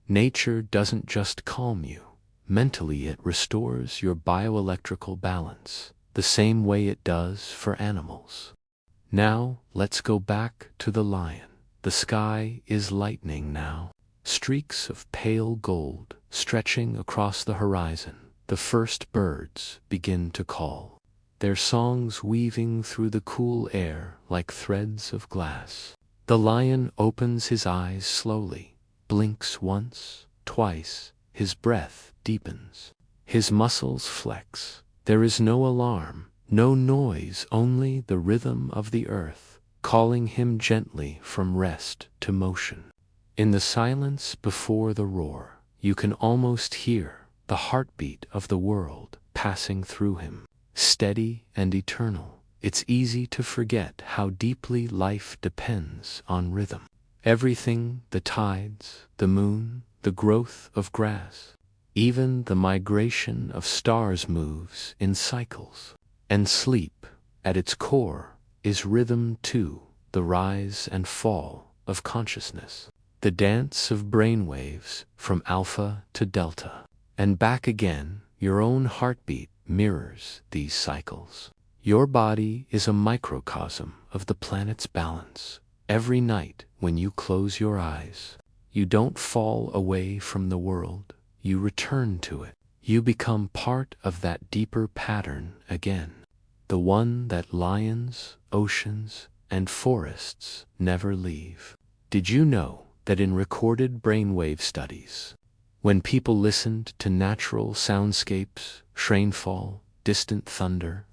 A: Nature doesn't just calm you. Mentally, it restores your bioelectrical balance, the same way it does for animals. Now, let's go back to the lion. The sky is lightening now. Streaks of pale gold stretching across the horizon. The first birds begin to call, their songs weaving through the cool air like threads of glass. The lion opens his eyes slowly, blinks once, twice, his breath deepens. His muscles flex. There is no alarm, no noise, only the rhythm of the earth, calling him gently from rest to motion. In the silence before the roar, you can almost hear the heartbeat of the world passing through him. Steady and eternal, it's easy to forget how deeply life depends on rhythm. Everything, the tides, the moon, the growth of grass, even the migration of stars moves in cycles. And sleep, at its core, is rhythm too, the rise and fall of consciousness. The dance of brainwaves from alpha to delta, and back again. Your own heartbeat mirrors these cycles. Your body is a microcosm of the planet's balance. Every night when you close your eyes, you don't fall away from the world, you return to it. You become part of that deeper pattern again, the one that lions, oceans, and forests never leave. Did you know that in recorded brainwave studies, when people listened to natural soundscapes, rainfall, distant thunder,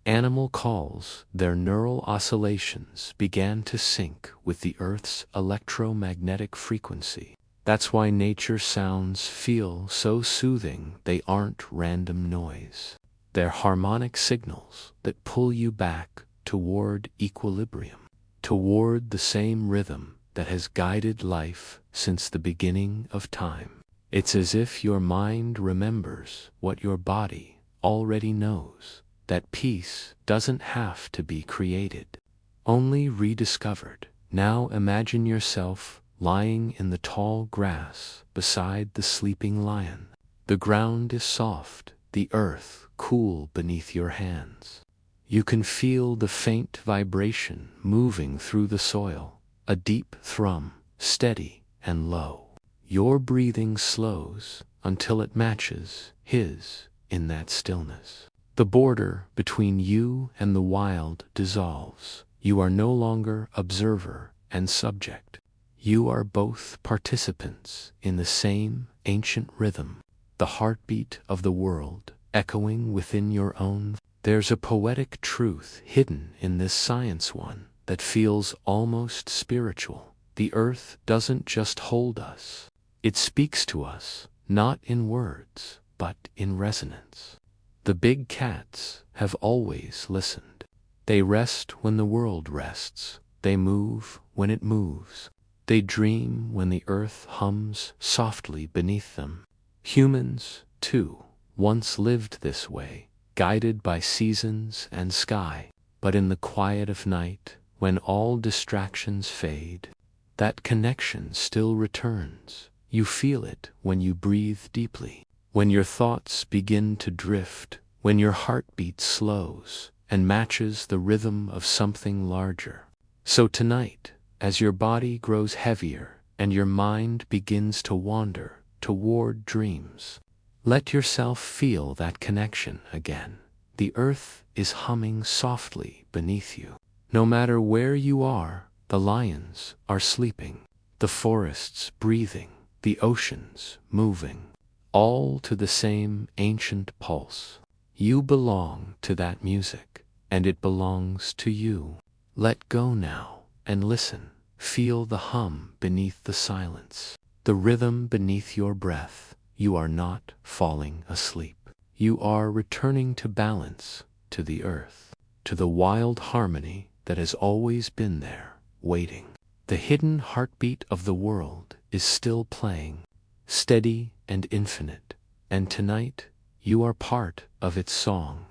A: animal calls, their neural oscillations began to sync with the Earth's electromagnetic frequency? That's why nature sounds feel so soothing. They aren't random noise. They're harmonic signals that pull you back toward equilibrium, toward the same rhythm that has guided life since the beginning of time. It's as if your mind remembers what your body already knows, that peace doesn't have to be created, only rediscovered. Now imagine yourself lying in the tall grass beside the sleeping lion. The ground is soft, the earth cool beneath your hands. You can feel the faint vibration moving through the soil, a deep thrum, steady and low. Your breathing slows until it matches his in that stillness. The border between you and the wild dissolves. You are no longer observer and subject. You are both participants in the same ancient rhythm, the heartbeat of the world echoing within your own. There's a poetic truth hidden in this science one that feels almost spiritual. The earth doesn't just hold us. It speaks to us, not in words, but in resonance. The big cats have always listened. They rest when the world rests. They move when it moves. They dream when the earth hums softly beneath them. Humans, too, once lived this way, guided by seasons and sky. But in the quiet of night, when all distractions fade, that connection still returns. You feel it when you breathe deeply, when your thoughts begin to drift, when your heartbeat slows and matches the rhythm of something larger. So tonight, as your body grows heavier and your mind begins to wander toward dreams, let yourself feel that connection again. The earth is humming softly beneath you. No matter where you are, the lions are sleeping, the forests breathing, the oceans moving, all to the same ancient pulse. You belong to that music, and it belongs to you. Let go now and listen. Feel the hum beneath the silence, the rhythm beneath your breath. You are not falling asleep. You are returning to balance, to the earth, to the wild harmony that has always been there, waiting. The hidden heartbeat of the world is still playing, steady and infinite, and tonight you are part of its song.